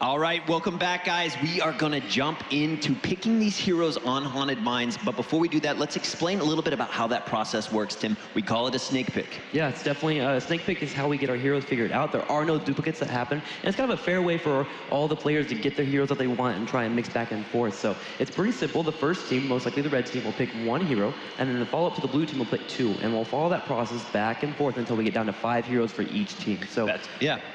All right, welcome back, guys. We are going to jump into picking these heroes on Haunted Mines. But before we do that, let's explain a little bit about how that process works, Tim. We call it a snake pick. Yeah, it's definitely a snake pick is how we get our heroes figured out. There are no duplicates that happen, and it's kind of a fair way for all the players to get their heroes that they want and try and mix back and forth. So it's pretty simple. The first team, most likely the red team, will pick one hero, and then the follow-up to the blue team will pick two, and we'll follow that process back and forth until we get down to 5 heroes for each team. So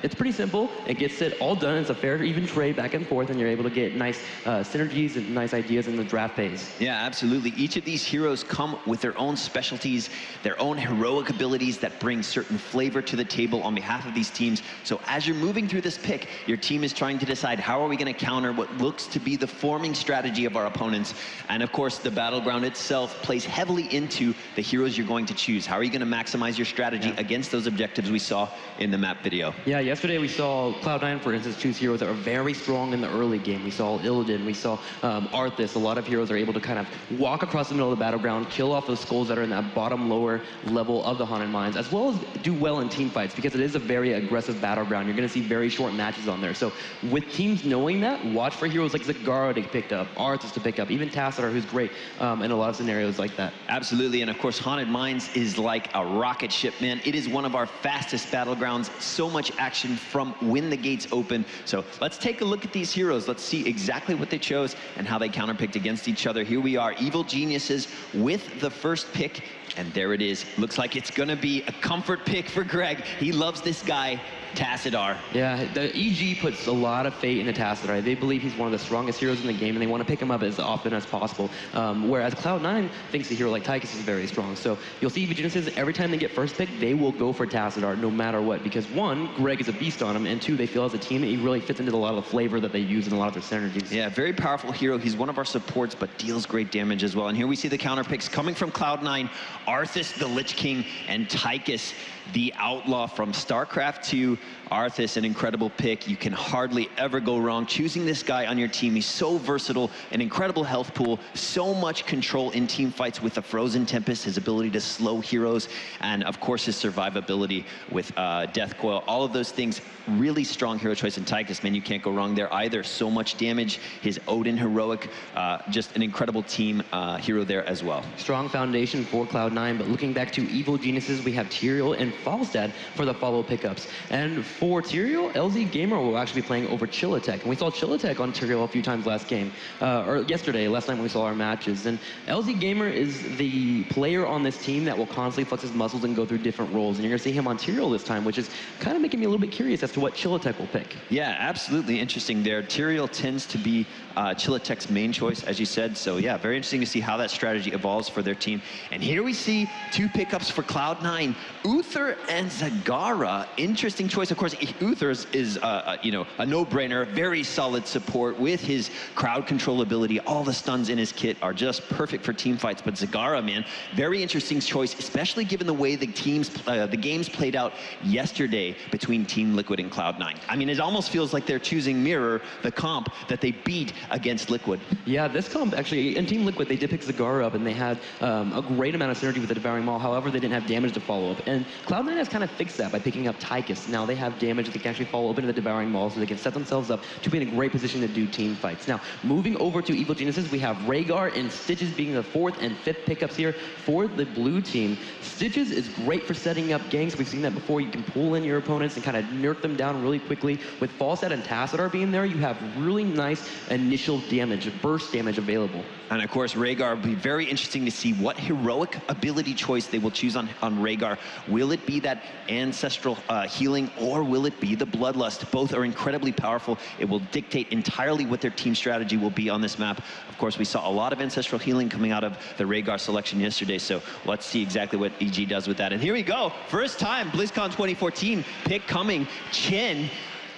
it's pretty simple. It gets it all done. It's a fair, even trade back and forth, and you're able to get nice synergies and nice ideas in the draft phase. Yeah, absolutely. Each of these heroes come with their own specialties, their own heroic abilities that bring certain flavor to the table on behalf of these teams. So as you're moving through this pick, your team is trying to decide how are we going to counter what looks to be the forming strategy of our opponents. And of course, the battleground itself plays heavily into the heroes you're going to choose. How are you going to maximize your strategy against those objectives we saw in the map video? Yeah, yesterday we saw Cloud9, for instance, choose heroes that are very strong in the early game. We saw Illidan, we saw ARTHAS. A lot of heroes are able to kind of walk across the middle of the battleground, kill off those skulls that are in that bottom lower level of the Haunted Mines, as well as do well in team fights, because it is a very aggressive battleground. You're going to see very short matches on there. So with teams knowing that, watch for heroes like Zagara to pick up, ARTHAS to pick up, even TYCHUS, who's great in a lot of scenarios like that. Absolutely, and of course, Haunted Mines is like a rocket ship, man. It is one of our fastest battlegrounds. So much action from when the gates open. So let's take a look at these heroes. Let's see exactly what they chose and how they counterpicked against each other. Here we are, Evil Geniuses with the first pick, and there it is. Looks like it's gonna be a comfort pick for Greg. He loves this guy, TYCHUS. Yeah, the EG puts a lot of faith into TYCHUS. They believe he's one of the strongest heroes in the game, and they want to pick him up as often as possible. Whereas Cloud9 thinks a hero like TYCHUS is very strong. So you'll see Evil Geniuses, every time they get first pick, they will go for TYCHUS no matter what. Because one, Greg is a beast on him, and two, they feel as a team that he really fits into a lot of the flavor that they use in a lot of their synergies. Yeah, very powerful hero. He's one of our supports, but deals great damage as well. And here we see the counter picks coming from Cloud9, ARTHAS, the Lich King, and TYCHUS, the Outlaw. From StarCraft 2, ARTHAS, an incredible pick. You can hardly ever go wrong choosing this guy on your team. He's so versatile, an incredible health pool, so much control in team fights with the Frozen Tempest, his ability to slow heroes, and of course his survivability with Death Coil. All of those things, really strong hero choice. In TYCHUS, man, you can't go wrong there either. So much damage, his Odin heroic, just an incredible team hero there as well. Strong foundation for Cloud9, but looking back to Evil Geniuses, we have Tyrael and Falstad for the follow pickups. And for Tyrael, LZ Gamer will actually be playing over Chillatech. And we saw Chillatech on Tyrael a few times last game, or yesterday, last time when we saw our matches. And LZ Gamer is the player on this team that will constantly flex his muscles and go through different roles. And you're going to see him on Tyrael this time, which is kind of making me a little bit curious as to what Chillatech will pick. Yeah, absolutely interesting there. Tyrael tends to be Chillatech's main choice, as you said. So yeah, very interesting to see how that strategy evolves for their team. And here we see 2 pickups for Cloud9, Uther and Zagara. Interesting choice. Of course, Uther is you know, a no-brainer, very solid support with his crowd control ability. All the stuns in his kit are just perfect for team fights. But Zagara, man, very interesting choice, especially given the way the games played out yesterday between Team Liquid and Cloud9. I mean, it almost feels like they're choosing Mirror, the comp that they beat against Liquid. Yeah, this comp actually, in Team Liquid, they did pick Zagara up, and they had a great amount of synergy with the Devouring Maw. However, they didn't have damage to follow up. And Cloud9 has kind of fixed that by picking up TYCHUS. Now they have damage that they can actually follow up into the Devouring Maw, so they can set themselves up to be in a great position to do team fights. Now, moving over to Evil Geniuses, we have Rhaegar and Stitches being the 4th and 5th pickups here for the blue team. Stitches is great for setting up ganks. We've seen that before. You can pull in your opponents and kind of nerf them down really quickly. With Falstad and TYCHUS being there, you have really nice initial damage, burst damage available. And of course, Rhaegar will be very interesting to see what heroic ability choice they will choose on Rhaegar. Will it be that ancestral healing, or will it be the Bloodlust? Both are incredibly powerful. It will dictate entirely what their team strategy will be on this map. Of course, we saw a lot of ancestral healing coming out of the Rhaegar selection yesterday, so let's see exactly what EG does with that. And here we go, first time BlizzCon 2014 pick coming, Chen,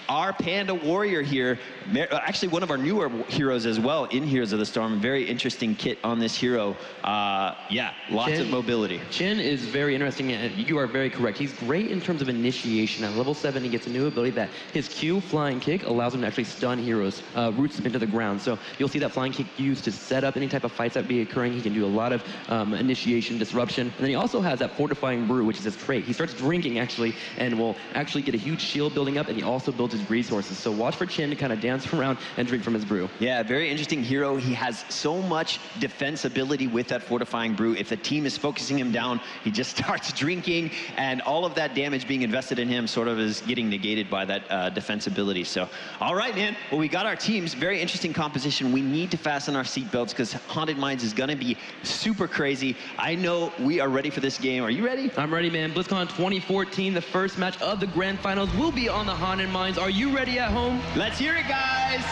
our Panda Warrior here, actually one of our newer heroes as well in Heroes of the Storm. Very interesting kit on this hero. Yeah, lots of mobility. Chen is very interesting, and you are very correct. He's great in terms of initiation. At level 7, he gets a new ability that his Q, Flying Kick, allows him to actually stun heroes, roots them into the ground. So you'll see that Flying Kick used to set up any type of fights that be occurring. He can do a lot of initiation, disruption. And then he also has that Fortifying Brew, which is his trait. He starts drinking, actually, and will actually get a huge shield building up, and he also builds his his resources. So watch for Chin to kind of dance around and drink from his brew. Yeah, very interesting hero. He has so much defense ability with that fortifying brew. If the team is focusing him down, he just starts drinking, and all of that damage being invested in him sort of is getting negated by that defense ability. So, all right, man. Well, we got our teams. Very interesting composition. We need to fasten our seatbelts because Haunted Mines is going to be super crazy. I know we are ready for this game. Are you ready? I'm ready, man. BlizzCon 2014, the first match of the grand finals will be on the Haunted Mines. Are you ready at home? Let's hear it, guys.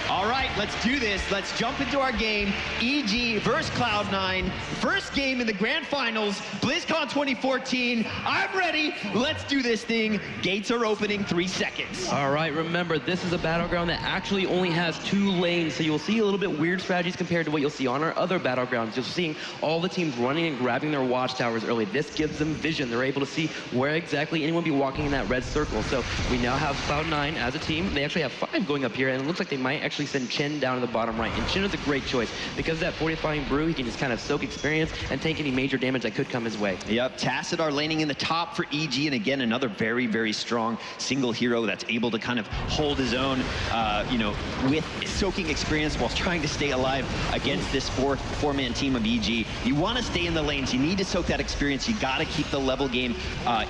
All right, let's do this. Let's jump into our game. EG versus Cloud9. First game in the grand finals, BlizzCon 2014. I'm ready. Let's do this thing. Gates are opening 3 seconds. All right, remember, this is a battleground that actually only has 2 lanes, so you'll see a little bit weird strategies compared to what you'll see on our other battlegrounds. You're seeing all the teams running and grabbing their watchtowers early. This gives them vision. They're able to see where exactly anyone will be walking in that red circle. So we now have Cloud9 as a team. They actually have 5 going up here, and it looks like they might actually send Chin down to the bottom right. And Chin is a great choice. Because of that fortifying brew, he can just kind of soak experience and take any major damage that could come his way. Yep, Tassadar laning in the top for EG, and again, another very, very strong single hero that's able to kind of hold his own, you know, with soaking experience while trying to stay alive against this four-man team of EG. You want to stay in the lanes. You need to soak that experience. You got to keep the level game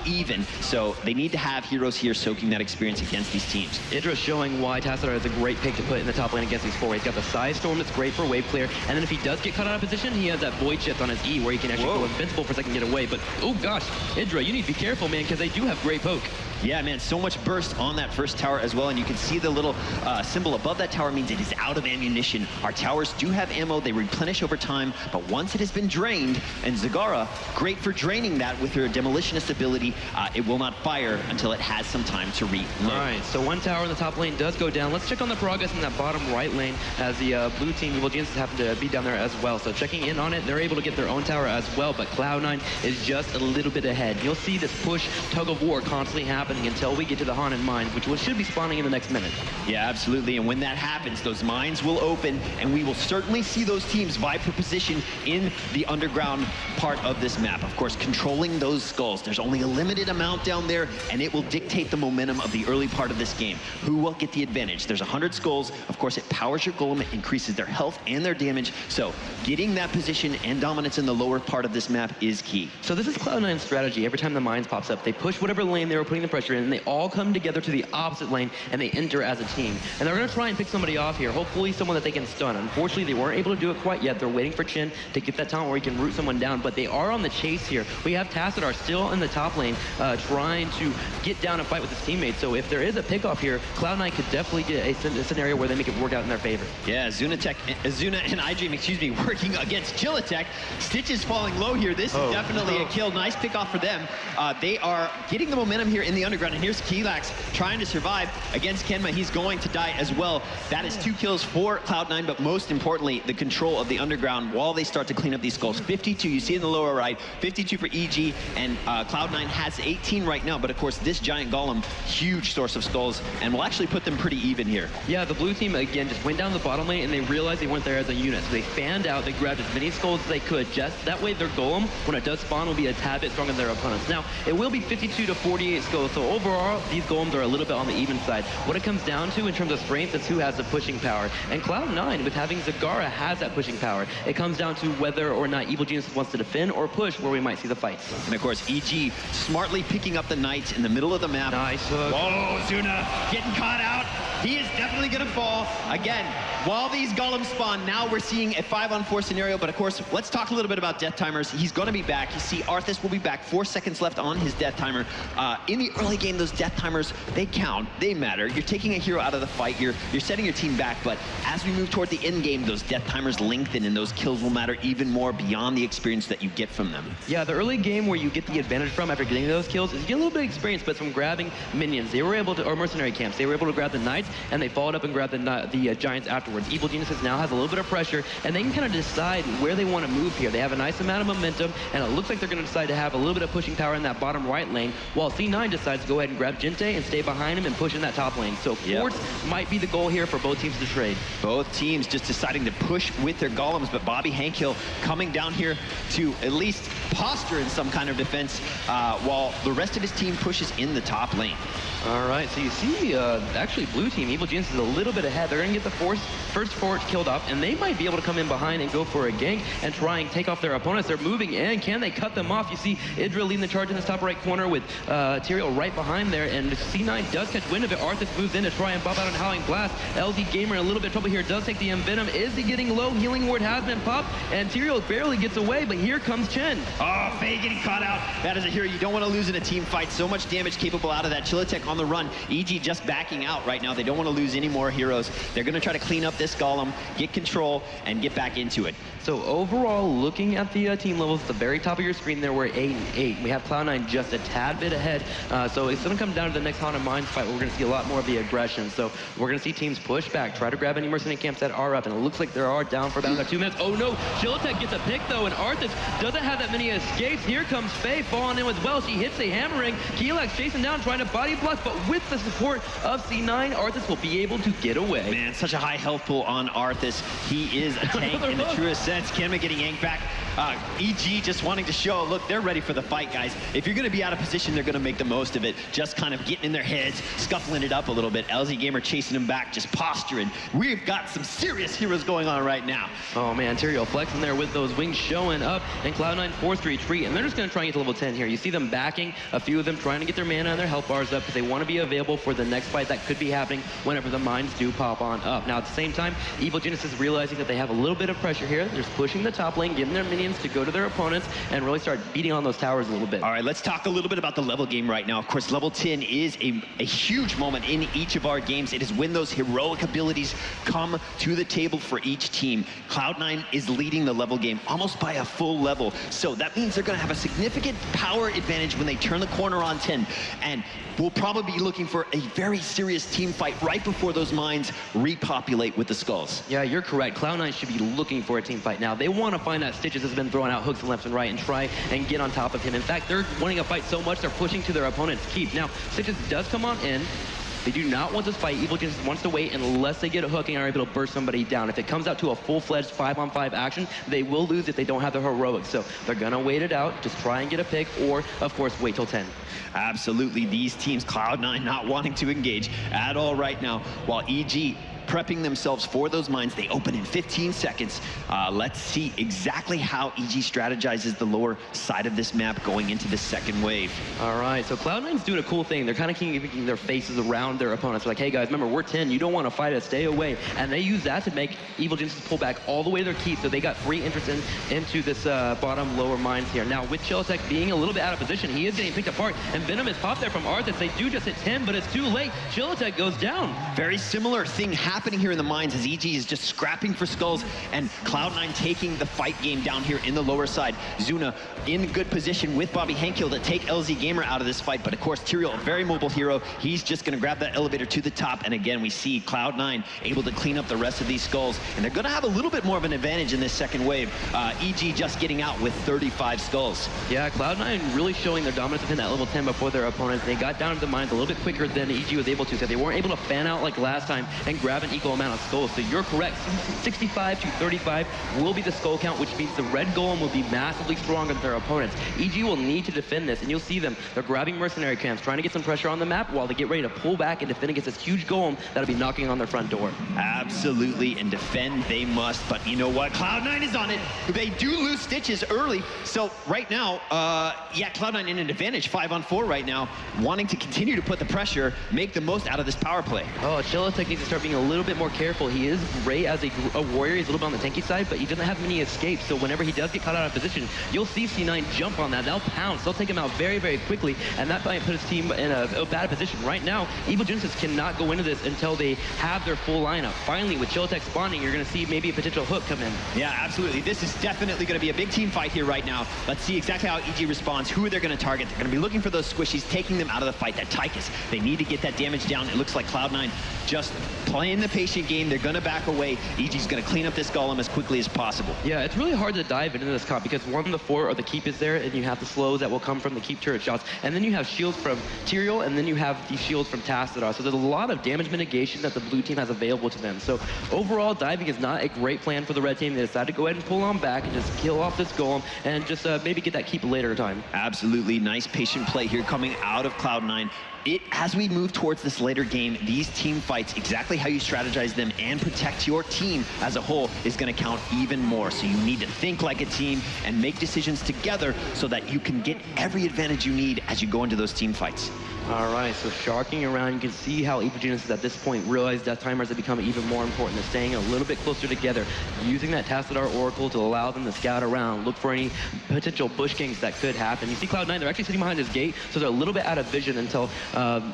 even. So they need to have heroes here soaking that experience against these teams. Idra showing why Tassadar is a great pick to put in the top lane against these 4. He's got the Size Storm that's great for wave clear, and then if he does get caught out of position, he has that Void Shift on his E where he can actually go invincible for a second and get away. But, oh gosh, Idra, you need to be careful, man, because they do have great poke. Yeah, man, so much burst on that first tower as well, and you can see the little symbol above that tower means it is out of ammunition. Our towers do have ammo, they replenish over time, but once it has been drained, and Zagara, great for draining that with her demolitionist ability, it will not fire until it has some time to reload. All right, so 1 tower in the top lane does go down. Let's check on the progress in that bottom right lane as the blue team, Evil Geniuses, happen to be down there as well. So checking in on it, they're able to get their own tower as well, but Cloud9 is just a little bit ahead. You'll see this push, tug of war constantly happening until we get to the Haunted Mines, which should be spawning in the next minute. Yeah, absolutely, and when that happens, those mines will open, and we will certainly see those teams vie for position in the underground part of this map. Of course, controlling those skulls. There's only a limited amount down there, and it will dictate the momentum of the early part of this game. Who will get the advantage? There's 100 skulls. Of course, it powers your golem, it increases their health and their damage, so getting that position and dominance in the lower part of this map is key. So this is Cloud9's strategy. Every time the mines pops up, they push whatever lane they were putting the pressure in, and they all come together to the opposite lane, and they enter as a team. And they're going to try and pick somebody off here, hopefully someone that they can stun. Unfortunately, they weren't able to do it quite yet. They're waiting for Chin to get that talent where he can root someone down, but they are on the chase here. We have Tassadar still in the top lane, trying to get down and fight with his teammates. So if there is a pickoff here, Cloud9 could definitely get a scenario where they make it work out in their favor. Yeah, Azuna and iDream, excuse me, working against Chillitek. Stitch is falling low here. This is definitely a kill. Nice pick off for them. They are getting the momentum here in the underground, and here's Kilax trying to survive against Kenma. He's going to die as well. That is 2 kills for Cloud9, but most importantly, the control of the underground while they start to clean up these skulls. 52, you see in the lower right, 52 for EG, and Cloud9 has 18 right now, but of course this giant golem, huge source of skulls, and will actually put them pretty even here. Yeah, the blue team, again, just went down the bottom lane, and they realized they weren't there as a unit, so they fanned out, they grabbed as many skulls as they could, just that way their golem, when it does spawn, will be a tad bit stronger than their opponents. Now, it will be 52 to 48 skulls, so overall, these golems are a little bit on the even side. What it comes down to in terms of strength is who has the pushing power, and Cloud9, with having Zagara, has that pushing power. It comes down to whether or not Evil Genius wants to defend or push where we might see the fights. And of course, EG smartly picking up the Knights in the middle of the map. Nice hook. Whoa, Zuna getting caught out. He is definitely going to fall. Again, while these golems spawn, now we're seeing a 5-on-4 scenario, but of course, let's talk a little bit about death timers. He's going to be back. You see, ARTHAS will be back. 4 seconds left on his death timer. In the early game, those death timers, they count. They matter. You're taking a hero out of the fight. You're setting your team back, but as we move toward the end game, those death timers lengthen, and those kills will matter even more beyond the experience that you get from them. Yeah, the early game where you get the advantage from after getting those kills is you get a little bit of experience, but from grabbing minions. They were able to, or mercenary camps, they were able to grab the Knights, and they followed up and grabbed the Giants afterwards. Evil Geniuses now has a little bit of pressure, and they can kind of decide where they want to move here. They have a nice amount of momentum, and it looks like they're going to decide to have a little bit of pushing power in that bottom right lane, while C9 decides to go ahead and grab Gente and stay behind him and push in that top lane. So forts might be the goal here for both teams to trade. Both teams just deciding to push with their golems, but Bobby Hankhill coming down here to at least posture in some kind of defense while the rest of his team pushes in the top lane. All right, so you see, actually, blue team, Evil Genius is a little bit ahead. They're going to get the first forge killed off, and they might be able to come in behind and go for a gank and try and take off their opponents. They're moving in. Can they cut them off? You see Idra leading the charge in this top right corner with Tyrael right behind there, and C9 does catch wind of it. ARTHAS moves in to try and pop out on Howling Blast. LZ Gamer in a little bit of trouble here, does take the Envenom. Is he getting low? Healing Ward has been popped, and Tyrael barely gets away, but here comes Chen. Oh, Faye getting caught out. That is a hero you don't want to lose in a team fight. So much damage capable out of that. Chillitek on the run. EG just backing out right now. They don't want to lose any more heroes. They're going to try to clean up this golem, get control, and get back into it. So overall, looking at the team levels at the very top of your screen, there we're 8 and 8. We have Cloud9 just a tad bit ahead. So it's going to come down to the next Haunted Mines fight where we're going to see a lot more of the aggression. So we're going to see teams push back, try to grab any mercenary camps that are up, and it looks like there are down for about 2 minutes. Oh no, Chillitek gets a pick though, and ARTHAS doesn't have that many escapes. Here comes Faye falling in as well. She hits a hammering. Keelax chasing down, trying to body block, but with the support of C9, ARTHAS will be able to get away. Man, such a high health pool on ARTHAS. He is a tank in the truest sense. Kenma getting yanked back. EG just wanting to show, look, they're ready for the fight, guys. If you're going to be out of position, they're going to make the most of it. Just kind of getting in their heads, scuffling it up a little bit. LZ Gamer chasing him back, just posturing. We've got some serious heroes going on right now. Oh man, Tyrael flexing there with those wings showing up, and Cloud9 forced to retreat, and they're just going to try and get to level 10 here. You see them backing, a few of them trying to get their mana and their health bars up because they want to be available for the next fight that could be happening whenever the mines do pop on up. Now at the same time, Evil Genius is realizing that they have a little bit of pressure here. They're just pushing the top lane, getting their minions to go to their opponents and really start beating on those towers a little bit. All right, let's talk a little bit about the level game right now. Of course, level 10 is a huge moment in each of our games. It is when those heroic abilities come to the table for each team. Cloud9 is leading the level game almost by a full level. So that means they're going to have a significant power advantage when they turn the corner on 10. And we'll probably be looking for a very serious team fight right before those mines repopulate with the skulls. Yeah, you're correct. Cloud9 should be looking for a team fight now. They want to find out Stitches has been throwing out hooks left and right and try and get on top of him. In fact, they're wanting a fight so much they're pushing to their opponent's keep. Now, Stitches does come on in. They do not want this fight. Evil Genius wants to wait unless they get a hook and are able to burst somebody down. If it comes out to a full-fledged 5-on-5 action, they will lose if they don't have the heroics. So they're going to wait it out, just try and get a pick, or, of course, wait till 10. Absolutely. These teams, Cloud9 not wanting to engage at all right now, while EG prepping themselves for those mines. They open in 15 seconds. Let's see exactly how EG strategizes the lower side of this map going into the second wave. All right, so Cloud9's doing a cool thing. They're kind of keeping their faces around their opponents. They're like, hey guys, remember, we're 10. You don't want to fight us. Stay away. And they use that to make Evil Genius pull back all the way to their keep. So they got free entrance into this bottom lower mines here. Now, with Chillitek being a little bit out of position, he is getting picked apart. And Venom is popped there from ARTHAS. They do just hit 10, but it's too late. Chillitek goes down. Very similar thing happening here in the mines as EG is just scrapping for skulls and Cloud9 taking the fight game down here in the lower side. Zuna in good position with Bobby Henkill to take LZ Gamer out of this fight, but of course Tyrael, a very mobile hero, he's just going to grab that elevator to the top, and again we see Cloud9 able to clean up the rest of these skulls, and they're going to have a little bit more of an advantage in this second wave. EG just getting out with 35 skulls. Yeah, Cloud9 really showing their dominance within that level 10 before their opponents. They got down to the mines a little bit quicker than EG was able to, so they weren't able to fan out like last time and grab an equal amount of skulls. So you're correct, 65 to 35 will be the skull count, which means the red golem will be massively stronger than their opponents. EG will need to defend this, and you'll see them. They're grabbing mercenary camps, trying to get some pressure on the map while they get ready to pull back and defend against this huge golem that'll be knocking on their front door. Absolutely, and defend they must, but you know what? Cloud9 is on it. They do lose Stitches early, so right now, yeah, Cloud9 in an advantage, 5-on-4 right now, wanting to continue to put the pressure, make the most out of this power play. Oh, Chillitek needs to start being a little bit more careful. He is great as a warrior. He's a little bit on the tanky side, but he doesn't have many escapes. So whenever he does get caught out of position, you'll see C9 jump on that. They'll pounce. They'll take him out very, very quickly, and that might put his team in a bad position. Right now, Evil Genius cannot go into this until they have their full lineup. Finally, with Chillitek spawning, you're going to see maybe a potential hook come in. Yeah, absolutely. This is definitely going to be a big team fight here right now. Let's see exactly how EG responds, who they're going to target. They're going to be looking for those squishies, taking them out of the fight. That TYCHUS, they need to get that damage down. It looks like Cloud9 just playing the patient game. They're going to back away. EG's going to clean up this golem as quickly as possible. Yeah, it's really hard to dive into this comp because one, the 4 or the keep is there, and you have the slows that will come from the keep turret shots, and then you have shields from Tyrael, and then you have the shields from Tassadar. So there's a lot of damage mitigation that the blue team has available to them. So overall, diving is not a great plan for the red team. They decided to go ahead and pull on back and just kill off this golem and just maybe get that keep later time. Absolutely. Nice patient play here coming out of Cloud9. As we move towards this later game, these team fights, exactly how you strategize them and protect your team as a whole is going to count even more. So you need to think like a team and make decisions together so that you can get every advantage you need as you go into those team fights. All right, so sharking around, you can see how Evil Geniuses at this point realize death timers have become even more important. They're staying a little bit closer together, using that Tassadar Oracle to allow them to scout around, look for any potential bush gangs that could happen. You see Cloud9, they're actually sitting behind this gate, so they're a little bit out of vision until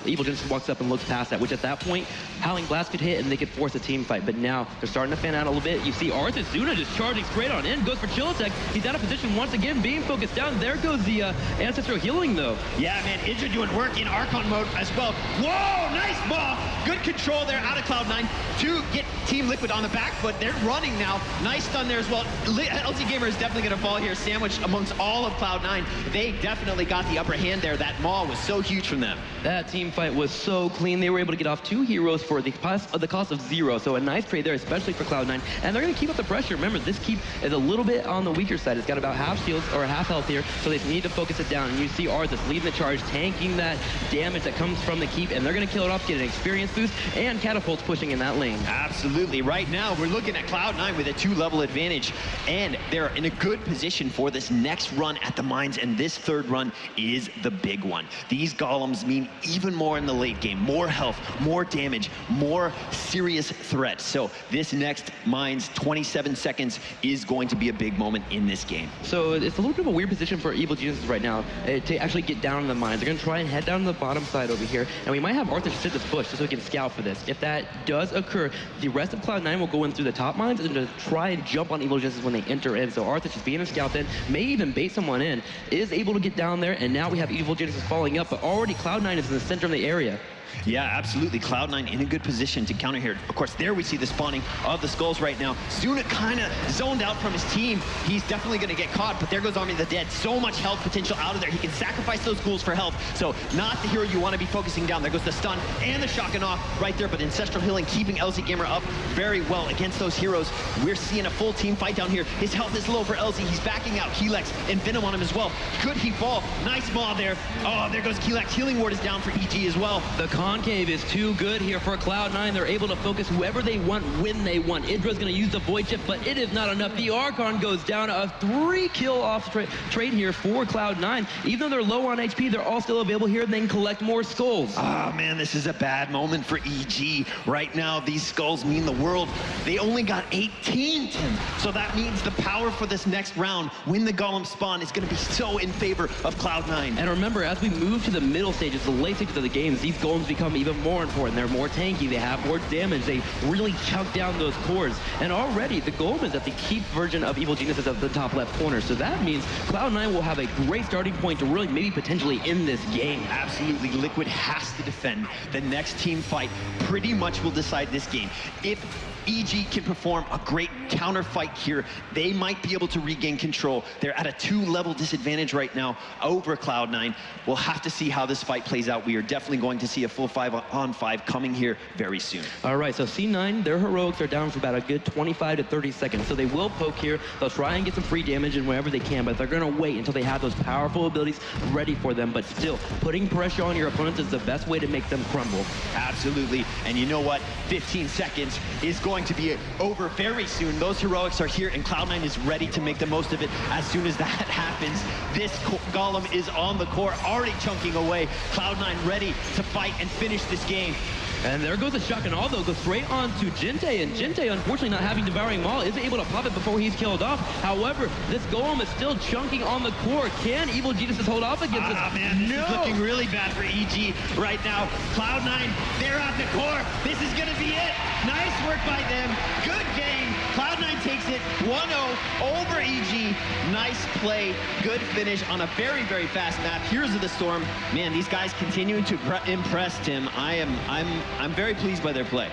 Evil Geniuses walks up and looks past that, which at that point, Howling Blast could hit and they could force a team fight. But now they're starting to fan out a little bit. You see ARTHAS Zuna just charging straight on in, goes for Chill Attack. He's out of position once again, being focused down. There goes the Ancestral Healing, though. Yeah, man, Idra doing work in Archon mode as well. Whoa, nice ball. Good control there out of Cloud9 to get Team Liquid on the back foot. They're running now. Nice stun there as well. LZ Gamer is definitely going to fall here, sandwiched amongst all of Cloud9. They definitely got the upper hand there. That maul was so huge from them. That team fight was so clean. They were able to get off 2 heroes for the cost of 0. So a nice trade there, especially for Cloud9. And they're going to keep up the pressure. Remember, this keep is a little bit on the weaker side. It's got about half shields or half health here, so they need to focus it down. And you see ARTHAS leading the charge, tanking that damage that comes from the keep, and they're going to kill it off, get an experience boost, and catapults pushing in that lane. Absolutely. Right now, we're looking at Cloud9 with a 2-level advantage, and they're in a good position for this next run at the mines, and this third run is the big one. These golems mean even more in the late game, more health, more damage, more serious threat. So this next mines, 27 seconds, is going to be a big moment in this game. So it's a little bit of a weird position for Evil Geniuses right now to actually get down in the mines. They're going to try and head down to the bottom side over here, and we might have ARTHAS sit this bush just so we can scout for this. If that does occur, the rest of Cloud9 will go in through the top mines and just try and jump on Evil Geniuses when they enter in. So ARTHAS just being a scout then, may even bait someone in, is able to get down there, and now we have Evil Geniuses falling up, but already Cloud9 is in the center of the area. Yeah, absolutely. Cloud9 in a good position to counter here. Of course, there we see the spawning of the skulls right now. Zuna kind of zoned out from his team. He's definitely going to get caught, but there goes Army of the Dead. So much health potential out of there. He can sacrifice those ghouls for health. So not the hero you want to be focusing down. There goes the stun and the shotgun off right there, but Ancestral Healing keeping LZ Gamer up very well against those heroes. We're seeing a full team fight down here. His health is low for LZ. He's backing out. Helix and Venom on him as well. Could he fall? Nice maul there. Oh, there goes Helix. Healing Ward is down for EG as well. The concave is too good here for Cloud9. They're able to focus whoever they want when they want. Idra's going to use the Void Chip, but it is not enough. The Archon goes down. A 3-kill off trade here for Cloud9. Even though they're low on HP, they're all still available here. They can collect more skulls. Oh, man, this is a bad moment for EG. Right now, these skulls mean the world. They only got 18, Tim. So that means the power for this next round, when the Golem spawn, is going to be so in favor of Cloud9. And remember, as we move to the middle stages, the late stages of the games, these Golems become even more important. They're more tanky, they have more damage, they really chunk down those cores. And already, the Golem is at the keep version of Evil Geniuses at the top left corner. So that means Cloud9 will have a great starting point to really maybe potentially end this game. Absolutely, Liquid has to defend. The next team fight pretty much will decide this game. If EG can perform a great counter fight here, they might be able to regain control. They're at a 2-level disadvantage right now over Cloud9. We'll have to see how this fight plays out. We are definitely going to see a full 5-on-5 coming here very soon. All right, so C9, their heroics are down for about a good 25 to 30 seconds. So they will poke here. They'll try and get some free damage in wherever they can, but they're going to wait until they have those powerful abilities ready for them. But still, putting pressure on your opponents is the best way to make them crumble. Absolutely. And you know what? 15 seconds is going to be over very soon. Those heroics are here, and Cloud9 is ready to make the most of it as soon as that happens. This Golem is on the core, already chunking away. Cloud9 ready to fight and finish this game. And there goes a shotgun, although goes straight on to Jinte, and Jinte, unfortunately not having Devouring Maul, is able to pop it before he's killed off. However, this Golem is still chunking on the core. Can Evil Geniuses hold off against this? Man, this is looking really bad for EG right now. Cloud9, they're at the core. This is gonna be it. Nice work by them. Good game. Cloud9 takes it 1-0 over EG. Nice play. Good finish on a very, very fast map. Heroes of the Storm. Man, these guys continuing to impress, Tim. I'm very pleased by their play.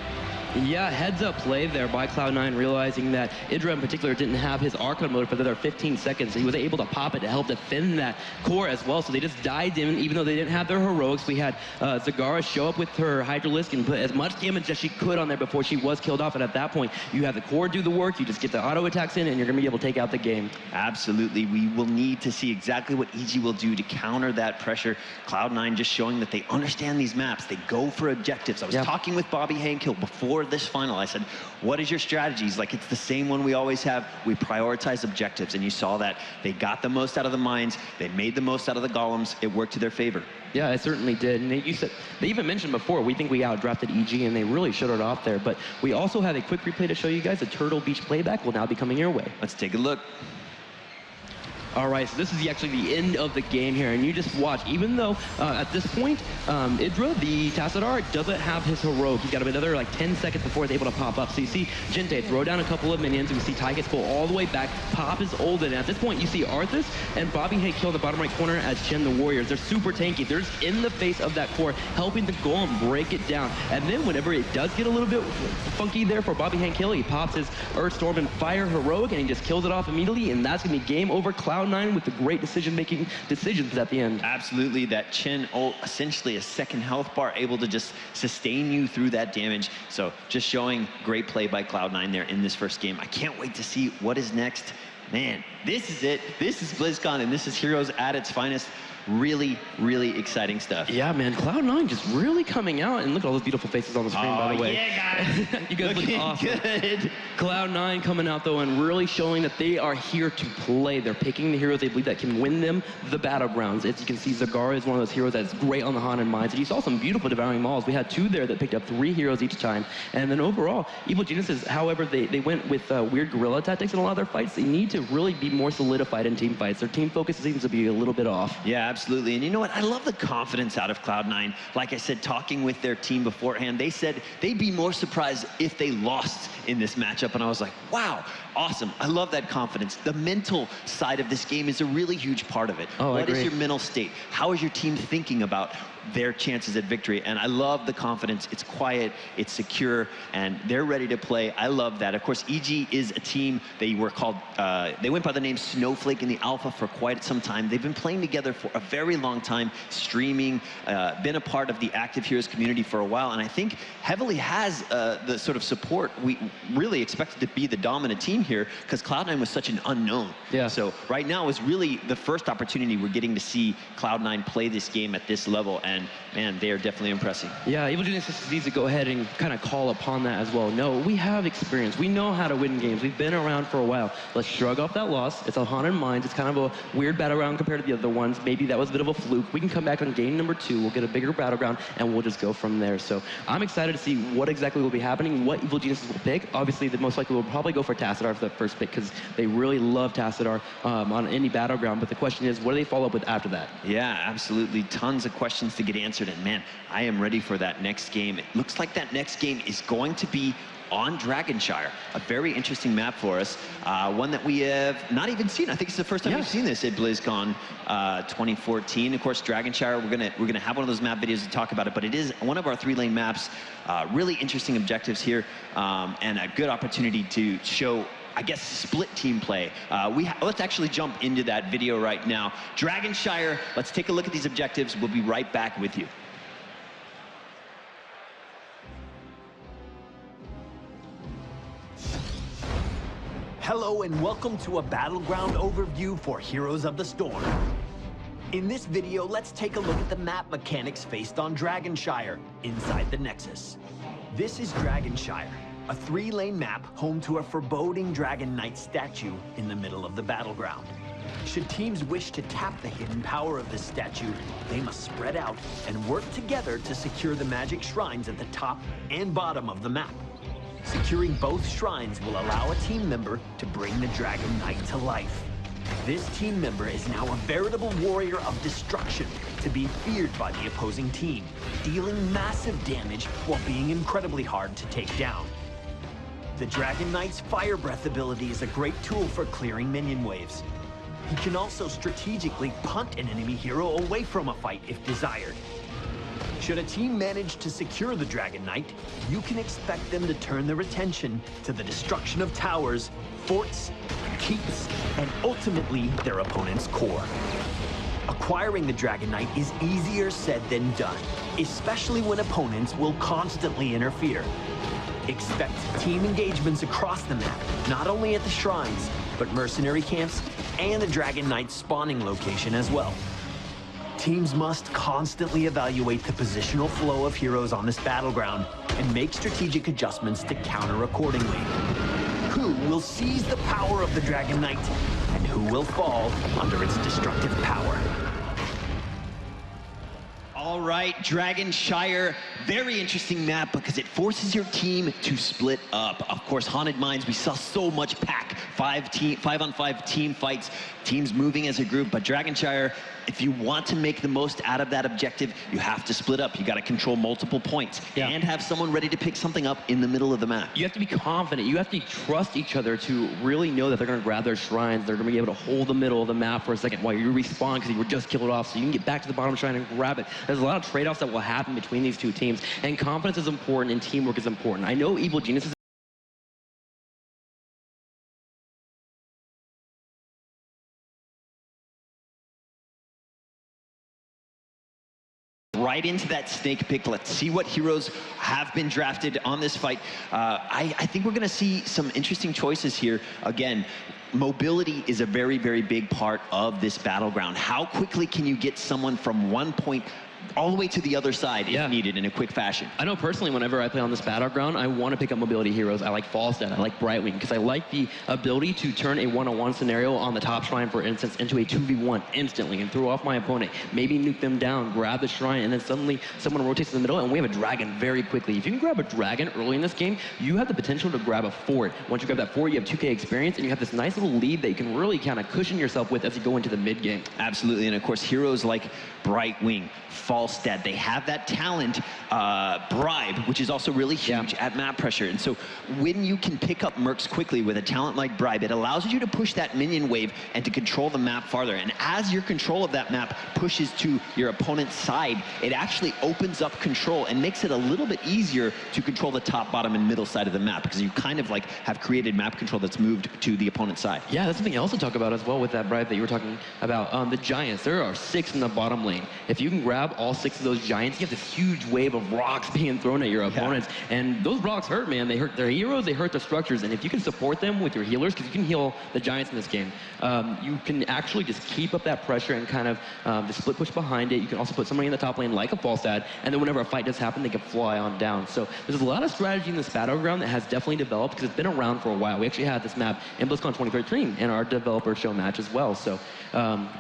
Yeah, heads up play there by Cloud9, realizing that Idra in particular didn't have his Archon mode for the other 15 seconds. So he was able to pop it to help defend that core as well. So they just dived in, even though they didn't have their heroics. We had Zagara show up with her Hydralisk and put as much damage as she could on there before she was killed off. And at that point, you have the core do the work, you just get the auto attacks in, and you're going to be able to take out the game. Absolutely. We will need to see exactly what EG will do to counter that pressure. Cloud9 just showing that they understand these maps. They go for objectives. I was talking with Bobby Hankill before this final. I said, what is your strategy? He's like, it's the same one we always have. We prioritize objectives. And you saw that. They got the most out of the mines. They made the most out of the golems. It worked to their favor. Yeah, it certainly did. And they even mentioned before, we think we outdrafted EG, and they really showed it off there. But we also have a quick replay to show you guys. The Turtle Beach playback will now be coming your way. Let's take a look. All right, so this is actually the end of the game here, and you just watch. Even though at this point, Idra, the Tassadar, doesn't have his heroic. He's got another like 10 seconds before he's able to pop up. So you see Gente throw down a couple of minions. We see TYCHUS go all the way back, pop his ult, and at this point you see ARTHAS and Bobby Hank kill the bottom right corner as Chen the Warriors. They're super tanky. They're just in the face of that core, helping the golem break it down. And then whenever it does get a little bit funky there for Bobby Hank kill, he pops his Earthstorm and Fire heroic, and he just kills it off immediately, and that's gonna be game over. Cloud9 with the great decision-making decisions at the end. Absolutely, that Chen ult, essentially a second health bar, able to just sustain you through that damage. So just showing great play by Cloud9 there in this first game. I can't wait to see what is next. Man, this is it. This is BlizzCon, and this is Heroes at its finest. Really, really exciting stuff. Yeah, man, Cloud9 just really coming out, and look at all those beautiful faces on the screen, by the way. Yeah, guys. You guys look awesome. Good. Cloud9 coming out, though, and really showing that they are here to play. They're picking the heroes they believe that can win them the battlegrounds. As you can see, Zagara is one of those heroes that's great on the Haunted Mines. And you saw some beautiful Devouring Mauls. We had 2 there that picked up 3 heroes each time. And then overall, Evil Geniuses, however, they went with weird guerrilla tactics in a lot of their fights. They need to really be more solidified in team fights. Their team focus seems to be a little bit off. Yeah, absolutely. And you know what? I love the confidence out of Cloud9. Like I said, talking with their team beforehand, they said they'd be more surprised if they lost in this matchup. And I was like, wow, awesome. I love that confidence. The mental side of this game is a really huge part of it. Oh, what is your mental state? How is your team thinking about their chances at victory? And I love the confidence. It's quiet, it's secure, and they're ready to play. I love that. Of course, EG is a team. They were called, they went by the name Snowflake in the alpha for quite some time. They've been playing together for a very long time, streaming, been a part of the Active Heroes community for a while, and I think heavily has the sort of support we really expected to be the dominant team here, because Cloud9 was such an unknown. Yeah. So right now is really the first opportunity we're getting to see Cloud9 play this game at this level, and man, they are definitely impressing. Yeah, Evil Geniuses needs to go ahead and kind of call upon that as well. No, we have experience. We know how to win games. We've been around for a while. Let's shrug off that loss. It's a Haunted Mines. It's kind of a weird battleground compared to the other ones. Maybe that was a bit of a fluke. We can come back on game number 2. We'll get a bigger battleground, and we'll just go from there. So I'm excited to see what exactly will be happening, what Evil Geniuses will pick. Obviously, the most likely will probably go for Tassadar for the first pick, because they really love Tassadar on any battleground. But the question is, what do they follow up with after that? Yeah, absolutely. Tons of questions to get answered, and man, I am ready for that next game. It looks like that next game is going to be on Dragonshire, a very interesting map for us, one that we have not even seen. I think it's the first time we've seen this at BlizzCon 2014. Of course, Dragonshire, we're gonna have one of those map videos to talk about it, but it is one of our 3-lane maps. Really interesting objectives here, and a good opportunity to show, I guess, split team play. Let's actually jump into that video right now. Dragonshire, let's take a look at these objectives. We'll be right back with you. Hello and welcome to a battleground overview for Heroes of the Storm. In this video, let's take a look at the map mechanics faced on Dragonshire, inside the Nexus. This is Dragonshire, a 3-lane map home to a foreboding Dragon Knight statue in the middle of the battleground. Should teams wish to tap the hidden power of this statue, they must spread out and work together to secure the magic shrines at the top and bottom of the map. Securing both shrines will allow a team member to bring the Dragon Knight to life. This team member is now a veritable warrior of destruction, to be feared by the opposing team, dealing massive damage while being incredibly hard to take down. The Dragon Knight's Fire Breath ability is a great tool for clearing minion waves. He can also strategically punt an enemy hero away from a fight if desired. Should a team manage to secure the Dragon Knight, you can expect them to turn their attention to the destruction of towers, forts, keeps, and ultimately their opponent's core. Acquiring the Dragon Knight is easier said than done, especially when opponents will constantly interfere. Expect team engagements across the map, not only at the shrines, but mercenary camps and the Dragon Knight's spawning location as well. Teams must constantly evaluate the positional flow of heroes on this battleground and make strategic adjustments to counter accordingly. Who will seize the power of the Dragon Knight, and who will fall under its destructive power? All right, Dragonshire, very interesting map because it forces your team to split up. Of course, Haunted Mines, we saw so much pack, 5-on-5 team fights, teams moving as a group, but Dragonshire, if you want to make the most out of that objective, you have to split up. You got to control multiple points and have someone ready to pick something up in the middle of the map. You have to be confident. You have to trust each other to really know that they're going to grab their shrines. They're going to be able to hold the middle of the map for a second while you respawn because you were just killed off, so you can get back to the bottom shrine and grab it. There's a lot of trade-offs that will happen between these two teams, and confidence is important and teamwork is important. I know Evil Genius is right into that snake pick. Let's see what heroes have been drafted on this fight. I think we're going to see some interesting choices here. Again, mobility is a very, very big part of this battleground. How quickly can you get someone from one point all the way to the other side if needed in a quick fashion? I know personally whenever I play on this battleground, I want to pick up mobility heroes. I like Falstad, I like Brightwing, because I like the ability to turn a one-on-one scenario on the top shrine, for instance, into a 2v1 instantly and throw off my opponent, maybe nuke them down, grab the shrine, and then suddenly someone rotates in the middle and we have a dragon very quickly. If you can grab a dragon early in this game, you have the potential to grab a fort. Once you grab that fort, you have 2k experience and you have this nice little lead that you can really kind of cushion yourself with as you go into the mid game. Absolutely, and of course heroes like Brightwing, Falstad, they have that talent, Bribe, which is also really huge at map pressure. And so when you can pick up mercs quickly with a talent like Bribe, it allows you to push that minion wave and to control the map farther. And as your control of that map pushes to your opponent's side, it actually opens up control and makes it a little bit easier to control the top, bottom, and middle side of the map, because you kind of like have created map control that's moved to the opponent's side. Yeah, that's something else to talk about as well with that Bribe that you were talking about. The Giants, there are 6 in the bottom lane. If you can grab all 6 of those Giants, you have this huge wave of rocks being thrown at your opponents. And those rocks hurt, man. They hurt their heroes, they hurt the structures. And if you can support them with your healers, because you can heal the Giants in this game, you can actually just keep up that pressure and kind of the split push behind it. You can also put somebody in the top lane like a Falstad, and then whenever a fight does happen, they can fly on down. So there's a lot of strategy in this battleground that has definitely developed because it's been around for a while. We actually had this map in BlizzCon 2013 in our developer show match as well. So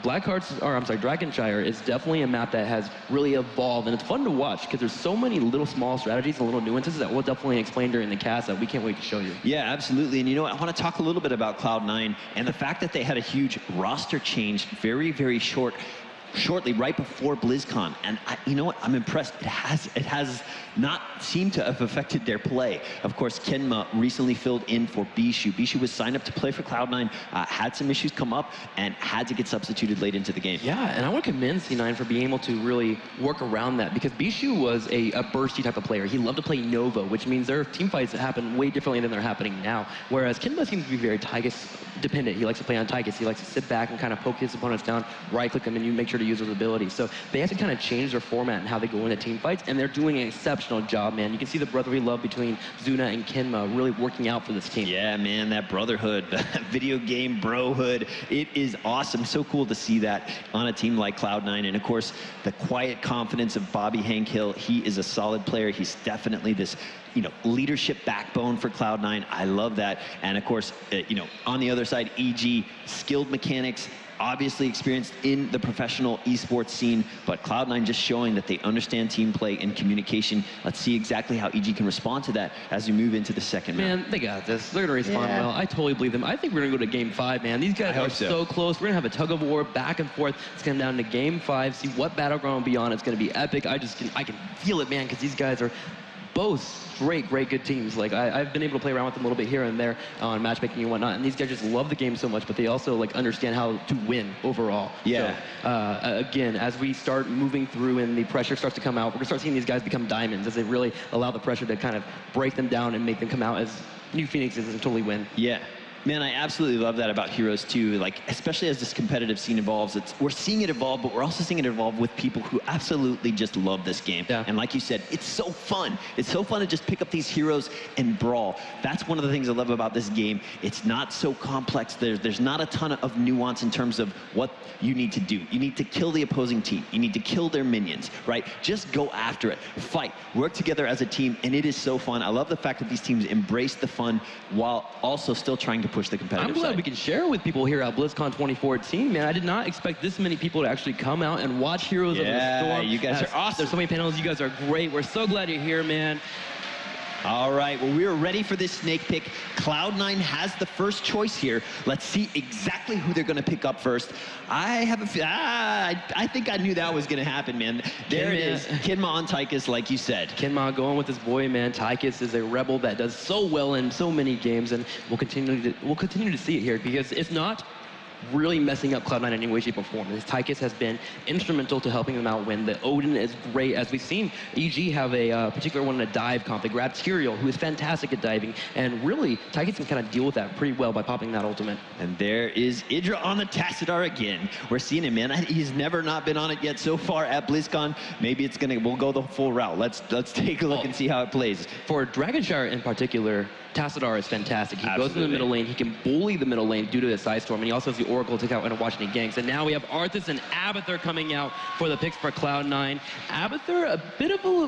Dragonshire is definitely a map that has really evolved, and it's fun to watch because there's so many little small strategies and little nuances that we'll definitely explain during the cast that we can't wait to show you. Yeah, absolutely. And you know what, I want to talk a little bit about Cloud9 and the fact that they had a huge roster change very, very shortly right before BlizzCon, and you know what, I'm impressed. It has not seemed to have affected their play. Of course, Kenma recently filled in for Bishu. Bishu was signed up to play for Cloud9, had some issues come up, and had to get substituted late into the game. Yeah, and I want to commend C9 for being able to really work around that, because Bishu was a bursty type of player. He loved to play Nova, which means their team fights happen way differently than they're happening now, whereas Kenma seems to be very TYCHUS dependent. He likes to play on TYCHUS. He likes to sit back and kind of poke his opponents down, right-click them, and you make sure to use those abilities. So they have to kind of change their format and how they go into team fights, and they're doing an exceptional job, man. You can see the brotherly love between Zuna and Kenma really working out for this team. Yeah, man, that brotherhood, video game brohood, it is awesome. So cool to see that on a team like Cloud9. And of course, the quiet confidence of Bobby Hankill. He is a solid player. He's definitely this, leadership backbone for Cloud9. I love that. And of course, on the other side, EG, skilled mechanics, obviously experienced in the professional esports scene, but Cloud9 just showing that they understand team play and communication. Let's see exactly how EG can respond to that as we move into the second round. Man, they got this. They're going to respond well. I totally believe them. I think we're going to go to game 5, man. These guys are so close. We're going to have a tug of war back and forth. It's going down to game 5. See what battleground will be on. It's going to be epic. I can feel it, man, because these guys are both great good teams. Like I've been able to play around with them a little bit here and there on matchmaking and whatnot, and these guys just love the game so much, but they also like understand how to win overall. Yeah. So, again, as we start moving through and the pressure starts to come out, we're gonna start seeing these guys become diamonds as they really allow the pressure to kind of break them down and make them come out as new phoenixes and totally win. Yeah. Man, I absolutely love that about Heroes too. Like, especially as this competitive scene evolves, we're seeing it evolve, but we're also seeing it evolve with people who absolutely just love this game. Yeah. And like you said, it's so fun. It's so fun to just pick up these heroes and brawl. That's one of the things I love about this game. It's not so complex. There's not a ton of nuance in terms of what you need to do. You need to kill the opposing team. You need to kill their minions, right? Just go after it. Fight. Work together as a team, and it is so fun. I love the fact that these teams embrace the fun while also still trying to push the competitive I'm glad side. we can share with people here at BlizzCon 2014, man. I did not expect this many people to actually come out and watch Heroes of the Storm. You guys are awesome. There's so many panels. You guys are great. We're so glad you're here, man. All right, well, we're ready for this snake pick. Cloud9 has the first choice here. Let's see exactly who they're going to pick up first. I have I think I knew that was going to happen, man. There it is, Kidma on TYCHUS, like you said. Kidma going with his boy, man. TYCHUS is a rebel that does so well in so many games, and we'll continue to see it here because it's not really messing up Cloud9 in any way, shape, or form. This TYCHUS has been instrumental to helping them out win. The Odin is great, as we've seen EG have a particular one in a dive comp. They grabbed Tyriel, who is fantastic at diving, and really, TYCHUS can kind of deal with that pretty well by popping that ultimate. And there is Idra on the Tassadar again. We're seeing him, man. He's never not been on it yet so far at BlizzCon. Maybe we'll go the full route. Let's take a look and see how it plays. For Dragonshire in particular, Tassadar is fantastic. He goes in the middle lane. He can bully the middle lane due to his side storm, and he also has the Oracle to take out and watch any ganks. And now we have ARTHAS and ABATHUR coming out for the picks for Cloud9. ABATHUR,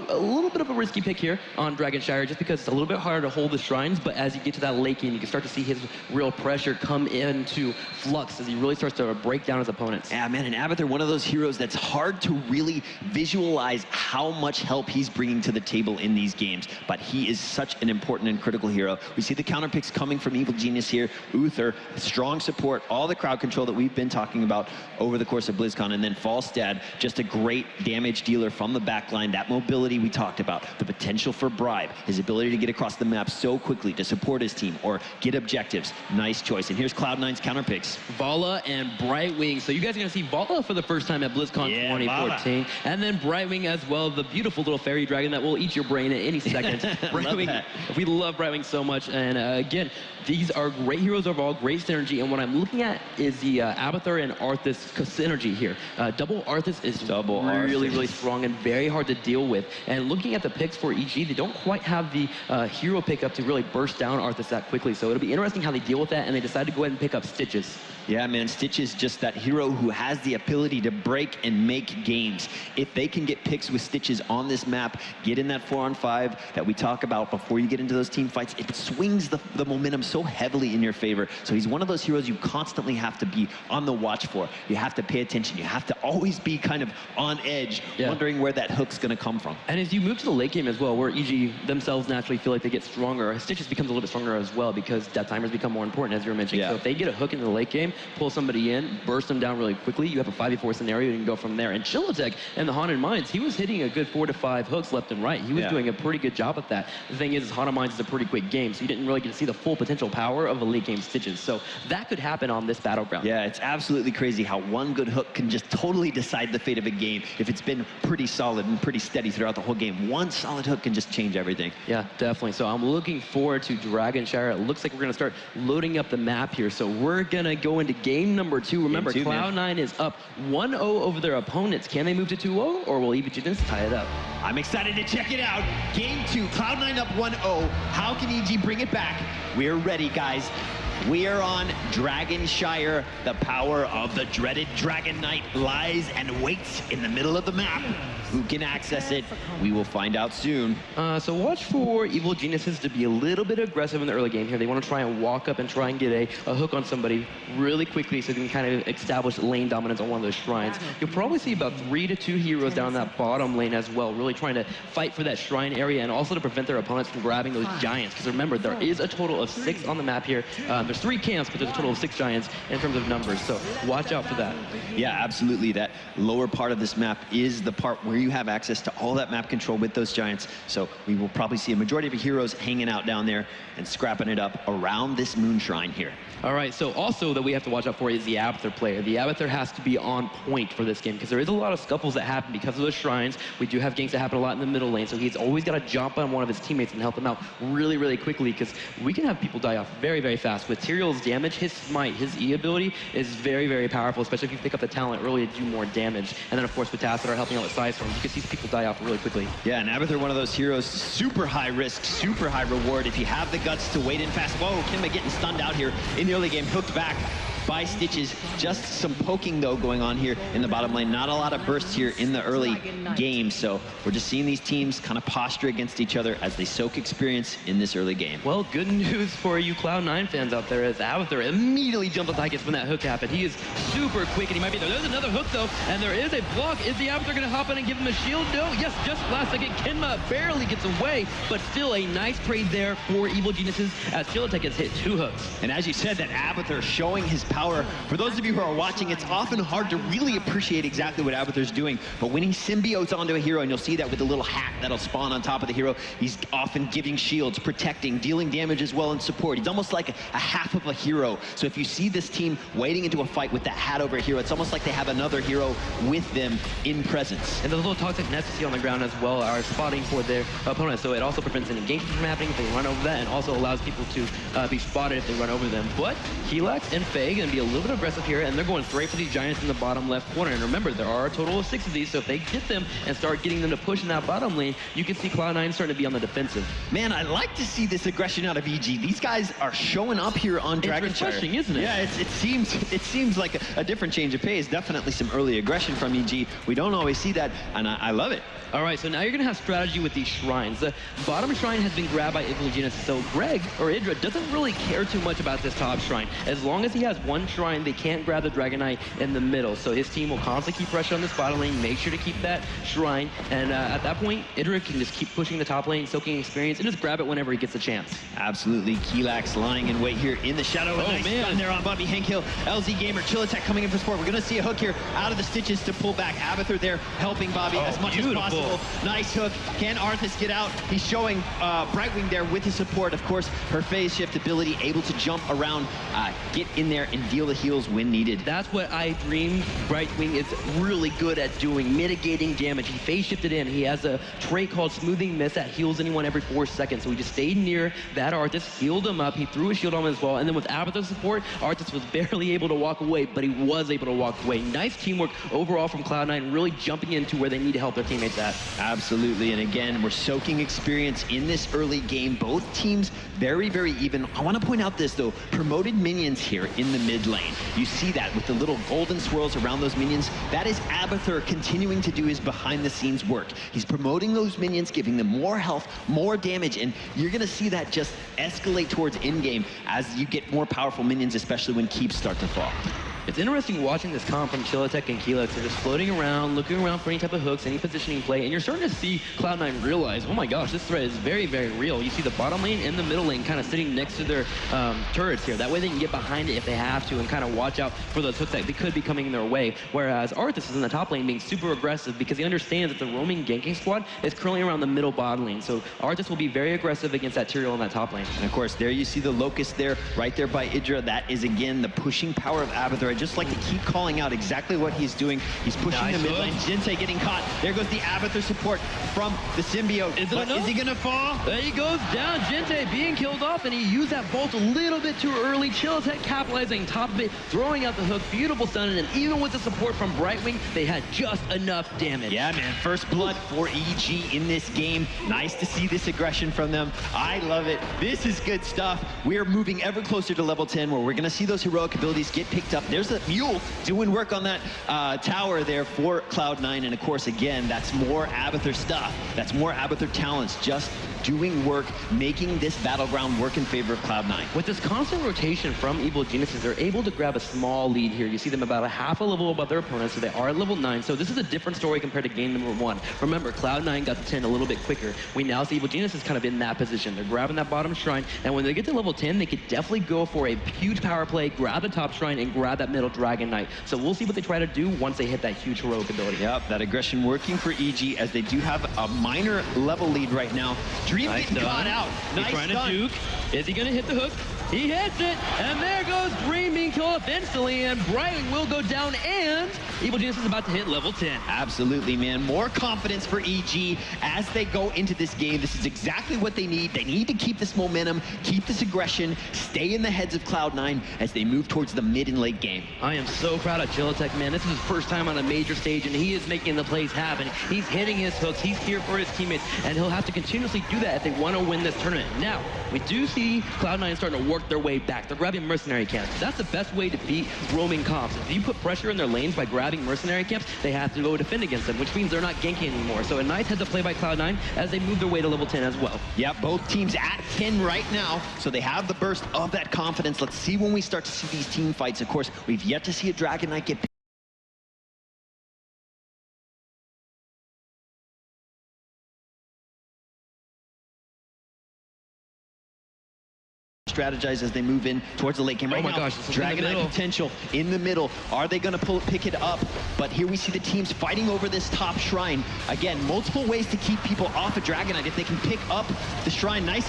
a little bit of a risky pick here on Dragonshire, just because it's a little bit harder to hold the shrines. But as you get to that late game, you can start to see his real pressure come into flux as he really starts to break down his opponents. Yeah, man, and ABATHUR, one of those heroes that's hard to really visualize how much help he's bringing to the table in these games. But he is such an important and critical hero. We see the counter picks coming from Evil Genius here. Uther, strong support, all the crowd control that we've been talking about over the course of BlizzCon. And then Falstad, just a great damage dealer from the backline. That mobility we talked about, the potential for bribe, his ability to get across the map so quickly to support his team or get objectives. Nice choice. And here's Cloud9's counter picks. Vala and Brightwing. So you guys are going to see Vala for the first time at BlizzCon 2014. Vala. And then Brightwing as well, the beautiful little fairy dragon that will eat your brain at any second. Brightwing, we love Brightwing so much. And again, these are great heroes overall, great synergy. And what I'm looking at is the ABATHUR and ARTHAS synergy here. Double ARTHAS is really strong and very hard to deal with. And looking at the picks for EG, they don't quite have the hero pickup to really burst down ARTHAS that quickly. So it'll be interesting how they deal with that, and they decide to go ahead and pick up Stitches. Yeah, man, Stitch is just that hero who has the ability to break and make games. If they can get picks with Stitches on this map, get in that 4-on-5 that we talk about before you get into those team fights, it swings the momentum so heavily in your favor. So he's one of those heroes you constantly have to be on the watch for. You have to pay attention. You have to always be kind of on edge, wondering where that hook's going to come from. And as you move to the late game as well, where EG themselves naturally feel like they get stronger, Stitches becomes a little bit stronger as well because death timers become more important, as you were mentioning. So if they get a hook in the late game, pull somebody in, burst them down really quickly, you have a 5v4 scenario, you can go from there. And Chillatek in the Haunted Mines, he was hitting a good 4 to 5 hooks left and right. He was doing a pretty good job at that. The thing is, Haunted Mines is a pretty quick game, so you didn't really get to see the full potential power of a late game Stitches. So that could happen on this battleground. Yeah, it's absolutely crazy how one good hook can just totally decide the fate of a game if it's been pretty solid and pretty steady throughout the whole game. One solid hook can just change everything. Yeah, definitely. So I'm looking forward to Dragonshire. It looks like we're going to start loading up the map here. So we're going to go into game number 2. Remember, Cloud9 is up 1-0 over their opponents. Can they move to 2-0, or will EG Genius tie it up? I'm excited to check it out. Game 2, Cloud9 up 1-0. How can EG bring it back? We're ready, guys. We are on Dragonshire. The power of the dreaded Dragon Knight lies and waits in the middle of the map. Who can access it? We will find out soon. So watch for Evil Geniuses to be a little bit aggressive in the early game here. They want to try and walk up and try and get a hook on somebody really quickly so they can kind of establish lane dominance on one of those shrines. You'll probably see about 3 to 2 heroes down that bottom lane as well, really trying to fight for that shrine area and also to prevent their opponents from grabbing those giants. Because remember, there is a total of 6 on the map here. There's 3 camps, but there's a total of 6 giants in terms of numbers. So watch out for that. Yeah, absolutely. That lower part of this map is the part where you have access to all that map control with those giants. So we will probably see a majority of your heroes hanging out down there and scrapping it up around this moon shrine here. All right, so also that we have to watch out for is the ABATHUR player. The ABATHUR has to be on point for this game because there is a lot of scuffles that happen because of those shrines. We do have ganks that happen a lot in the middle lane, so he's always got to jump on one of his teammates and help him out really, really quickly because we can have people die off very, very fast. With Tyriel's damage, his smite, his E ability is very, very powerful, especially if you pick up the talent early to do more damage. And then, of course, with Tacit helping out with Side Storms, you can see people die off really quickly. Yeah, and ABATHUR, one of those heroes, super high risk, super high reward. If you have the guts to wait in fast. Whoa, Kimba getting stunned out here in the early game, hooked back by Stitches. Just some poking, though, going on here in the bottom lane. Not a lot of bursts here in the early game, so we're just seeing these teams kind of posture against each other as they soak experience in this early game. Well, good news for you Cloud9 fans out there is ABATHUR immediately jumped on TYCHUS when that hook happened. He is super quick, and he might be there. There's another hook, though, and there is a block. Is the ABATHUR going to hop in and give him a shield? No. Yes, just last second. Kenma barely gets away, but still a nice trade there for Evil Geniuses as Chilitech gets hit 2 hooks. And as you said, that ABATHUR showing his power. For those of you who are watching, it's often hard to really appreciate exactly what ABATHUR's doing, but when he symbiotes onto a hero, and you'll see that with the little hat that'll spawn on top of the hero, he's often giving shields, protecting, dealing damage as well, and support. He's almost like a half of a hero. So if you see this team wading into a fight with that hat over a hero, it's almost like they have another hero with them in presence. And the little toxic nests you see on the ground as well are spotting for their opponent, so it also prevents any ganking from happening if they run over that, and also allows people to be spotted if they run over them. But Helax and Faye going to be a little bit aggressive here, and they're going straight for these giants in the bottom left corner. And remember, there are a total of 6 of these, so if they get them and start getting them to push in that bottom lane, you can see Cloud9 starting to be on the defensive. Man, I like to see this aggression out of EG. These guys are showing up here on Dragonshire. It's refreshing, isn't it? Yeah, it seems like a different change of pace. Definitely some early aggression from EG. We don't always see that, and I love it. All right, so now you're going to have strategy with these shrines. The bottom shrine has been grabbed by Evil Geniuses, so Greg, or Idra, doesn't really care too much about this top shrine. As long as he has one shrine, they can't grab the Dragon Knight in the middle. So his team will constantly keep pressure on this bottom lane, make sure to keep that shrine, and at that point, Idra can just keep pushing the top lane, soaking experience, and just grab it whenever he gets a chance. Absolutely. Kelax lying in wait here in the shadow. Oh, nice man. stun there on Bobby Henkill. LZ Gamer, Chilitech coming in for support. We're going to see a hook here out of the Stitches to pull back. ABATHUR there helping Bobby as much as possible. Nice hook. Can ARTHAS get out? He's showing Brightwing there with his support. Of course, her phase shift ability, able to jump around, get in there and deal the heals when needed. That's what I dreamed Brightwing is really good at doing, mitigating damage. He phase shifted in. He has a trait called Smoothing Mist that heals anyone every 4 seconds. So he just stayed near that ARTHAS, healed him up. He threw a shield on him as well. And then with ABATHUR support, ARTHAS was barely able to walk away, but he was able to walk away. Nice teamwork overall from Cloud9, really jumping into where they need to help their teammates at. Absolutely, and again, we're soaking experience in this early game. Both teams very, very even. I want to point out this, though. Promoted minions here in the mid lane. You see that with the little golden swirls around those minions. That is ABATHUR continuing to do his behind-the-scenes work. He's promoting those minions, giving them more health, more damage, and you're going to see that just escalate towards in-game as you get more powerful minions, especially when keeps start to fall. It's interesting watching this comp from Chilitech and Kelax. They're just floating around, looking around for any type of hooks, any positioning play, and you're starting to see Cloud9 realize, oh my gosh, this threat is very, very real. You see the bottom lane and the middle lane kind of sitting next to their turrets here. That way they can get behind it if they have to and kind of watch out for those hooks that could be coming their way. Whereas ARTHAS is in the top lane being super aggressive because he understands that the roaming ganking squad is curling around the middle bottom lane. So ARTHAS will be very aggressive against that Tyrael in that top lane. And of course, there you see the Locust there, right there by Idra. That is, again, the pushing power of ABATHUR. I just like to keep calling out exactly what he's doing. He's pushing the mid lane. Jinsei getting caught. There goes the ABATHUR support from the symbiote. Is he gonna fall? There he goes down. Jinsei being killed off, and he used that bolt a little bit too early. Chilitech capitalizing top of it, throwing out the hook. Beautiful stun, and even with the support from Brightwing, they had just enough damage. Yeah, man. First blood for EG in this game. Nice to see this aggression from them. I love it. This is good stuff. We're moving ever closer to level 10, where we're gonna see those heroic abilities get picked up. There's a mule doing work on that tower there for Cloud9, and of course, again, that's more ABATHUR stuff. That's more ABATHUR talents just doing work, making this battleground work in favor of Cloud9. With this constant rotation from Evil Geniuses, they're able to grab a small lead here. You see them about a half a level above their opponents, so they are at level 9. So this is a different story compared to game number 1. Remember, Cloud9 got to 10 a little bit quicker. We now see Evil Geniuses kind of in that position. They're grabbing that bottom shrine, and when they get to level 10, they could definitely go for a huge power play, grab the top shrine, and grab that middle Dragon Knight. So we'll see what they try to do once they hit that huge heroic ability. Yep, that aggression working for EG as they do have a minor level lead right now. Dream Nice getting caught done. out. He's Nice trying to done. juke. Is he going to hit the hook? He hits it, and there goes Dream being killed off instantly, and Brightwing will go down, and Evil Genius is about to hit level 10. Absolutely, man. More confidence for EG as they go into this game. This is exactly what they need. They need to keep this momentum, keep this aggression, stay in the heads of Cloud9 as they move towards the mid and late game. I am so proud of Chilitech, man. This is his first time on a major stage, and he is making the plays happen. He's hitting his hooks. He's here for his teammates, and he'll have to continuously do that if they want to win this tournament. Now, we do see Cloud9 starting to work their way back. They're grabbing mercenary camps. That's the best way to beat roaming comps. If you put pressure in their lanes by grabbing mercenary camps, they have to go defend against them, which means they're not ganking anymore. So a nice heads up play by Cloud9 as they move their way to level 10 as well. Yeah, both teams at 10 right now, so they have the burst of that confidence. Let's see when we start to see these team fights. Of course, we've yet to see a Dragon Knight get strategize as they move in towards the late game. Right oh my now, gosh, this is Dragon Knight potential in the middle. Are they going to pick it up? But here we see the teams fighting over this top shrine. Again, multiple ways to keep people off of Dragon Knight if they can pick up the shrine. Nice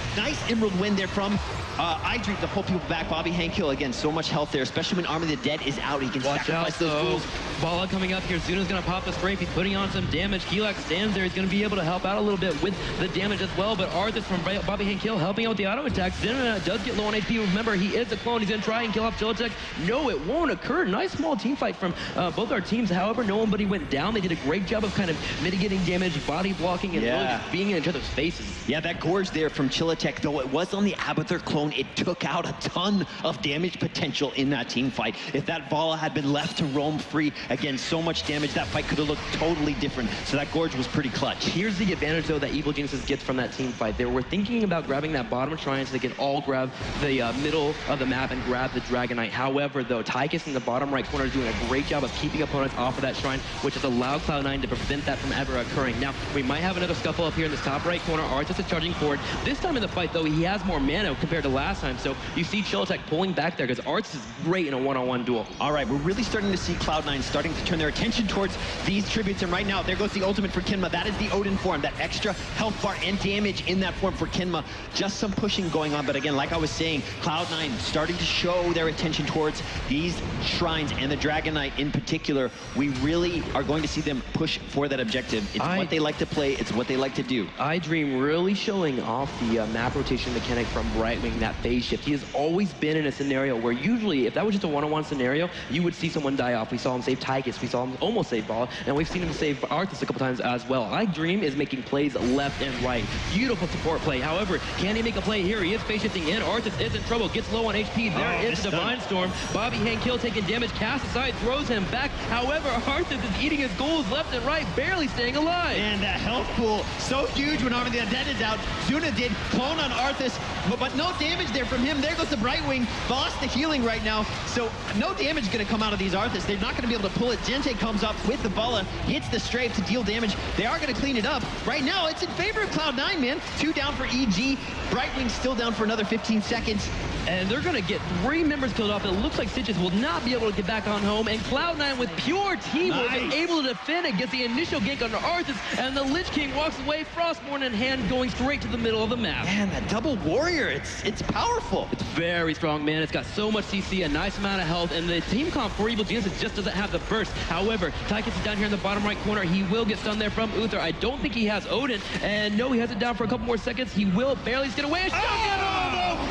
Emerald win there from iDream to pull people back. Bobby Hankill, again, so much health there, especially when Army of the Dead is out. He can sacrifice those rules. Bala coming up here. Zuna's going to pop the strafe. He's putting on some damage. Keelak stands there. He's going to be able to help out a little bit with the damage as well. But ARTHAS from Bobby Hankill helping out with the auto attacks. Zuna does get low on HP. Remember, he is a clone. He's going to try and kill off Chilitech. No, it won't occur. Nice small team fight from both our teams. However, nobody went down. They did a great job of kind of mitigating damage, body blocking, and really just being in each other's faces. Yeah, that gorge there from Chilitech, though it was on the ABATHUR clone, it took out a ton of damage potential in that team fight. If that Vala had been left to roam free, again, so much damage, that fight could have looked totally different. So that gorge was pretty clutch. Here's the advantage, though, that Evil Geniuses gets from that team fight. They were thinking about grabbing that bottom shrine so they could all grab the middle of the map and grab the Dragon Knight. However, though, TYCHUS in the bottom right corner is doing a great job of keeping opponents off of that shrine, which has allowed Cloud9 to prevent that from ever occurring. Now, we might have another scuffle up here in this top right corner. ARTHAS is charging forward. This time in the fight, though, he has more mana compared to last time, so you see Chilitech pulling back there because ARTHAS is great in a one-on-one duel. All right, we're really starting to see Cloud9 starting to turn their attention towards these tributes, and right now, there goes the ultimate for Kinma. That is the Odin form, that extra health bar and damage in that form for Kinma. Just some pushing going on, but again, like I was saying, Cloud9 starting to show their attention towards these shrines and the Dragon Knight in particular. We really are going to see them push for that objective. It's what they like to play, it's what they like to do. iDream really showing off the map rotation mechanic from Brightwing, that phase shift. He has always been in a scenario where usually, if that was just a one-on-one scenario, you would see someone die off. We saw him save TYCHUS, we saw him almost save Bala, and we've seen him save ARTHAS a couple times as well. iDream is making plays left and right. Beautiful support play. However, can he make a play here? He is phase shifting in. ARTHAS is in trouble, gets low on HP. There is the Divine Storm. Bobby Hankill taking damage, cast aside, throws him back. However, ARTHAS is eating his goals left and right, barely staying alive. And that health pool, so huge when Army of the Dead is out. Zuna did clone on ARTHAS, but no damage there from him. There goes the Brightwing. Lost the healing right now, so no damage going to come out of these ARTHAS. They're not going to be able to pull it. Gente comes up with the Bala, hits the strafe to deal damage. They are going to clean it up. Right now, it's in favor of Cloud9, man. 2 down for EG. Brightwing still down for another 15 seconds. And they're going to get 3 members killed off. It looks like Stitches will not be able to get back on home. And Cloud9 with pure teamwork is able to defend and get the initial gank under ARTHAS. And the Lich King walks away, Frostborn in hand, going straight to the middle of the map. Man, that double warrior, it's powerful. It's very strong, man. It's got so much CC, a nice amount of health, and the team comp for Evil Geniuses just doesn't have the burst. However, TYCHUS is down here in the bottom right corner. He will get stunned there from Uther. I don't think he has Odin, and no, he has it down for a couple more seconds. He will barely get away.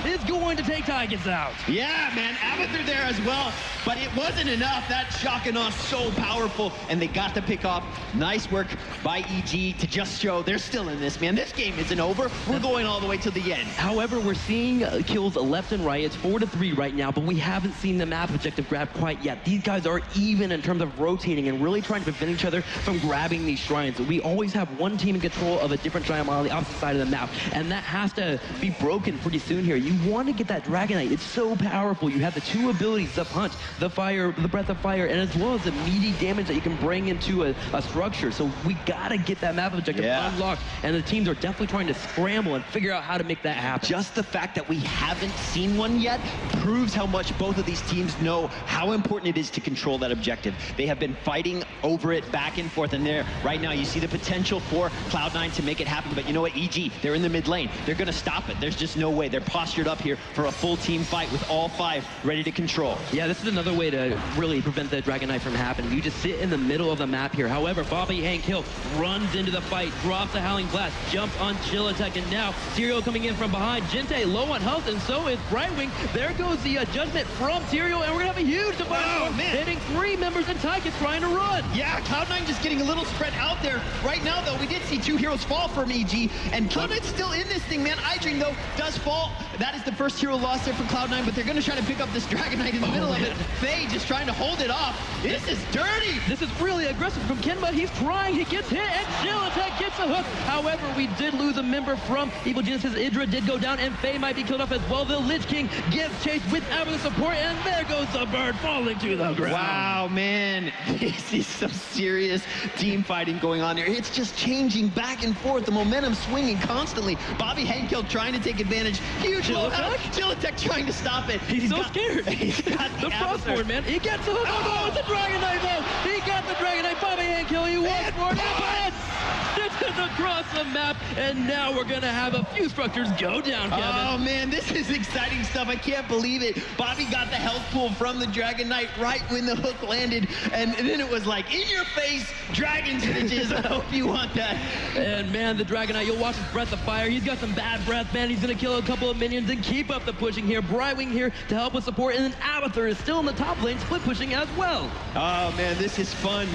Is going to take TYCHUS out. Yeah, man, ABATHUR there as well. but it wasn't enough. That shock and awe so powerful, and they got the pick off. Nice work by EG to just show they're still in this, man. This game isn't over. We're going all the way to the end. However, we're seeing kills left and right. It's 4-3 right now, but we haven't seen the map objective grab quite yet. These guys are even in terms of rotating and really trying to prevent each other from grabbing these shrines. We always have one team in control of a different shrine on the opposite side of the map, and that has to be broken pretty soon here. You want to get that Dragonite. It's so powerful. You have the two abilities, the punch, the fire, the breath of fire, and as well as the meaty damage that you can bring into a structure. So we got to get that map objective unlocked, and the teams are definitely trying to scramble and figure out how to make that happen. Just the fact that we haven't seen one yet proves how much both of these teams know how important it is to control that objective. They have been fighting over it back and forth, and there right now you see the potential for Cloud9 to make it happen. But you know what, EG, they're in the mid lane. They're going to stop it. There's just no way. They're postured up here for a full team fight with all five ready to control. Yeah, this is another way to really prevent the Dragonite from happening. You just sit in the middle of the map here. However, Bobby Hank Hill runs into the fight, drops the Howling Blast, jumps on Chill-Attack, and now Tyrio coming in from behind. Gente low on health, and so is Brightwing. There goes the judgment from Tyrio, and we're going to have a huge divide hitting 3 members, and TYCHUS trying to run. Yeah, Cloud9 just getting a little spread out there. Right now, though, we did see 2 heroes fall from EG, and Cloud9's still in this thing, man. iDream, though, does fall. That is the first hero lost there for Cloud9, but they're going to try to pick up this Dragonite in the middle of it. Faye just trying to hold it off. This is dirty. This is really aggressive from Kenba. He's trying. He gets hit, and Chill-Attack gets a hook. However, we did lose a member from Evil Genesis. Idra did go down, and Faye might be killed off as well. The Lich King gets chased with ABATHUR support, and there goes the bird falling to the ground. Wow, man. This is some serious team fighting going on here. It's just changing back and forth. The momentum swinging constantly. Bobby Hankill trying to take advantage. Huge loadout. Chill-Attack trying to stop it. He's so scared. He's got the Frostborn, man. He gets the hook. Oh, it's a Dragonite, though. He got the Dragonite. Bobby Hankill. He wants for it. This is across the map, and now we're going to have a few structures go down, Kevin. Oh, man, this is exciting stuff. I can't believe it. Bobby got the health pool from the Dragonite right when the hook landed, and then it was like, in your face, dragon snitches. I hope you want that. And, man, the Dragonite, you'll watch his breath of fire. He's got some bad breath, man. He's going to kill a couple of minions and keep up the pushing here. Brightwing here to help with support, and then ABATHUR is still in the top lane, split pushing as well. Oh, man, this is fun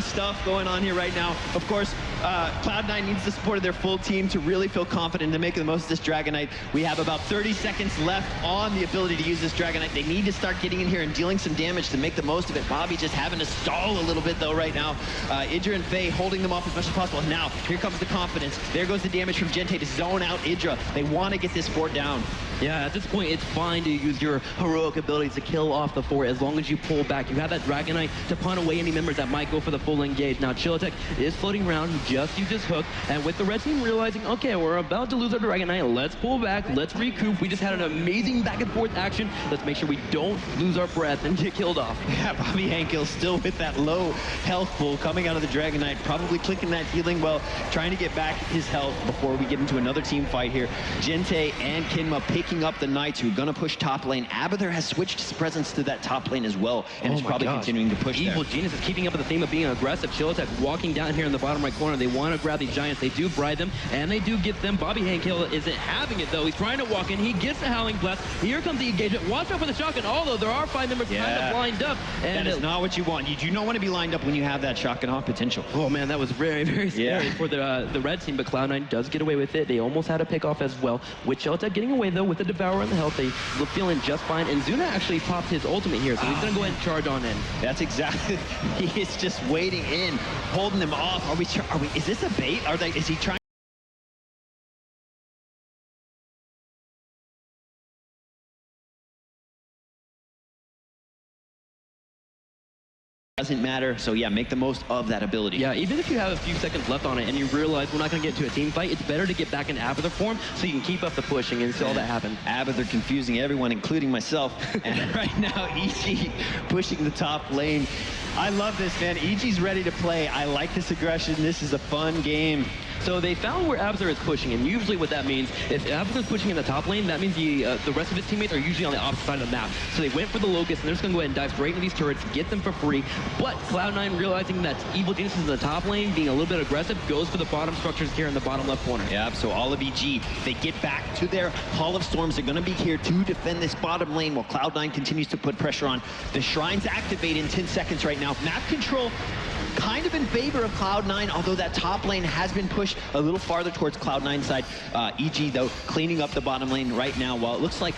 stuff going on here right now. Of course, Cloud9 needs the support of their full team to really feel confident to make the most of this Dragonite. We have about 30 seconds left on the ability to use this Dragonite. They need to start getting in here and dealing some damage to make the most of it. Bobby just having to stall a little bit, though, right now. Idra and Faye holding them off as much as possible. Now, here comes the confidence. There goes the damage from Gente to zone out Idra. They want to get this fort down. Yeah, at this point, it's fine to use your heroic abilities to kill off the fort as long as you pull back. You have that Dragonite to punt away any members that might go for the full engage. Now, Chill-Attack is floating around. He just used his hook, and with the red team realizing, okay, we're about to lose our Dragonite, let's pull back, let's recoup. We just had an amazing back and forth action. Let's make sure we don't lose our breath and get killed off. Yeah, Bobby Hankill still with that low health pool coming out of the Dragonite, probably clicking that healing well, trying to get back his health before we get into another team fight here. Gente and Kinma picking up the Knights who are going to push top lane. ABATHUR has switched his presence to that top lane as well, and is probably continuing to push Evil there. Genius is keeping up with the theme of being aggressive. Chill-Attack walking down here in the bottom right corner. They want to grab these giants. They do bribe them, and they do get them. Bobby Hankill isn't having it, though. He's trying to walk in. He gets the Howling Blast. Here comes the engagement. Watch out for the shotgun, although there are 5 members kind of lined up. And that is not what you want. You do not want to be lined up when you have that shotgun off potential. Oh, man, that was very, very scary for the red team, but Cloud9 does get away with it. They almost had a pick off as well. With Chill-Attack getting away, though, with the Devourer and the health, they look feeling just fine. And Zuna actually popped his ultimate here, so he's going to go ahead and charge on in. That's exactly. He is just waiting in, holding them off. Are we? Is this a bait? Is he trying? Doesn't matter, so yeah, make the most of that ability. Yeah, even if you have a few seconds left on it and you realize we're not going to get into a team fight, it's better to get back in ABATHUR form so you can keep up the pushing and see all that happen. ABATHUR confusing everyone, including myself. And right now, EG pushing the top lane. I love this, man. EG's ready to play. I like this aggression. This is a fun game. So they found where ABATHUR is pushing, and usually what that means, if ABATHUR is pushing in the top lane, that means the rest of his teammates are usually on the opposite side of the map. So they went for the Locust, and they're just going to go ahead and dive straight into these turrets, get them for free. But Cloud9, realizing that Evil Genius is in the top lane, being a little bit aggressive, goes for the bottom structures here in the bottom left corner. Yeah, so all of EG, they get back to their Hall of Storms. They're going to be here to defend this bottom lane while Cloud9 continues to put pressure on. The Shrines activate in 10 seconds right now. Map control kind of in favor of Cloud9, although that top lane has been pushed a little farther towards Cloud9's side. EG, though, cleaning up the bottom lane right now, while it looks like,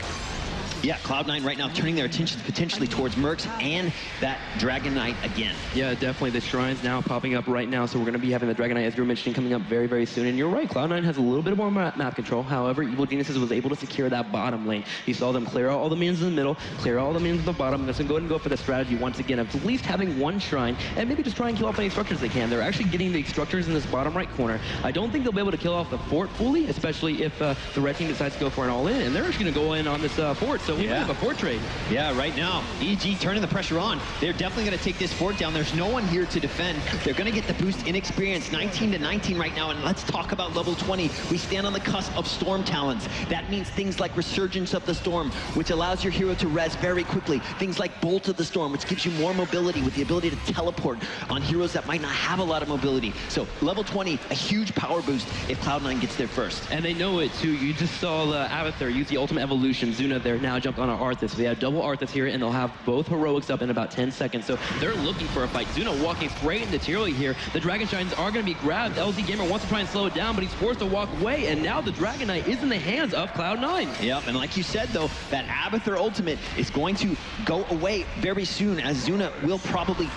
yeah, Cloud9 right now turning their attention potentially towards Mercs and that Dragon Knight again. Yeah, definitely. The Shrines now popping up right now, so we're going to be having the Dragon Knight, as you were mentioning, coming up very, very soon. And you're right, Cloud9 has a little bit more map control. However, Evil Geniuses was able to secure that bottom lane. You saw them clear out all the minions in the middle, clear out all the minions in the bottom. They're going to go ahead and go for the strategy once again of at least having one Shrine and maybe just try and kill off any structures they can. They're actually getting the structures in this bottom right corner. I don't think they'll be able to kill off the fort fully, especially if the red team decides to go for an all-in. And they're just going to go in on this fort, so we might have a fort trade. Yeah, right now, EG turning the pressure on. They're definitely going to take this fort down. There's no one here to defend. They're going to get the boost in experience, 19 to 19 right now. And let's talk about level 20. We stand on the cusp of Storm talents. That means things like Resurgence of the Storm, which allows your hero to res very quickly. Things like Bolt of the Storm, which gives you more mobility with the ability to teleport on heroes that might not have a lot of mobility. So level 20, a huge power boost if Cloud9 gets there first. And they know it too. You just saw ABATHUR use the ultimate evolution. Zuna there now jumped on ARTHAS. So they have double ARTHAS here, and they'll have both heroics up in about 10 seconds. So they're looking for a fight. Zuna walking straight into Tyroy here. The Dragon Shines are going to be grabbed. LZ Gamer wants to try and slow it down, but he's forced to walk away, and now the Dragon Knight is in the hands of Cloud9. Yep, and like you said, though, that ABATHUR ultimate is going to go away very soon, as Zuna will probably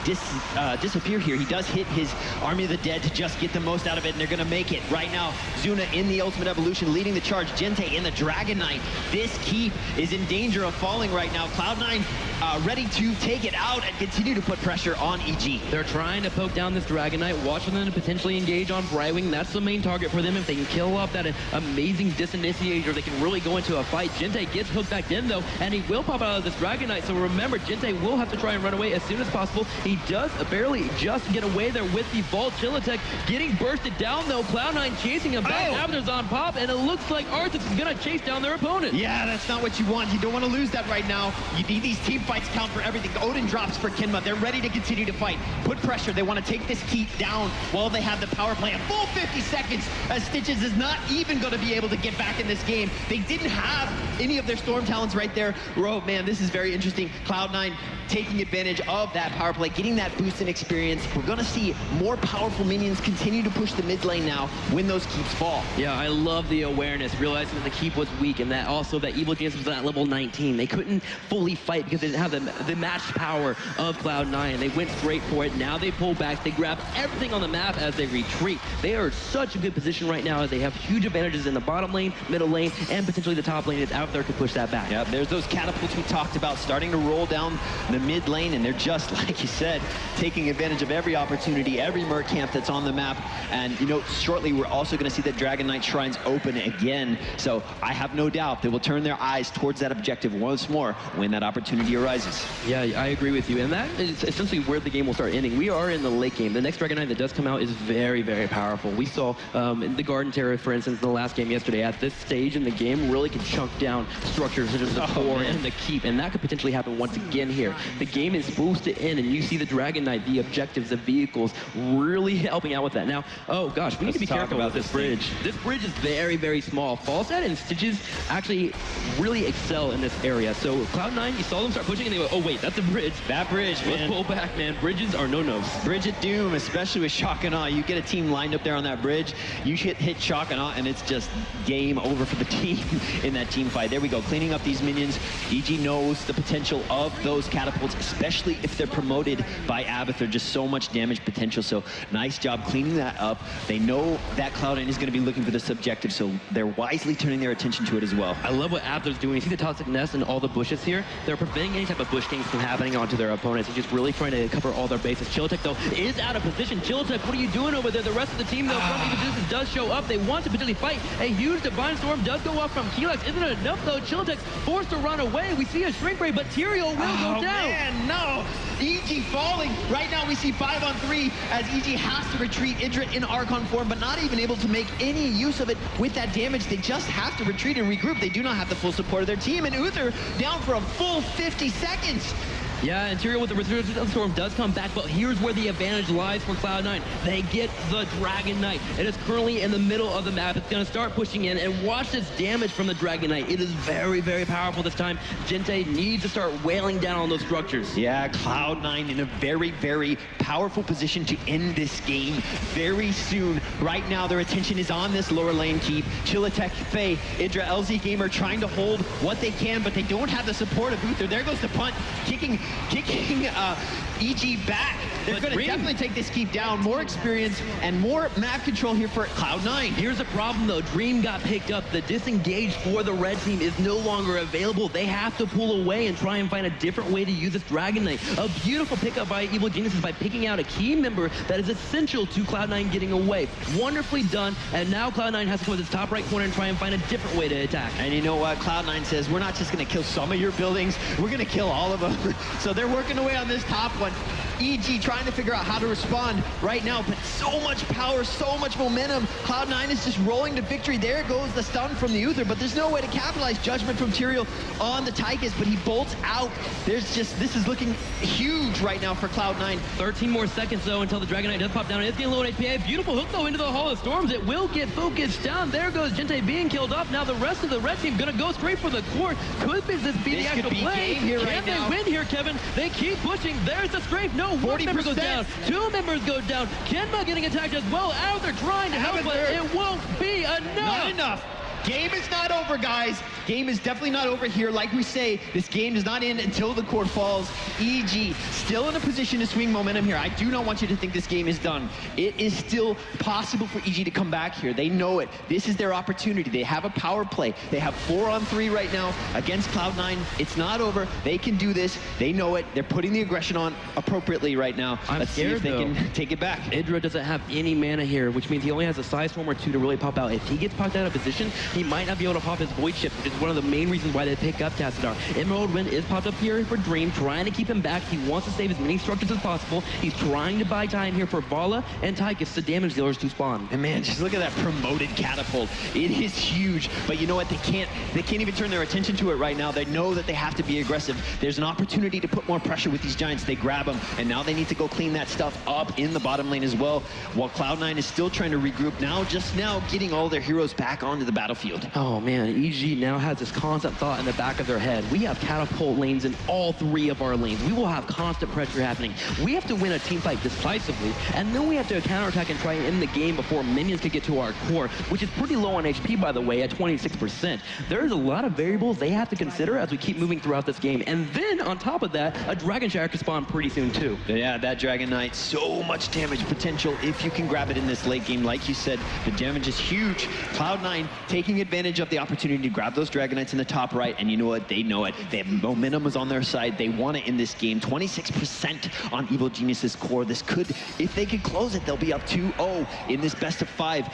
disappear here. He does hit his Army of the Dead to just get the most out of it, and they're going to make it. Right now, Zuna in the ultimate evolution, leading the charge. Gente in the Dragon Knight. This keep is in danger of falling right now. Cloud9 ready to take it out and continue to put pressure on EG. They're trying to poke down this Dragon Knight, watching them to potentially engage on Brightwing. That's the main target for them. If they can kill off that amazing Disinitiator, they can really go into a fight. Gente gets hooked back in, though, and he will pop out of this Dragon Knight. So remember, Gente will have to try and run away as soon as possible. He does barely just get away there with the Vault. Chillitek getting bursted down, though. Cloud9 chasing him back. ABATHUR's on pop, and it looks like ARTHAS is going to chase down their opponent. Yeah, that's not what you want. You don't want to lose that right now. You need these team fights count for everything. Odin drops for Kinma. They're ready to continue to fight. Put pressure. They want to take this keep down while they have the power play. A full 50 seconds as Stitches is not even going to be able to get back in this game. They didn't have any of their Storm talents right there. Oh, man, this is very interesting. Cloud9 taking advantage of that power play, getting that boost in experience. We're going to see more powerful minions continue to push the mid lane now when those keeps fall. Yeah, I love the awareness, realizing that the keep was weak, and that also that Evil Genius was at level 19. They couldn't fully fight because they didn't have the matched power of Cloud9. They went straight for it. Now they pull back. They grab everything on the map as they retreat. They are in such a good position right now as they have huge advantages in the bottom lane, middle lane, and potentially the top lane. It's ABATHUR could push that back. Yeah, there's those catapults we talked about starting to roll down the mid lane, and they're just, like you said, taking advantage of every opportunity, every Merc camp that's on the map. And, you know, shortly we're also going to see the Dragon Knight Shrines open again. So I have no doubt they will turn their eyes towards that objective once more when that opportunity arises. Yeah, I agree with you. And that is essentially where the game will start ending. We are in the late game. The next Dragon Knight that does come out is very, very powerful. We saw in the Garden Terror, for instance, in the last game yesterday, at this stage in the game, really can chunk down structures such as the core and the keep. And that could potentially happen once again here. The game is supposed to end, and you see the Dragon Knight, the objectives, the vehicles, really helping out with that. Now, oh gosh, we need to be careful about this bridge. This bridge is very, very small. Falstad and Stitches actually really excel in this area. So Cloud9, you saw them start pushing, and they went, oh wait, that's a bridge. That bridge, man. Let's pull back, man. Bridges are no-nos. Bridge at Doom, especially with Shock and Awe. You get a team lined up there on that bridge, you hit Shock and Awe, and it's just game over for the team in that team fight. There we go, cleaning up these minions. EG knows the potential of those catapults, especially if they're promoted by ABATHUR. Just so much damage potential, so nice job cleaning that up. They know that Cloud9 is going to be looking for this objective, so they're wisely turning their attention to it as well. I love what ABATHUR's doing. You see the toxic nest and all the bushes here? They're preventing any type of bush things from happening onto their opponents. He's just really trying to cover all their bases. Chillitek, though, is out of position. Chillitek, what are you doing over there? The rest of the team, though, from Evil Geniuses does show up. They want to potentially fight. A huge Divine Storm does go off from Keelex. Isn't it enough, though? Chillitek's forced to run away. We see a Shrink Ray, but Tyrael will go down. man, no. EG falling. Right now we see 5-on-3 as EG has to retreat. Idra in Archon form, but not even able to make any use of it with that damage. They just have to retreat and regroup. They do not have the full support of their team, and Uther down for a full 50 seconds. Yeah, Interior with the Resurgence of the Storm does come back, but here's where the advantage lies for Cloud9. They get the Dragon Knight. It is currently in the middle of the map. It's going to start pushing in, and watch this damage from the Dragon Knight. It is very, very powerful this time. Gente needs to start wailing down on those structures. Yeah, Cloud9 in a very, very powerful position to end this game very soon. Right now, their attention is on this lower lane keep. Chillatek, Faye, Idra, LZ Gamer trying to hold what they can, but they don't have the support of Uther. There goes the punt, kicking EG back. They're going to definitely take this keep down. More experience and more map control here for Cloud9. Here's the problem though. Dream got picked up. The disengage for the red team is no longer available. They have to pull away and try and find a different way to use this Dragon Knight. A beautiful pickup by Evil Geniuses by picking out a key member that is essential to Cloud9 getting away. Wonderfully done. And now Cloud9 has to go to this top right corner and try and find a different way to attack. And you know what? Cloud9 says, we're not just going to kill some of your buildings. We're going to kill all of them. So they're working away on this top one. EG trying to figure out how to respond right now, but so much power, so much momentum. Cloud9 is just rolling to victory. There goes the stun from the Uther, but there's no way to capitalize. Judgment from Tyrael on the TYCHUS, but he bolts out. This is looking huge right now for Cloud9. 13 more seconds though until the Dragon Knight does pop down. It's getting low on HP. Beautiful hook though into the Hall of Storms. It will get focused down. There goes Gente being killed off. Now the rest of the red team gonna go straight for the core. Could this be the actual play? Can they win here, Kevin? They keep pushing. There's the strafe. No, one member goes down. Two members go down. Kenma getting attacked as well. Out there trying to help, but it won't be enough. Not enough. Game is not over, guys. Game is definitely not over here. Like we say, this game does not end until the core falls. EG still in a position to swing momentum here. I do not want you to think this game is done. It is still possible for EG to come back here. They know it. This is their opportunity. They have a power play. They have 4-on-3 right now against Cloud9. It's not over. They can do this. They know it. They're putting the aggression on appropriately right now. Let's see if they can take it back. Idra doesn't have any mana here, which means he only has a size storm or two to really pop out. If he gets popped out of position, he might not be able to pop his Void Shift, which is one of the main reasons why they pick up Tassadar. Emerald Wind is popped up here for Dream, trying to keep him back. He wants to save as many structures as possible. He's trying to buy time here for Vala and TYCHUS, the damage dealers to spawn. And man, just look at that promoted catapult. It is huge, but you know what? They can't even turn their attention to it right now. They know that they have to be aggressive. There's an opportunity to put more pressure with these giants. They grab them, and now they need to go clean that stuff up in the bottom lane as well, while Cloud9 is still trying to regroup now, just now getting all their heroes back onto the battlefield. Oh man, EG now has this constant thought in the back of their head. We have catapult lanes in all three of our lanes. We will have constant pressure happening. We have to win a team fight decisively, and then we have to counterattack and try and end the game before minions can get to our core, which is pretty low on HP, by the way, at 26%. There's a lot of variables they have to consider as we keep moving throughout this game. And then, on top of that, a Dragon Shire could spawn pretty soon, too. Yeah, that Dragon Knight, so much damage potential if you can grab it in this late game. Like you said, the damage is huge. Cloud9 taking advantage of the opportunity to grab those Dragon Knights in the top right, and you know what? They know it. They have momentum is on their side. They want to end this game. 26% on Evil Genius's core. This could, if they could close it, they'll be up 2-0 in this best of 5.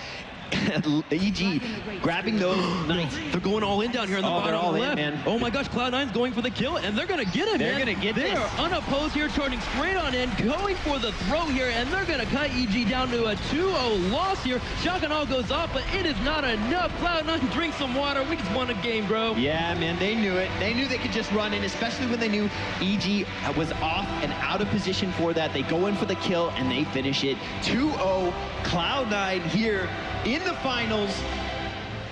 EG grabbing those knights. They're going all in down here in the bottom all left. in, man. Oh my gosh, Cloud9's going for the kill, and they're going to get him. They're going to get They are unopposed here, charging straight on in, going for the throw here, and they're going to cut EG down to a 2-0 loss here. Shock and all goes off, but it is not enough. Cloud9, drink some water. We just won a game, bro. Yeah, man, they knew it. They knew they could just run in, especially when they knew EG was off and out of position for that. They go in for the kill, and they finish it. 2-0, Cloud9 here in the finals.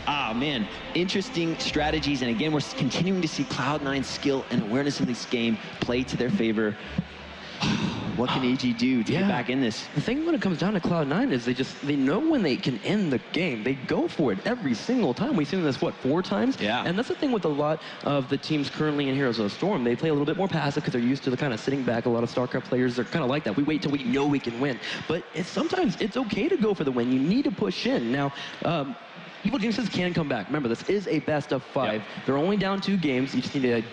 Ah, man, interesting strategies. And again, we're continuing to see Cloud9's skill and awareness in this game play to their favor. What can EG do to get back in this? The thing when it comes down to Cloud9 is they know when they can end the game. They go for it every single time. We've seen this, what, 4 times? Yeah. And that's the thing with a lot of the teams currently in Heroes of the Storm. They play a little bit more passive because they're used to the kind of sitting back. A lot of StarCraft players are kind of like that. We wait till we know we can win. But sometimes it's okay to go for the win. You need to push in. Now, Evil Geniuses can come back. Remember, this is a best of 5. Yep. They're only down 2 games. You just need to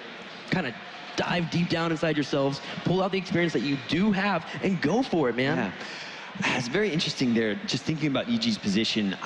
kind of dive deep down inside yourselves, pull out the experience that you do have, and go for it, man. Yeah. It's very interesting there, just thinking about EG's position.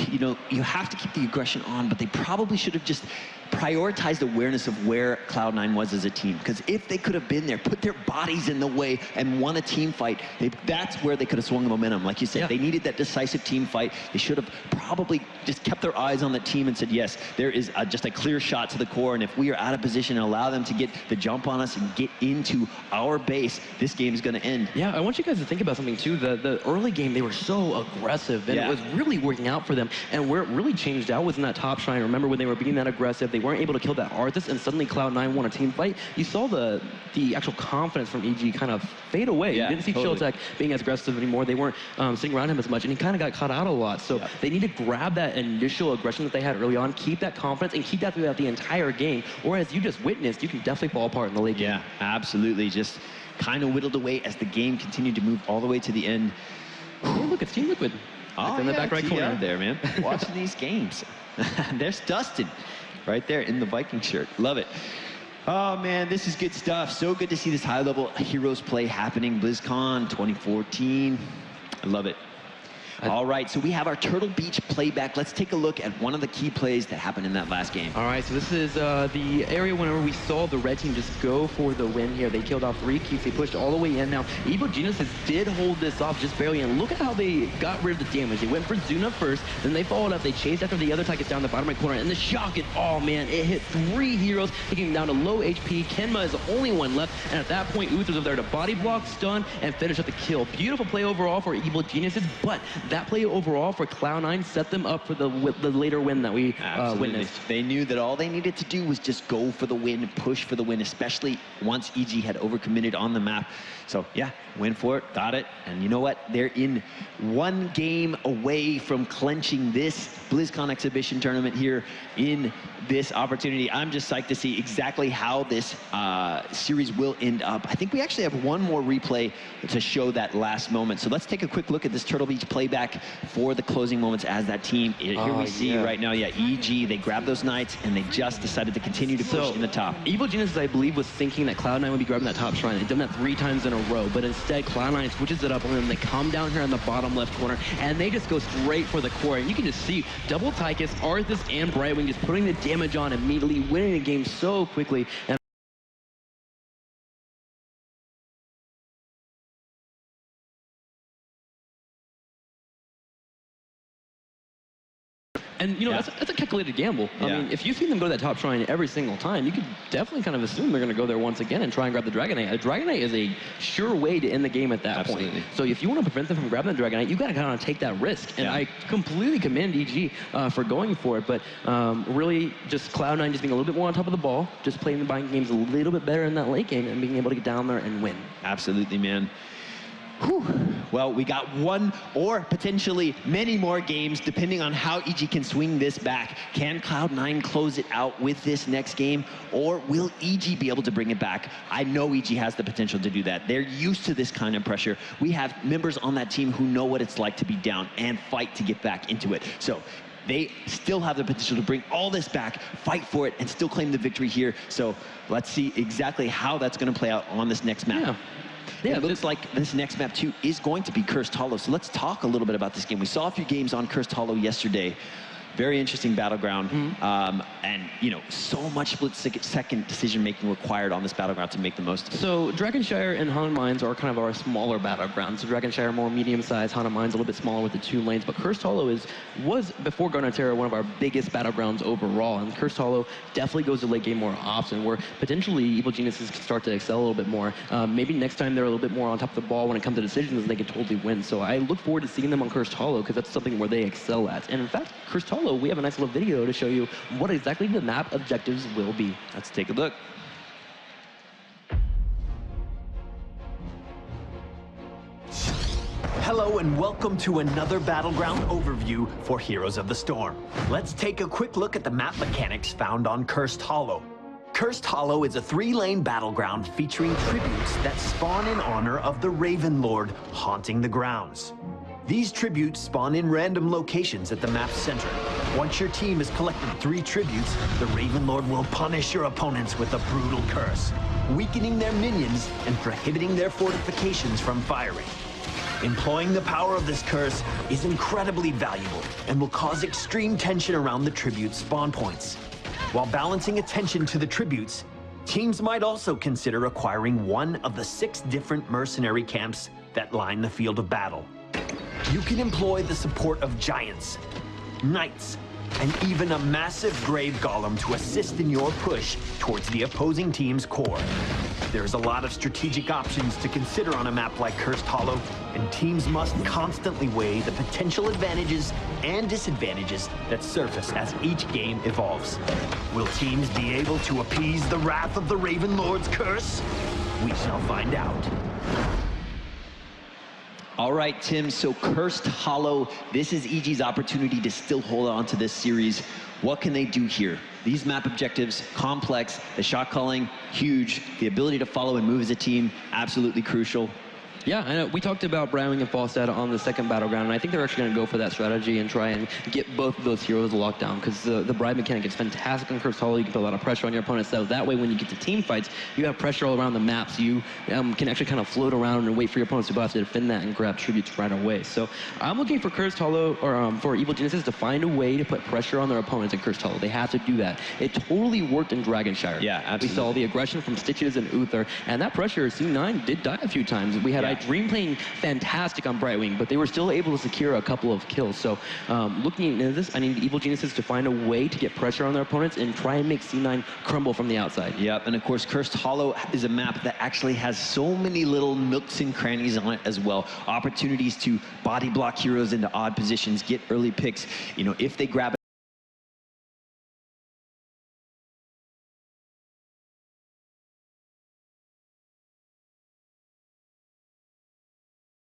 You know, you have to keep the aggression on, but they probably should have just prioritized awareness of where Cloud9 was as a team. Because if they could have been there, put their bodies in the way and won a team fight, that's where they could have swung the momentum. Like you said, they needed that decisive team fight. They should have probably just kept their eyes on the team and said, yes, there is just a clear shot to the core, and if we are out of position and allow them to get the jump on us and get into our base, this game is going to end. Yeah, I want you guys to think about something too. The early game, they were so aggressive, and it was really working out for them. And where it really changed out was in that top shrine. Remember when they were being that aggressive, they weren't able to kill that ARTHAS, and suddenly Cloud9 won a team fight. You saw the actual confidence from EG kind of fade away. You didn't see Showtech being as aggressive anymore. They weren't sitting around him as much, and he kind of got caught out a lot. So they need to grab that initial aggression that they had early on, keep that confidence, and keep that throughout the entire game. Or as you just witnessed, you can definitely fall apart in the late game. Yeah, absolutely. Just kind of whittled away as the game continued to move all the way to the end. Oh, look, it's Team Liquid. Oh, in the back right corner there, man. Watching these games. There's Dustin right there in the Viking shirt. Love it. Oh, man, this is good stuff. So good to see this high-level Heroes play happening. BlizzCon 2014. I love it. All right, so we have our Turtle Beach playback. Let's take a look at one of the key plays that happened in that last game. All right, so this is the area whenever we saw the red team just go for the win here. They killed off 3 keeps. They pushed all the way in. Now, Evil Geniuses did hold this off just barely, and look at how they got rid of the damage. They went for Zuna first, then they followed up. They chased after the other TYCHUS down the bottom right corner, and the shock, and oh man, it hit 3 heroes, taking them down to low HP. Kenma is the only one left, and at that point, UTHR's up there to body block, stun, and finish up the kill. Beautiful play overall for Evil Geniuses, but that play overall for Cloud9 set them up for the later win that we witnessed. They knew that all they needed to do was just go for the win, push for the win, especially once EG had overcommitted on the map. So yeah, went for it, got it, and you know what? They're in 1 game away from clenching this BlizzCon exhibition tournament here in this opportunity. I'm just psyched to see exactly how this series will end up. I think we actually have one more replay to show that last moment. So let's take a quick look at this Turtle Beach playback for the closing moments as that team. Here we see right now, EG, they grabbed those Knights and they just decided to continue to push in the top. Evil Geniuses, I believe, was thinking that Cloud9 would be grabbing that top shrine. They've done that 3 times in a row, but instead Cloud9 switches it up on them. They come down here in the bottom left corner and they just go straight for the core. And you can just see double TYCHUS, ARTHAS, and Brightwing just putting the damage on immediately, winning the game so quickly. And, you know, that's a calculated gamble. I mean, if you've seen them go to that top shrine every single time, you could definitely kind of assume they're going to go there once again and try and grab the Dragon Knight. A Dragon Knight is a sure way to end the game at that point. So if you want to prevent them from grabbing the Dragon Knight, you got to kind of take that risk. And I completely commend EG for going for it. But really, just Cloud9 just being a little bit more on top of the ball, just playing the buying games a little bit better in that late game and being able to get down there and win. Absolutely, man. Whew. Well, we got 1 or potentially many more games, depending on how EG can swing this back. Can Cloud9 close it out with this next game, or will EG be able to bring it back? I know EG has the potential to do that. They're used to this kind of pressure. We have members on that team who know what it's like to be down and fight to get back into it. So they still have the potential to bring all this back, fight for it, and still claim the victory here. So let's see exactly how that's going to play out on this next map. Yeah, it looks like this next map too is going to be Cursed Hollow. So let's talk a little bit about this game. We saw a few games on Cursed Hollow yesterday. Very interesting battleground, and you know, so much split-second decision-making required on this battleground to make the most of it. So Dragonshire and Haunted Mines are kind of our smaller battlegrounds. So Dragonshire more medium-sized, Haunted Mines a little bit smaller with the 2 lanes. But Cursed Hollow was before Garnetera one of our biggest battlegrounds overall, and Cursed Hollow definitely goes to late game more often, where potentially Evil Geniuses can start to excel a little bit more. Maybe next time they're a little bit more on top of the ball when it comes to decisions, they can totally win. So I look forward to seeing them on Cursed Hollow because that's something where they excel at. And in fact, Cursed Hollow, we have a nice little video to show you what exactly the map objectives will be. Let's take a look. Hello and welcome to another Battleground overview for Heroes of the Storm. Let's take a quick look at the map mechanics found on Cursed Hollow. Cursed Hollow is a 3-lane battleground featuring tributes that spawn in honor of the Raven Lord haunting the grounds. These tributes spawn in random locations at the map's center. Once your team has collected 3 tributes, the Raven Lord will punish your opponents with a brutal curse, weakening their minions and prohibiting their fortifications from firing. Employing the power of this curse is incredibly valuable and will cause extreme tension around the tribute spawn points. While balancing attention to the tributes, teams might also consider acquiring one of the 6 different mercenary camps that line the field of battle. You can employ the support of giants, knights, and even a massive grave golem to assist in your push towards the opposing team's core. There's a lot of strategic options to consider on a map like Cursed Hollow, and teams must constantly weigh the potential advantages and disadvantages that surface as each game evolves. Will teams be able to appease the wrath of the Raven Lord's curse? We shall find out. All right, Tim, so Cursed Hollow, this is EG's opportunity to still hold on to this series. What can they do here? These map objectives, complex, the shot calling, huge. The ability to follow and move as a team, absolutely crucial. Yeah, I know. We talked about Browning and Falstad on the second battleground, and I think they're actually going to go for that strategy and try and get both of those heroes locked down, because the bribe mechanic is fantastic on Cursed Hollow. You can put a lot of pressure on your opponents, so that way when you get to team fights, you have pressure all around the map, so you can actually kind of float around and wait for your opponents to go out to defend that and grab tributes right away. So I'm looking for Cursed Hollow, or for Evil Geniuses to find a way to put pressure on their opponents in Cursed Hollow. They have to do that. It totally worked in Dragonshire. Yeah, absolutely. We saw the aggression from Stitches and Uther, and that pressure, C9 did die a few times. We had Dream playing fantastic on Brightwing, but they were still able to secure a couple of kills. So looking into this, I need Evil Geniuses to find a way to get pressure on their opponents and try and make C9 crumble from the outside. Yep, and of course, Cursed Hollow is a map that actually has so many little nooks and crannies on it as well. Opportunities to body block heroes into odd positions, get early picks. You know, if they grab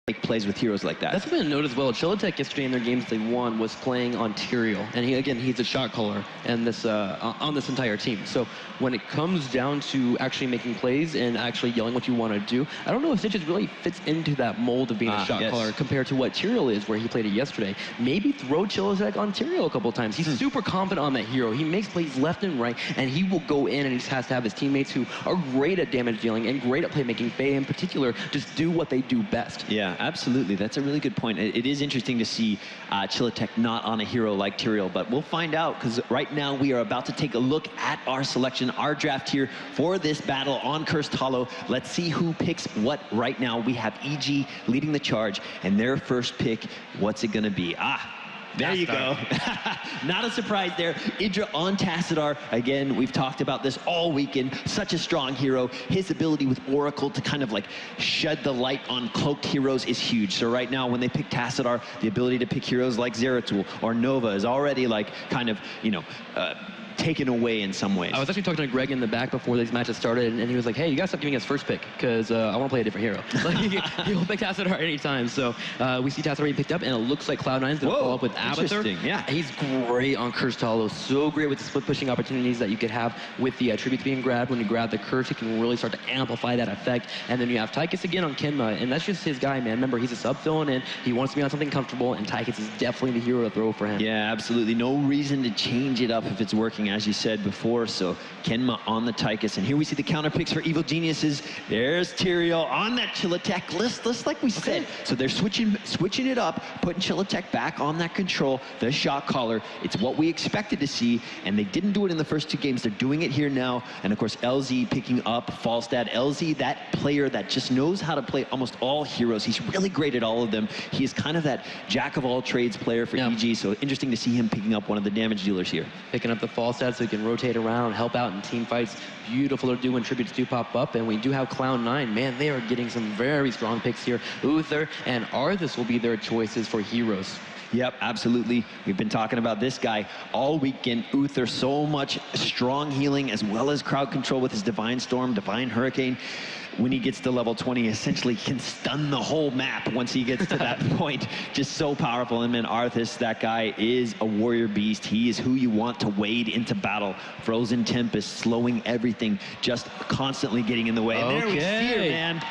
make plays with heroes like that. That's been a note as well. Chillitek yesterday in their games they won was playing on Tyrael, and he's a shot caller and this on this entire team. So when it comes down to actually making plays and actually yelling what you want to do, I don't know if Stitches really fits into that mold of being a shot caller compared to what Tyrael is, where he played it yesterday. Maybe throw Chillitek on Tyrael a couple of times. He's super confident on that hero. He makes plays left and right, and he will go in, and he just has to have his teammates who are great at damage dealing and great at playmaking. Faye in particular just do what they do best. Yeah, absolutely. That's a really good point. It is interesting to see Chillitek not on a hero like Tyrael, but we'll find out, because right now we are about to take a look at our selection, our draft here for this battle on Cursed Hollow. Let's see who picks what right now. We have EG leading the charge, and their first pick, what's it going to be? There you go. Not a surprise there. Idra on Tassadar. Again, we've talked about this all weekend. Such a strong hero. His ability with Oracle to kind of like shed the light on cloaked heroes is huge. So right now, when they pick Tassadar, the ability to pick heroes like Zeratul or Nova is already like kind of, you know, taken away in some ways. I was actually talking to Greg in the back before these matches started, and he was like, hey, you gotta stop giving us first pick, because I want to play a different hero. Like, he'll pick Tassadar anytime. So we see Tassadar being picked up, and it looks like Cloud9's gonna follow up with ABATHUR. Yeah. He's great on Cursed Hollow, so great with the split pushing opportunities that you could have with the tributes being grabbed. When you grab the curse, it can really start to amplify that effect. And then you have TYCHUS again on Kenma, and that's just his guy, man. Remember, he's a sub filling in. He wants to be on something comfortable, and TYCHUS is definitely the hero to throw for him. Yeah, absolutely. No reason to change it up if it's working, as you said before. So Kenma on the TYCHUS, and here we see the counter picks for Evil Geniuses. There's Tyrael on that Chillitek list, just like we said. So they're switching it up, putting Chillitek back on that control, the shot caller. It's what we expected to see, and they didn't do it in the first 2 games. They're doing it here now, and of course LZ picking up Falstad. LZ, that player that just knows how to play almost all heroes. He's really great at all of them. He is kind of that jack of all trades player for EG, so interesting to see him picking up one of the damage dealers here. Picking up the Falstad so he can rotate around, help out in team fights. Beautiful to do when tributes do pop up, and we do have Cloud9. Man, they are getting some very strong picks here. Uther and ARTHAS will be their choices for heroes. Yep, absolutely. We've been talking about this guy all weekend. Uther, so much strong healing as well as crowd control with his Divine Storm, Divine Hurricane. When he gets to level 20, essentially can stun the whole map once he gets to that point. Just so powerful. And man, ARTHAS, that guy is a warrior beast. He is who you want to wade into battle. Frozen Tempest, slowing everything, just constantly getting in the way. And there we see her, man.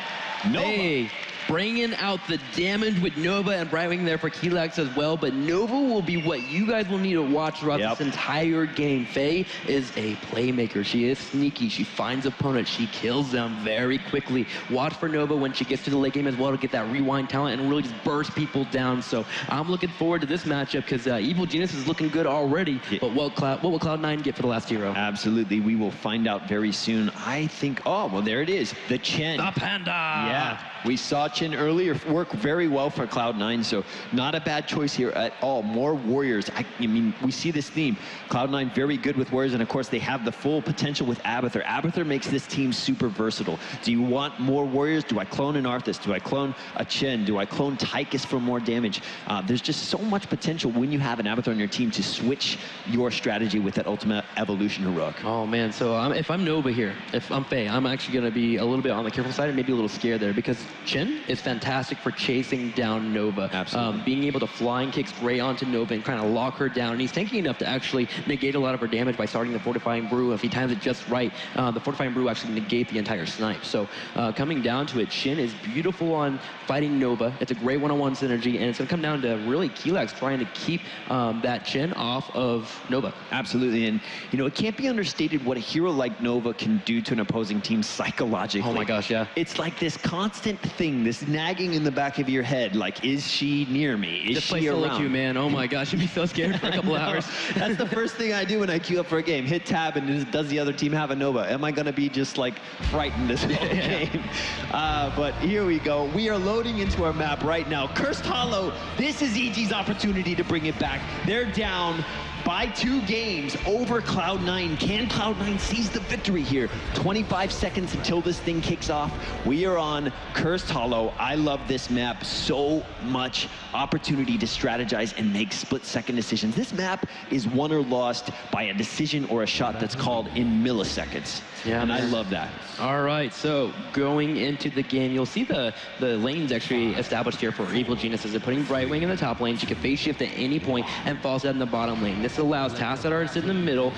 Nova. Hey, bringing out the damage with Nova and Brightwing there for Kelax as well. But Nova will be what you guys will need to watch throughout this entire game. Faye is a playmaker. She is sneaky. She finds opponents. She kills them very quickly. Watch for Nova when she gets to the late game as well to get that rewind talent and really just burst people down. So I'm looking forward to this matchup because Evil Genius is looking good already. But what will Cloud9 get for the last hero? Absolutely. We will find out very soon. I think, oh, well, there it is. The Chen. The Panda. Yeah. We saw Chen earlier work very well for Cloud9, so not a bad choice here at all. More warriors. I mean, we see this theme. Cloud9 very good with warriors, and of course they have the full potential with ABATHUR. ABATHUR makes this team super versatile. Do you want more warriors? Do I clone an ARTHAS? Do I clone a Chen? Do I clone TYCHUS for more damage? There's just so much potential when you have an ABATHUR on your team to switch your strategy with that ultimate evolution heroic. Oh man, so if I'm Nova here, if I'm Faye, I'm actually going to be a little bit on the careful side and maybe a little scared there because Chen is fantastic for chasing down Nova. Absolutely. Being able to flying kick straight onto Nova and kind of lock her down. And he's tanky enough to actually negate a lot of her damage by starting the Fortifying Brew. If he times it just right, the Fortifying Brew actually negate the entire snipe. So coming down to it, Shin is beautiful on fighting Nova. It's a great one-on-one synergy, and it's going to come down to really Kelax trying to keep that Shin off of Nova. Absolutely, and you know, it can't be understated what a hero like Nova can do to an opposing team psychologically. Oh my gosh, yeah. It's like this constant thing, this nagging in the back of your head, like, is she near me? Is Just she play solo around? queue, man. Oh my gosh, you'd be so scared for a couple hours. That's the first thing I do when I queue up for a game. Hit tab, and does the other team have a Nova? Am I going to be just like frightened this whole game? But here we go. We are loading into our map right now. Cursed Hollow. This is EG's opportunity to bring it back. They're down by 2 games over Cloud9. Can Cloud9 seize the victory here? 25 seconds until this thing kicks off. We are on Cursed Hollow. I love this map. So much opportunity to strategize and make split-second decisions. This map is won or lost by a decision or a shot that's called in milliseconds. Yeah, and man. I love that. All right, so going into the game, you'll see the lanes actually established here for Evil Geniuses. They're putting Brightwing in the top lane. She can phase shift at any point and falls out in the bottom lane. This allows Tassadar to sit in the middle,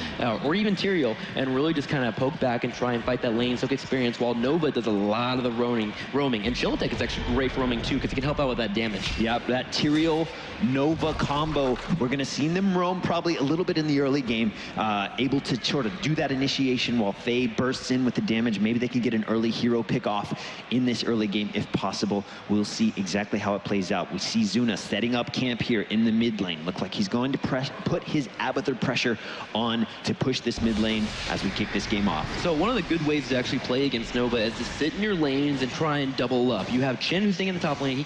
or even Tyrael, and really just kind of poke back and try and fight that lane, soak experience, while Nova does a lot of the roaming. And Shieldtech is actually great for roaming too, because he can help out with that damage. Yep, that Tyrael Nova combo, we're going to see them roam probably a little bit in the early game, able to sort of do that initiation while Faye bursts in with the damage. Maybe they can get an early hero pick off in this early game if possible. We'll see exactly how it plays out. We see Zuna setting up camp here in the mid lane. Look like he's going to put his ABATHUR pressure on to push this mid lane as we kick this game off. So one of the good ways to actually play against Nova is to sit in your lanes and try and double up. You have Chen who's staying in the top lane.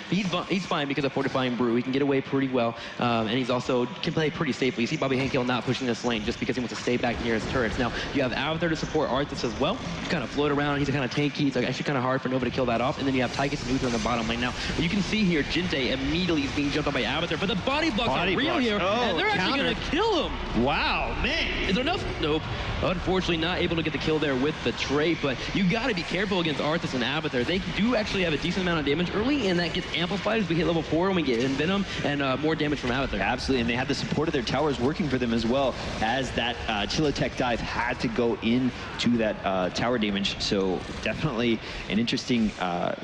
He's fine because of Fortifying Brew. He can get away pretty well, and he's also can play pretty safely. You see Bobby Hankill not pushing this lane just because he wants to stay back near his turrets. Now you have ABATHUR to support ARTHAS as well. Kind of float around. He's kind of tanky. It's actually kind of hard for Nova to kill that off. And then you have TYCHUS and Uther in the bottom lane. Now you can see here Jinte immediately is being jumped on by ABATHUR, but the body blocks are real here, and they're actually going to kill him. Wow, man. Is there enough? Nope. Unfortunately, not able to get the kill there with the trait, but you got to be careful against ARTHAS and ABATHUR. They do actually have a decent amount of damage early, and that gets amplified as we hit level 4 and we get Envenom and more damage from ABATHUR. Absolutely, and they have the support of their towers working for them as well, as that Chilotech dive had to go into that tower damage. So definitely an interesting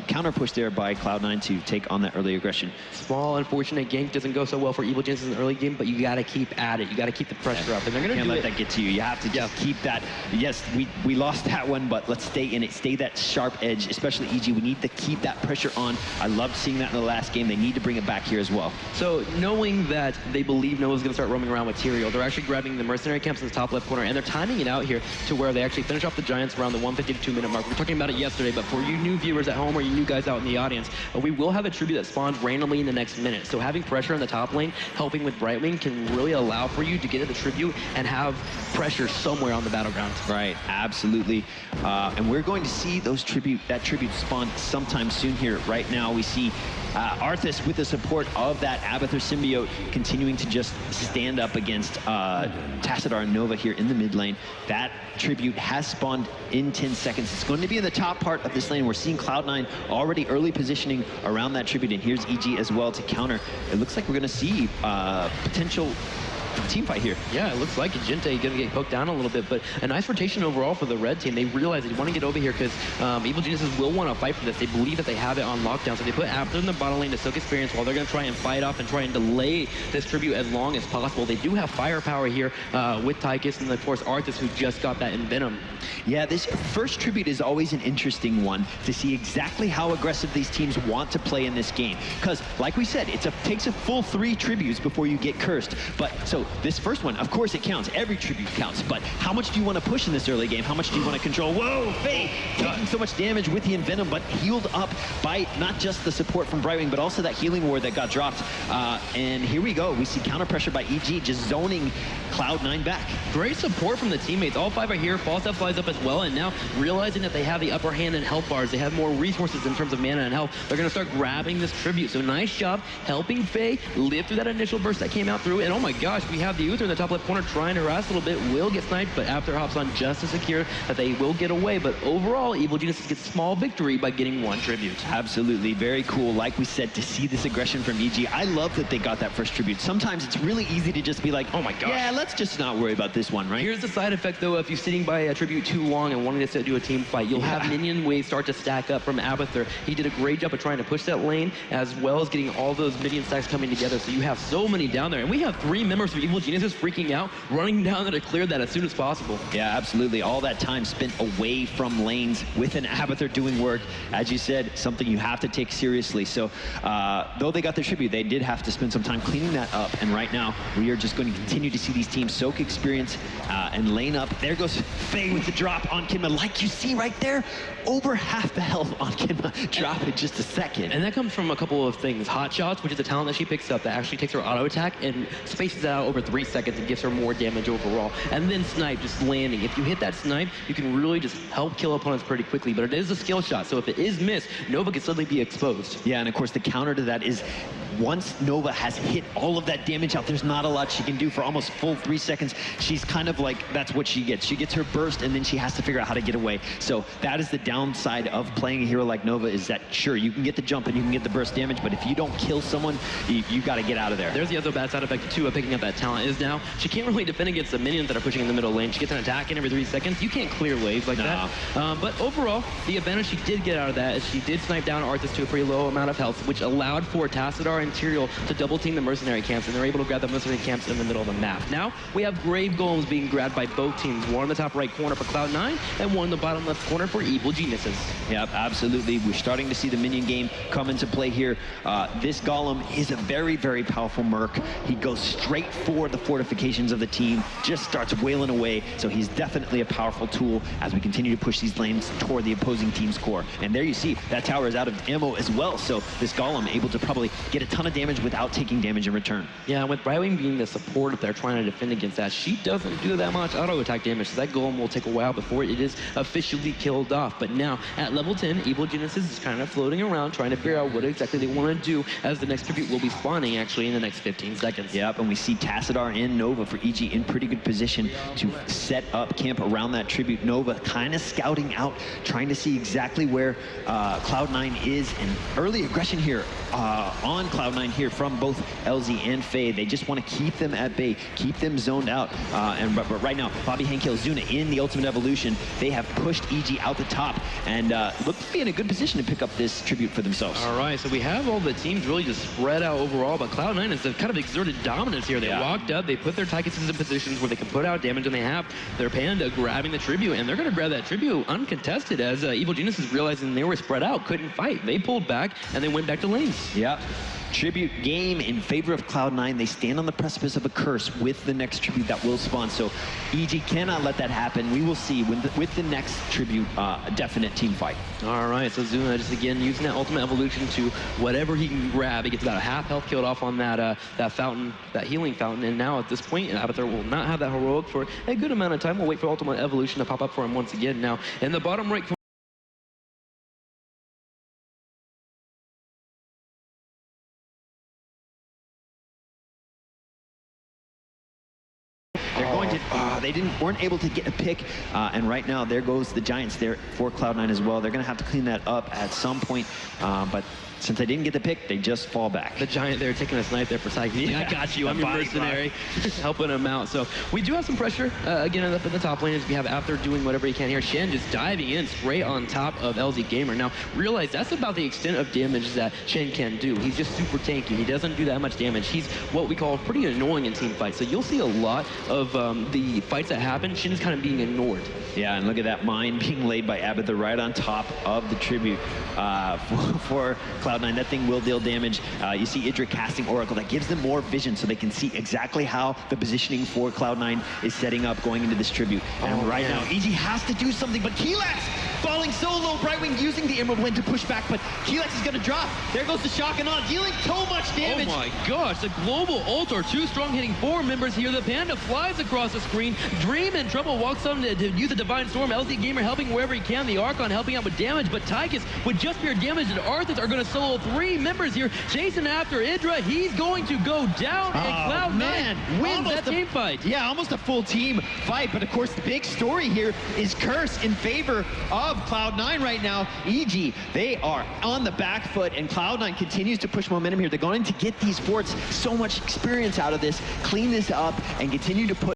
counter push there by Cloud9 to take on that early aggression. Small, unfortunate gank doesn't go so well for Evil Geniuses in the early game, but you got to keep at it. You got to keep the pressure up, and they're going to do Can't let that get to you. You have to just keep that. Yes, we lost that one, but let's stay in it. Stay that sharp edge, especially EG. We need to keep that pressure on. I loved seeing that in the last game. They need to bring it back here as well. So knowing that they believe Noah's going to start roaming around with Tyrael, they're actually grabbing the mercenary camps in the top left corner, and they're timing it out here to where they actually finish off the Giants around the 150 to 2 minute mark. We were talking about it yesterday, but for you new viewers at home or you new guys out in the audience, we will have a tribute that spawns randomly in the next minute. So having pressure on the top lane, helping with Brightwing, can really allow for you to get to the tribute and have pressure somewhere on the battleground. Right, absolutely. And we're going to see that tribute spawn sometime soon here. Right now we see ARTHAS with the support of that ABATHUR symbiote continuing to just stand up against Tassadar and Nova here in the mid lane. That tribute has spawned in 10 seconds. It's going to be in the top part of this lane. We're seeing Cloud9 already early positioning around that tribute, and here's EG as well to counter. It looks like we're going to see potential team fight here. Yeah, it looks like Gente going to get poked down a little bit, but a nice rotation overall for the red team. They realize they want to get over here because Evil Geniuses will want to fight for this. They believe that they have it on lockdown, so they put ABATHUR in the bottom lane to soak experience while they're going to try and fight off and try and delay this tribute as long as possible. They do have firepower here with TYCHUS and, of course, ARTHAS, who just got that in Venom. Yeah, this first tribute is always an interesting one to see exactly how aggressive these teams want to play in this game. Because, like we said, it takes a full 3 tributes before you get cursed. But, so, this first one, of course it counts. Every tribute counts. But how much do you want to push in this early game? How much do you want to control? Whoa, Faye taking so much damage with the Envenom, but healed up by not just the support from Brightwing, but also that healing ward that got dropped. And here we go. We see counter pressure by EG, just zoning Cloud9 back. Great support from the teammates. All 5 are here. Falstaff flies up as well, and now realizing that they have the upper hand in health bars, they have more resources in terms of mana and health, they're going to start grabbing this tribute. So nice job helping Faye live through that initial burst that came out through. And oh my gosh, we have the Uther in the top left corner trying to harass a little bit. Will get sniped, but ABATHUR hops on just to secure that they will get away. But overall, Evil Geniuses gets small victory by getting 1 tribute. Absolutely, very cool. Like we said, to see this aggression from EG, I love that they got that first tribute. Sometimes it's really easy to just be like, oh my gosh, yeah, let's just not worry about this one, right? Here's the side effect, though. If you're sitting by a tribute too long and wanting to do a team fight, you'll have minion waves start to stack up from ABATHUR. He did a great job of trying to push that lane, as well as getting all those minion stacks coming together. So you have so many down there. And we have 3 members of Evil Geniuses freaking out, running down there to clear that as soon as possible. Yeah, absolutely. All that time spent away from lanes with an ABATHUR doing work. As you said, something you have to take seriously. So though they got their tribute, they did have to spend some time cleaning that up. And right now, we are just going to continue to see these teams soak experience and lane up. There goes Faye with the drop on Kinma. Like you see right there, over half the health on Kinma. Drop in just a second. And that comes from a couple of things. Hot Shots, which is a talent that she picks up that actually takes her auto attack and spaces it out over 3 seconds and gives her more damage overall. And then Snipe, just landing. If you hit that Snipe, you can really just help kill opponents pretty quickly. But it is a skill shot, so if it is missed, Nova can suddenly be exposed. Yeah, and of course the counter to that is once Nova has hit all of that damage out, there's not a lot she can do for almost full 3 seconds. She's kind of like, that's what she gets. She gets her burst, and then she has to figure out how to get away. So that is the downside of playing a hero like Nova, is that, sure, you can get the jump and you can get the burst damage, but if you don't kill someone, you got to get out of there. There's the other bad side effect, too, of picking up that talent, is now she can't really defend against the minions that are pushing in the middle lane. She gets an attack in every 3 seconds. You can't clear waves like that. But overall, the advantage she did get out of that is she did snipe down ARTHAS to a pretty low amount of health, which allowed for Tassadar and Tyrael to double team the mercenary camps, and they're able to grab the mercenary camps in the middle of the map. Now, we have Grave Golems being grabbed by both teams, one in the top right corner for Cloud9, and one in the bottom left corner for Evil Geniuses. Yep, absolutely. We're starting to see the minion game come into play here. This Golem is a very, very powerful merc. He goes straight for the fortifications of the team, just starts wailing away, so he's definitely a powerful tool as we continue to push these lanes toward the opposing team's core. And there you see, that tower is out of ammo as well, so this Golem able to probably get a ton of damage without taking damage in return. Yeah, with Brightwing being the support if they're trying to defend against that, she doesn't do that much auto attack damage, so that Golem will take a while before it is officially killed off. But now, at level 10, Evil Geniuses is kind of floating around trying to figure out what exactly they want to do, as the next tribute will be spawning actually in the next 15 seconds. Yep, and we see Tassadar and Nova for EG in pretty good position to set up camp around that tribute. Nova kind of scouting out, trying to see exactly where Cloud9 is, and early aggression here on Cloud9 here from both LZ and Faye. They just want to keep them at bay, keep them zoned out. But right now, Bobby, Hankill, Zuna in the Ultimate Evolution, they have pushed EG out the top and look to be in a good position to pick up this tribute for themselves. All right, so we have all the teams really just spread out overall, but Cloud9 has kind of exerted dominance here. They walked up, they put their TYCHUS in positions where they can put out damage, and they have their Panda grabbing the tribute, and they're going to grab that tribute uncontested as Evil Geniuses realizing they were spread out, couldn't fight. They pulled back, and they went back to lanes. Yeah. Tribute game in favor of Cloud9. They stand on the precipice of a curse with the next tribute that will spawn. So EG cannot let that happen. We will see with the next tribute a definite team fight. All right, so Zuna just again using that ultimate evolution to whatever he can grab. He gets about a half health killed off on that that fountain, that healing fountain. And now at this point, ABATHUR will not have that heroic for a good amount of time. We'll wait for ultimate evolution to pop up for him once again. Now in the bottom right corner, they weren't able to get a pick, and right now there goes the Giants there for Cloud9 as well. They're going to have to clean that up at some point, but since I didn't get the pick, they just fall back. The giant there taking a snipe there for Tychus. Yeah, I got you. I'm the your body mercenary, helping him out. So we do have some pressure again up in the top lane as we have ABATHUR doing whatever he can here. Shen just diving in straight on top of LZ Gamer. Now realize that's about the extent of damage that Shen can do. He's just super tanky. He doesn't do that much damage. He's what we call pretty annoying in team fights. So you'll see a lot of the fights that happen, Shen's kind of being ignored. Yeah, and look at that mine being laid by ABATHUR right on top of the tribute for Cloud9. That thing will deal damage. You see Idra casting Oracle. That gives them more vision so they can see exactly how the positioning for Cloud9 is setting up going into this tribute. And right now, EG has to do something, but Keelax falling so low. Brightwing using the Emerald Wind to push back, but Keelax is going to drop. There goes the shock and on, dealing so much damage. Oh my gosh, the global ult are too strong, hitting 4 members here. The Panda flies across the screen. Dream in trouble, walks on to use the Divine Storm. LZ Gamer helping wherever he can. The Archon helping out with damage, but Tychus with just pure damage, and ARTHAS are going to solo 3 members here. Chasing after Idra, he's going to go down, and Cloud9 wins that team fight. Yeah, almost a full team fight, but of course the big story here is Curse in favor of Cloud9 right now. EG, they are on the back foot, and Cloud9 continues to push momentum here. They're going to get these forts so much experience out of this, clean this up, and continue to put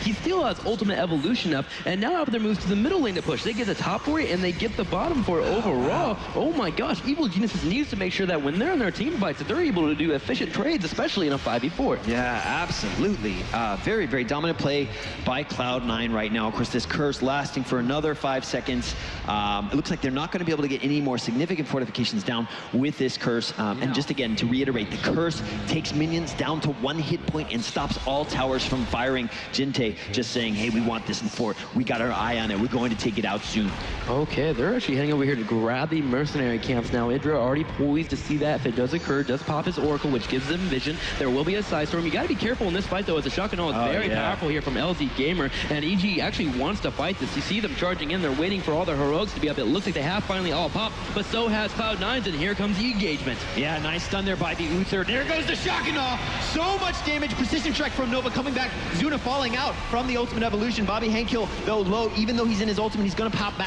he still has ultimate evolution up, and now ABATHUR moves to the middle lane to push. They get the top for it, and they get the bottom for it overall. Oh my gosh, Evil Geniuses needs to make sure that when they're in their team fights, that they're able to do efficient trades, especially in a 5v4. Yeah, absolutely. Very, very dominant play by Cloud9 right now. Of course, this curse lasting for another 5 seconds. It looks like they're not going to be able to get any more significant fortifications down with this curse. And just again, to reiterate, the curse takes minions down to 1 hit point and stops all towers from firing. Jinte just saying, hey, we want this in fort. We got our eye on it. We're going to take it out soon. Okay, they're actually heading over here to grab the mercenary camps now. Idra already poised to see that if it does occur, does pop his Oracle, which gives them vision. There will be a side storm. You got to be careful in this fight, though, as the shock and all is very powerful here from LZ Gamer, and EG actually wants to fight this. You see them charging in. They're waiting for all their heroics to be up. It looks like they have finally all popped, but so has Cloud9's, and here comes the engagement. Yeah, nice stun there by the Uther. There goes the shock and awe. So much damage. Precision strike from Nova coming back. Zuna falling out from the ultimate evolution. Bobby Hankill, though low, even though he's in his ultimate, he's going to pop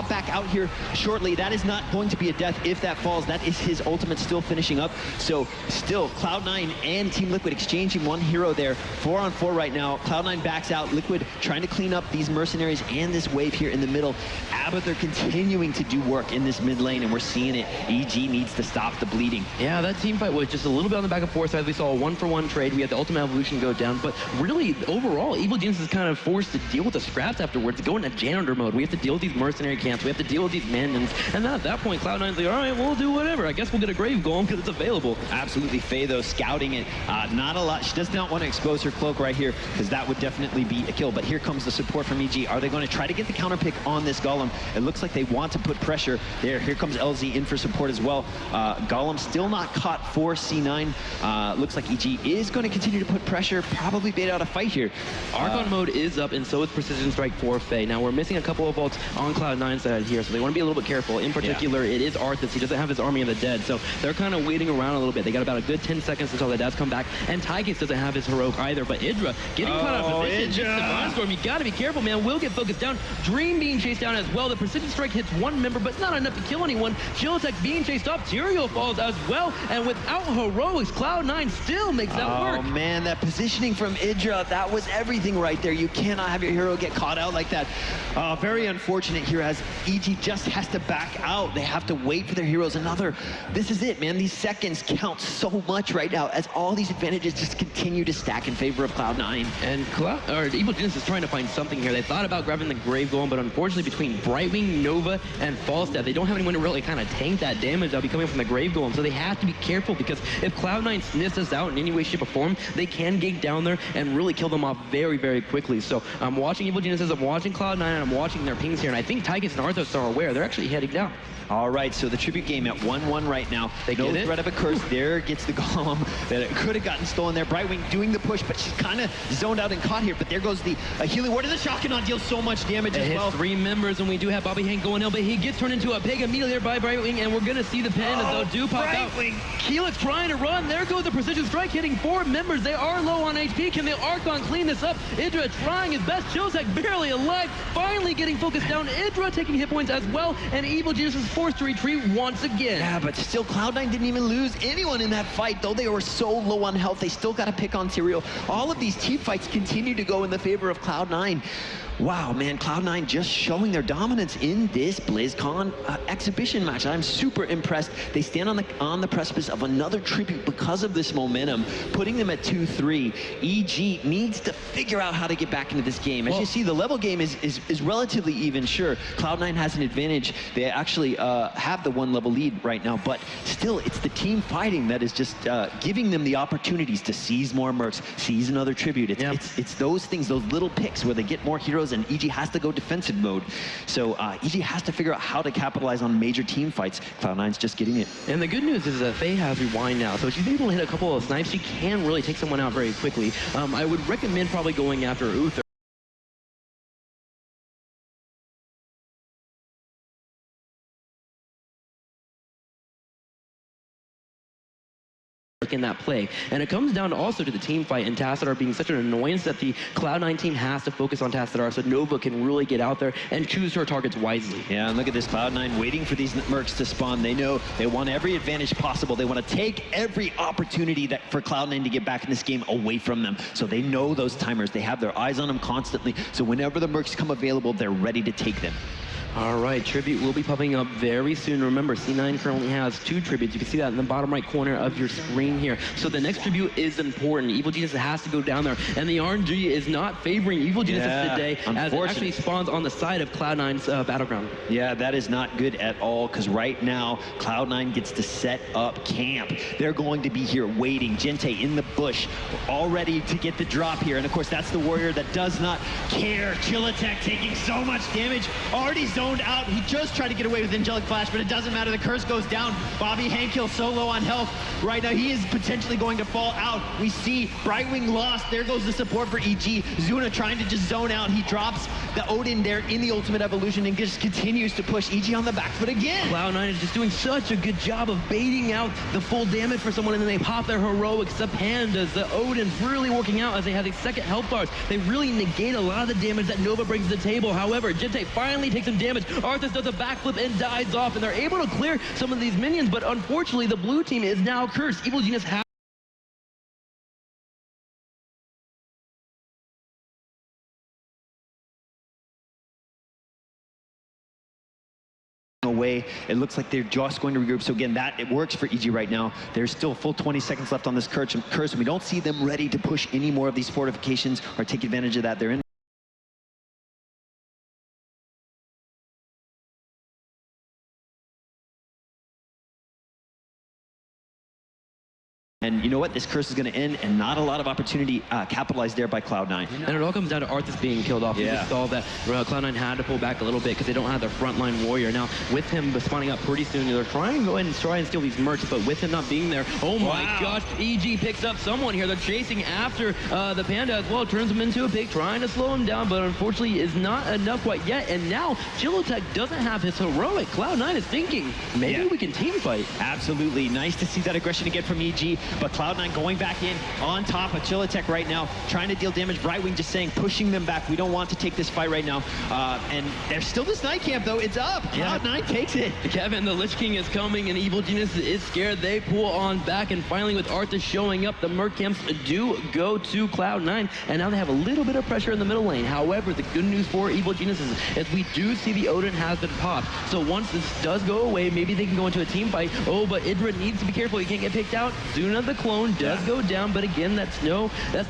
back out here shortly. That is not going to be a death if that falls. That is his ultimate still finishing up. So still, Cloud9 and Team Liquid exchanging 1 hero there. 4-on-4 right now. Cloud9 backs out. Liquid trying to clean up these mercenaries and this wave here in the middle. ABATHUR continuing to do work in this mid lane, and we're seeing it. EG needs to stop the bleeding. Yeah, that team fight was just a little bit on the back and forth side. We saw a 1-for-1 trade. We had the ultimate evolution go down, but really, overall, Evil Genius is kind of forced to deal with the scraps afterwards, go into janitor mode. We have to deal with these mercenary camps. We have to deal with these minions. And then at that point, Cloud9's like, all right, we'll do whatever. I guess we'll get a grave golem because it's available. Absolutely. Faye, though, scouting it. Not a lot. She does not want to expose her cloak right here because that would definitely be a kill. But here comes the support from EG. Are they going to try to get the counter pick on this golem? It looks like they want to put pressure there. Here comes LZ in for support as well. Golem still not caught for C9. Looks like EG is going to continue to put pressure, probably bait out a fight here. Archon mode is up, and so is Precision Strike for Faye. Now, we're missing a couple of ults on Cloud9's side here, so they want to be a little bit careful. In particular, it is ARTHAS. He doesn't have his army of the dead, so they're kind of waiting around a little bit. They got about a good 10 seconds until the dads come back, and Tychus doesn't have his heroic either, but Idra getting caught out of position. Just Divine Storm. You got to be careful, man. Will get focused down. Dream being chased down as well. The Precision Strike hits 1 member, but not enough to kill anyone. Shieldtech being chased off. Tyrael falls as well, and without heroics, Cloud9 still makes that work. Oh, man, that positioning from Idra, that was everything right there. You cannot have your hero get caught out like that. Very unfortunate here as EG just has to back out. They have to wait for their heroes. This is it, man. These seconds count so much right now as all these advantages just continue to stack in favor of Cloud9. And Evil Genius is trying to find something here. They thought about grabbing the Grave Golem, but unfortunately between Brightwing, Nova, and Falstad, they don't have anyone to really kind of tank that damage that'll be coming from the Grave Golem. So they have to be careful because if Cloud9 sniffs us out in any way, shape, or form, they can gank down there and really kill them off very very, very quickly. So I'm watching Evil Geniuses, I'm watching Cloud9, and I'm watching their pings here, and I think TYCHUS and ARTHAS are aware. They're actually heading down. All right, so the tribute game at 1-1 right now. No threat of a curse. There gets the golem that it could have gotten stolen there. Brightwing doing the push, but she's kind of zoned out and caught here. But there goes the healing ward, and the shotgun deals so much damage as well. Hits 3 members, and we do have Bobby Hank going out, but he gets turned into a pig immediately there by Brightwing, and we're going to see the pin as though do pop out. Keelik's trying to run. There goes the precision strike, hitting 4 members. They are low on HP. Can the Archon clean this up? Idra trying his best. Chiltek barely alive. Finally getting focused down. Idra taking hit points as well, and Evil Genius is forced to retreat once again. Yeah, but still, Cloud9 didn't even lose anyone in that fight, though they were so low on health. They still got to pick on Serial. All of these team fights continue to go in the favor of Cloud9. Wow, man, Cloud9 just showing their dominance in this BlizzCon exhibition match. I'm super impressed. They stand on the precipice of another tribute because of this momentum, putting them at 2-3. EG needs to figure out how to get back into this game. As you see, the level game is relatively even. Sure, Cloud9 has an advantage. They actually have the 1 level lead right now, but still, it's the team fighting that is just giving them the opportunities to seize more mercs, seize another tribute. It's those things, those little picks where they get more heroes, and EG has to go defensive mode. So EG has to figure out how to capitalize on major team fights. Cloud9's just getting it. And the good news is that Faye has rewind now, so if she's able to hit a couple of snipes, she can really take someone out very quickly. I would recommend probably going after Uther. In that play. And it comes down also to the team fight and Tassadar being such an annoyance that the Cloud9 team has to focus on Tassadar so Nova can really get out there and choose her targets wisely. Yeah, and look at this, Cloud9 waiting for these mercs to spawn. They know they want every advantage possible. They want to take every opportunity for Cloud9 to get back in this game away from them. So they know those timers. They have their eyes on them constantly. So whenever the mercs come available, they're ready to take them. All right, tribute will be popping up very soon. Remember, C9 currently has 2 tributes. You can see that in the bottom right corner of your screen here. So the next tribute is important. Evil Genius has to go down there, and the RNG is not favoring Evil Genius today, as it actually spawns on the side of Cloud9's battleground. Yeah, that is not good at all, because right now, Cloud9 gets to set up camp. They're going to be here waiting. Gente in the bush, all ready to get the drop here. And of course, that's the warrior that does not care. Chiltek taking so much damage, already zoned out. He just tried to get away with Angelic Flash, but it doesn't matter. The curse goes down. Bobby Hankill so low on health. Right now, he is potentially going to fall out. We see Brightwing lost. There goes the support for EG. Zuna trying to just zone out. He drops the Odin there in the ultimate evolution and just continues to push EG on the back foot again. Cloud9 is just doing such a good job of baiting out the full damage for someone, and then they pop their heroics. The Pandas, the Odin's really working out as they have the second health bars. They really negate a lot of the damage that Nova brings to the table. However, Gente finally takes some damage. ARTHAS does a backflip and dies off, and they're able to clear some of these minions, but unfortunately, the blue team is now cursed. Evil Genius has away. It looks like they're just going to regroup. So again, it works for EG right now. There's still a full 20 seconds left on this curse, and we don't see them ready to push any more of these fortifications or take advantage of that. They're in And you know what? This curse is going to end, and not a lot of opportunity capitalized there by Cloud9. And it all comes down to ARTHAS being killed off. Yeah. We just saw that Cloud9 had to pull back a little bit because they don't have their frontline warrior. Now, with him spawning up pretty soon, they're trying to go ahead and try and steal these mercs, but with him not being there, oh my gosh, EG picks up someone here. They're chasing after the Panda as well, turns him into a pig, trying to slow him down, but unfortunately is not enough quite yet. And now, Chiltek doesn't have his heroic. Cloud9 is thinking, maybe we can team fight. Absolutely. Nice to see that aggression again from EG, but Cloud9 going back in on top of Chiltek right now, trying to deal damage. Brightwing just saying, pushing them back. We don't want to take this fight right now. And there's still this night camp, though. It's up. Cloud9 takes it. Kevin, the Lich King is coming, and Evil Genius is scared. They pull on back, and finally with ARTHAS showing up, the Merc camps do go to Cloud9, and now they have a little bit of pressure in the middle lane. However, the good news for Evil Genius is we do see the Odin has been popped. So once this does go away, maybe they can go into a team fight. Oh, but Idra needs to be careful. He can't get picked out. Zuna the clone does go down, but again, that's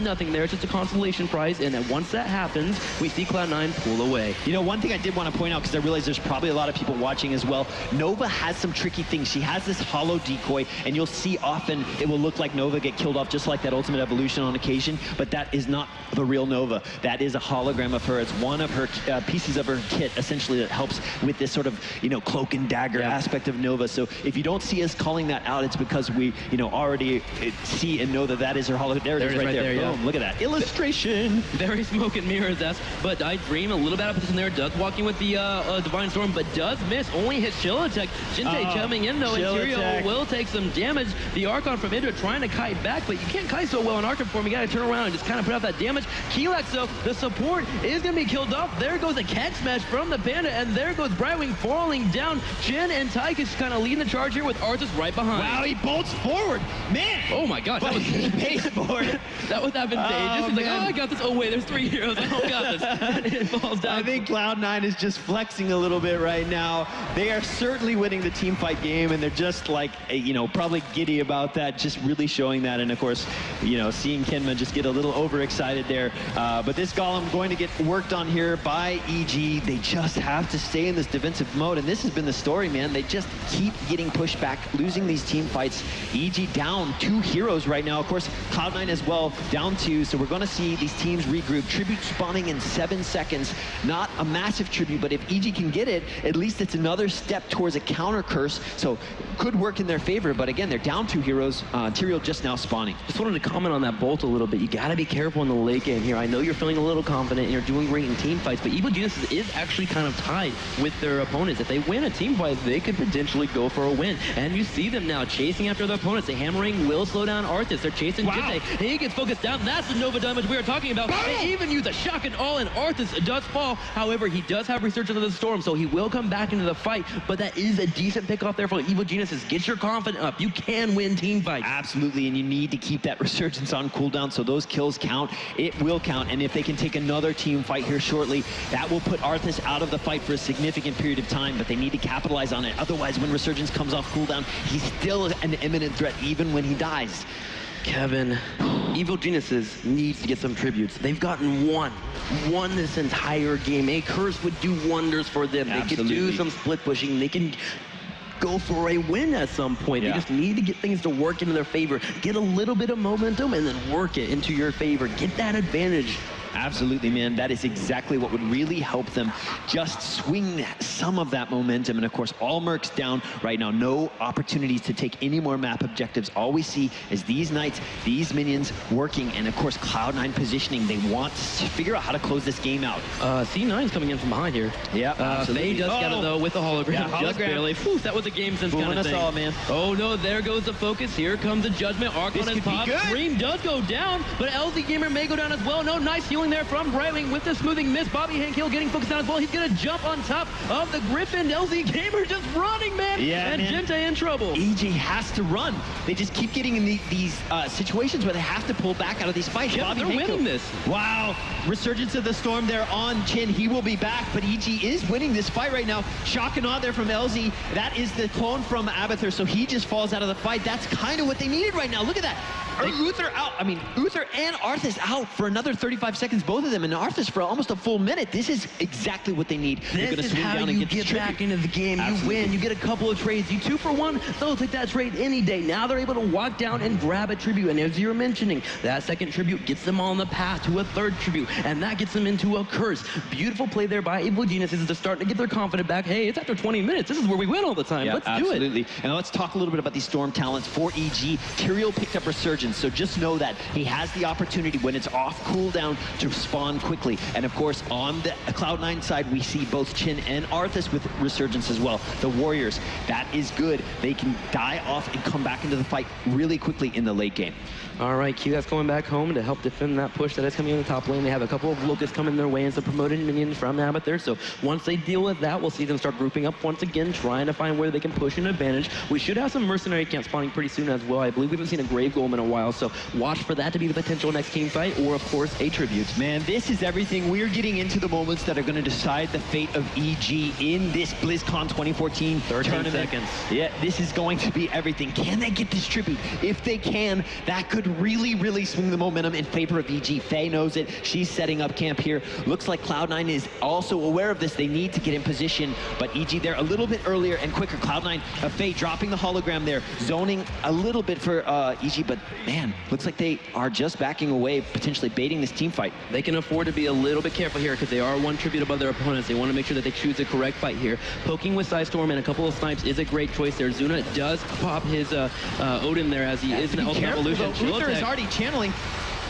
nothing there. It's just a consolation prize, and then once that happens, we see Cloud9 pull away. You know, one thing I did want to point out, because I realize there's probably a lot of people watching as well, Nova has some tricky things. She has this hollow decoy, and you'll see often it will look like Nova get killed off just like that Ultimate Evolution on occasion, but that is not the real Nova. That is a hologram of her. It's one of her pieces of her kit, essentially, that helps with this sort of, you know, cloak and dagger aspect of Nova. So if you don't see us calling that out, it's because we, you know, already see and know that that is her hologram. There it is right there. Boom, look at that. Illustration. Very smoke and mirrors-esque, but I Dream a little bit out of position there. Does walking with the Divine Storm, but does miss. Only hits Chillitek. Jinte coming in, though, and Tyrio will take some damage. The Archon from Indra trying to kite back, but you can't kite so well in Archon form. You got to turn around and just kind of put out that damage. Keelex, though, the support is going to be killed off. There goes a catch smash from the Panda, and there goes Brightwing falling down. Jhin and TYCHUS kind of leading the charge here with ARTHAS right behind. Wow, he bolts forward. Man! Oh my gosh. But he pays for it. That was advantageous. He's like, oh, I got this. Oh, wait, there's 3 heroes. I don't got this. And it falls down. I think Cloud9 is just flexing a little bit right now. They are certainly winning the team fight game, and they're just like, you know, probably giddy about that, just really showing that. And of course, you know, seeing Kenma just get a little overexcited there. But this Golem going to get worked on here by EG. They just have to stay in this defensive mode, and this has been the story, man. They just keep getting pushed back, losing these team fights. EG down 2 heroes right now. Of course, Cloud9 as well, down 2. So we're going to see these teams regroup. Tribute spawning in 7 seconds. Not a massive tribute, but if EG can get it, at least it's another step towards a counter curse. So could work in their favor, but again, they're down 2 heroes. Tyrio just now spawning. Just wanted to comment on that bolt a little bit. You got to be careful in the late game here. I know you're feeling a little confident and you're doing great in team fights, but Evil Geniuses is actually kind of tied with their opponents. If they win a team fight, they could potentially go for a win. And you see them now chasing after their opponents. The hammering will slow down ARTHAS. They're chasing Jinte. He gets focused down. That's the Nova damage we were talking about. They even use a shock and all, and ARTHAS does fall. However, he does have Resurgence of the Storm, so he will come back into the fight, but that is a decent pick off there for Evil Geniuses. Get your confidence up. You can win team fights. Absolutely, and you need to keep that Resurgence on cooldown so those kills count. It will count, and if they can take another team fight here shortly, that will put ARTHAS out of the fight for a significant period of time, but they need to capitalize on it. Otherwise, when Resurgence comes off cooldown, he's still an imminent threat even when he dies. Kevin, Evil Geniuses needs to get some tributes. They've gotten one this entire game. A curse would do wonders for them. Absolutely. They could do some split pushing. They can go for a win at some point. They just need to get things to work into their favor. Get a little bit of momentum and then work it into your favor. Get that advantage. Absolutely, man. That is exactly what would really help them just swing some of that momentum. And of course, all Mercs down right now. No opportunities to take any more map objectives. All we see is these Knights, these minions working, and of course, Cloud9 positioning. They want to figure out how to close this game out. C9's coming in from behind here. Yeah, Faye does get it, though, with the hologram. Yeah, just barely. Whew, that was a game sense kind of thing. All, man. Oh, no, there goes the focus. Here comes the judgment. Archon is popped. Dream does go down, but LZ Gamer may go down as well. No, nice healing there from Brightwing with the smoothing miss. Bobby Hankill getting focused down as well. He's going to jump on top of the Griffin. LZ Gamer just running, man. Yeah, and man. Jinte in trouble. EG has to run. They just keep getting in these situations where they have to pull back out of these fights. Yeah, Bobby they're winning this. Wow. Resurgence of the Storm there on Chin. He will be back, but EG is winning this fight right now. Shock and awe there from LZ. That is the clone from ABATHUR, so he just falls out of the fight. That's kind of what they needed right now. Look at that. Uther out. I mean, Uther and ARTHAS out for another 35 seconds, both of them, and ARTHAS for almost a full minute. This is exactly what they need. This is how you get back into the game. You win. You get a couple of trades. You 2 for 1. They'll take that trade any day. Now they're able to walk down and grab a tribute. And as you were mentioning, that second tribute gets them on the path to a third tribute, and that gets them into a curse. Beautiful play there by Evil Geniuses. They're starting to get their confidence back. Hey, it's after 20 minutes. This is where we win all the time. Let's do it. Absolutely. And let's talk a little bit about these Storm talents for EG. Tyrio picked up Resurgence, so just know that he has the opportunity when it's off cooldown to spawn quickly. And of course, on the Cloud9 side, we see both Chin and ARTHAS with Resurgence as well. The Warriors, that is good. They can die off and come back into the fight really quickly in the late game. All right, Q, that's going back home to help defend that push that is coming in the top lane. They have a couple of Locusts coming their way and some promoted minions from ABATHUR. So once they deal with that, we'll see them start grouping up once again, trying to find where they can push an advantage. We should have some mercenary camp spawning pretty soon as well. I believe we haven't seen a Grave Golem in a while. while. So watch for that to be the potential next team fight, or of course a tribute. Man, this is everything. We're getting into the moments that are going to decide the fate of EG in this BlizzCon 2014 tournament. Seconds. Yeah, this is going to be everything. Can they get this tribute? If they can, that could really, really swing the momentum in favor of EG. Faye knows it. She's setting up camp here. Looks like Cloud9 is also aware of this. They need to get in position, but EG there a little bit earlier and quicker. Cloud9, Faye dropping the hologram there, zoning a little bit for EG, but man, looks like they are just backing away, potentially baiting this team fight. They can afford to be a little bit careful here because they are one tribute above their opponents. They want to make sure that they choose the correct fight here. Poking with Psystorm and a couple of snipes is a great choice there. Zuna does pop his Odin there as he is an Ultimate Evolution. Uther is already channeling.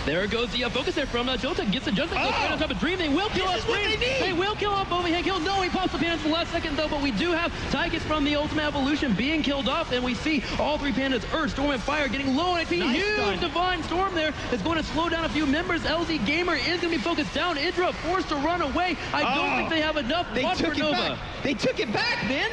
There goes the focus there from Joltek. Gets the jump goes right on top of Dream. They will kill off Dream. They will kill off Overhand Kill. No, he pops the Pandas the last second though, but we do have TYCHUS from the Ultimate Evolution being killed off, and we see all three Pandas, Earth, Storm, and Fire getting low on HP. Nice Huge stun. Divine Storm there is going to slow down a few members. LZ Gamer is going to be focused down. Idra forced to run away. I don't think they have enough. They took it back. They took it back, man.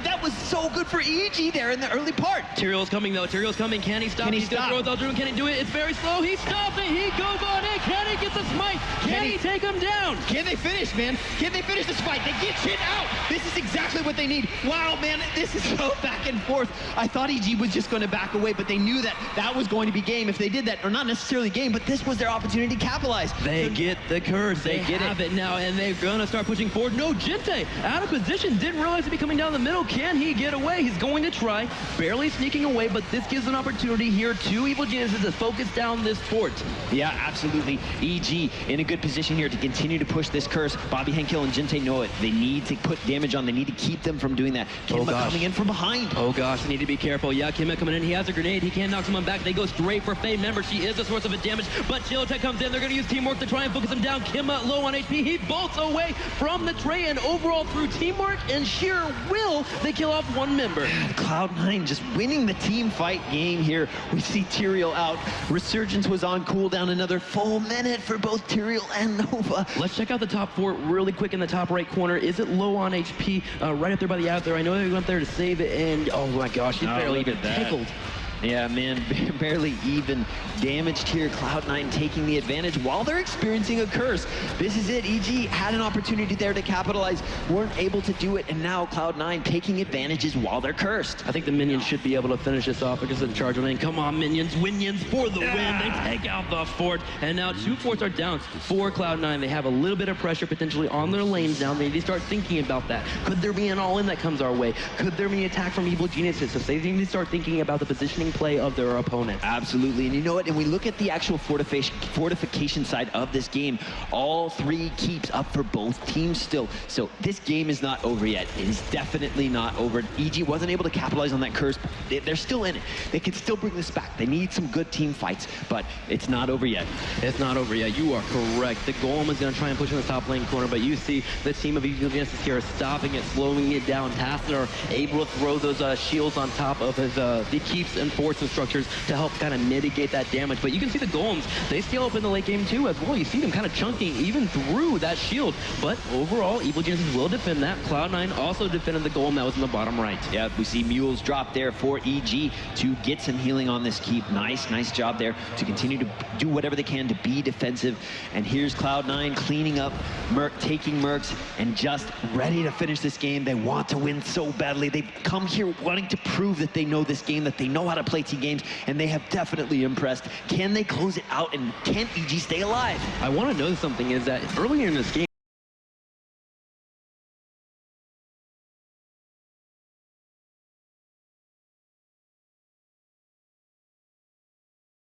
That was so good for EG there in the early part. Tyrael's coming though. Tyrael's coming. Can he stop? Can he He's stop? gonna throw without Drew. Can he do it? It's very slow. He stops it. He goes on it. Can he get the smite? Can he take him down? Can they finish, man? Can they finish this fight? They get shit out. This is exactly what they need. Wow, man, this is so back and forth. I thought EG was just going to back away, but they knew that that was going to be game if they did that, or not necessarily game, but this was their opportunity to capitalize. They get the curse. They get have it now, and they're gonna start pushing forward. No, Gente out of position. Didn't realize he'd be coming down the middle. Can he get away? He's going to try, barely sneaking away, but this gives an opportunity here to Evil Geniuses to focus down this fort. Yeah, absolutely. EG in a good position here to continue to push this curse. Bobby Henkill and Gente know it. They need to put damage on. They need to keep them from doing that. Kimba coming in from behind. Oh gosh, they need to be careful. Yeah, Kimba coming in. He has a grenade. He can't knock someone back. They go straight for Faye. Remember, she is the source of a damage, but Jiltek comes in. They're going to use teamwork to try and focus him down. Kimba low on HP. He bolts away from the tray, and overall through teamwork and sheer will, they kill off one member. Cloud9 just winning the team fight game here. We see Tyrael out. Resurgence was on cooldown. Another full minute for both Tyrael and Nova. Let's check out the top fort really quick in the top right corner. Is it low on HP? Right up there by the ABATHUR. I know they went there to save it, and oh my gosh, he's barely even tickled. Yeah, man, barely even damaged here. Cloud9 taking the advantage while they're experiencing a curse. This is it. EG had an opportunity there to capitalize, weren't able to do it, and now Cloud9 taking advantages while they're cursed. I think the minions should be able to finish this off because of the charge lane. Come on, minions. Winions for the win. They take out the fort, and now two forts are down for Cloud9. They have a little bit of pressure potentially on their lanes now. They need to start thinking about that. Could there be an all-in that comes our way? Could there be an attack from Evil Geniuses? So they need to start thinking about the positioning play of their opponent. Absolutely, and you know what? And we look at the actual fortification side of this game. All three keeps up for both teams still. So this game is not over yet. It is definitely not over. EG wasn't able to capitalize on that curse. They're still in it. They can still bring this back. They need some good team fights, but it's not over yet. It's not over yet. You are correct. The Golem is going to try and push in the top lane corner, but you see the team of Evil Geniuses here are stopping it, slowing it down. Tasner are able to throw those shields on top of his the keeps and forts and structures to help kind of mitigate that damage. But you can see the Golems, they scale up in the late game too as well. You see them kind of chunking even through that shield. But overall, Evil Geniuses will defend that. Cloud9 also defended the Golem that was in the bottom right. Yeah, we see Mules drop there for EG to get some healing on this keep. Nice job there to continue to do whatever they can to be defensive. And here's Cloud9 cleaning up Merc, taking Mercs, and just ready to finish this game. They want to win so badly. They've come here wanting to prove that they know this game, that they know how to play team games, and they have definitely impressed. Can they close it out, and can EG stay alive? I want to know something is that earlier in this game,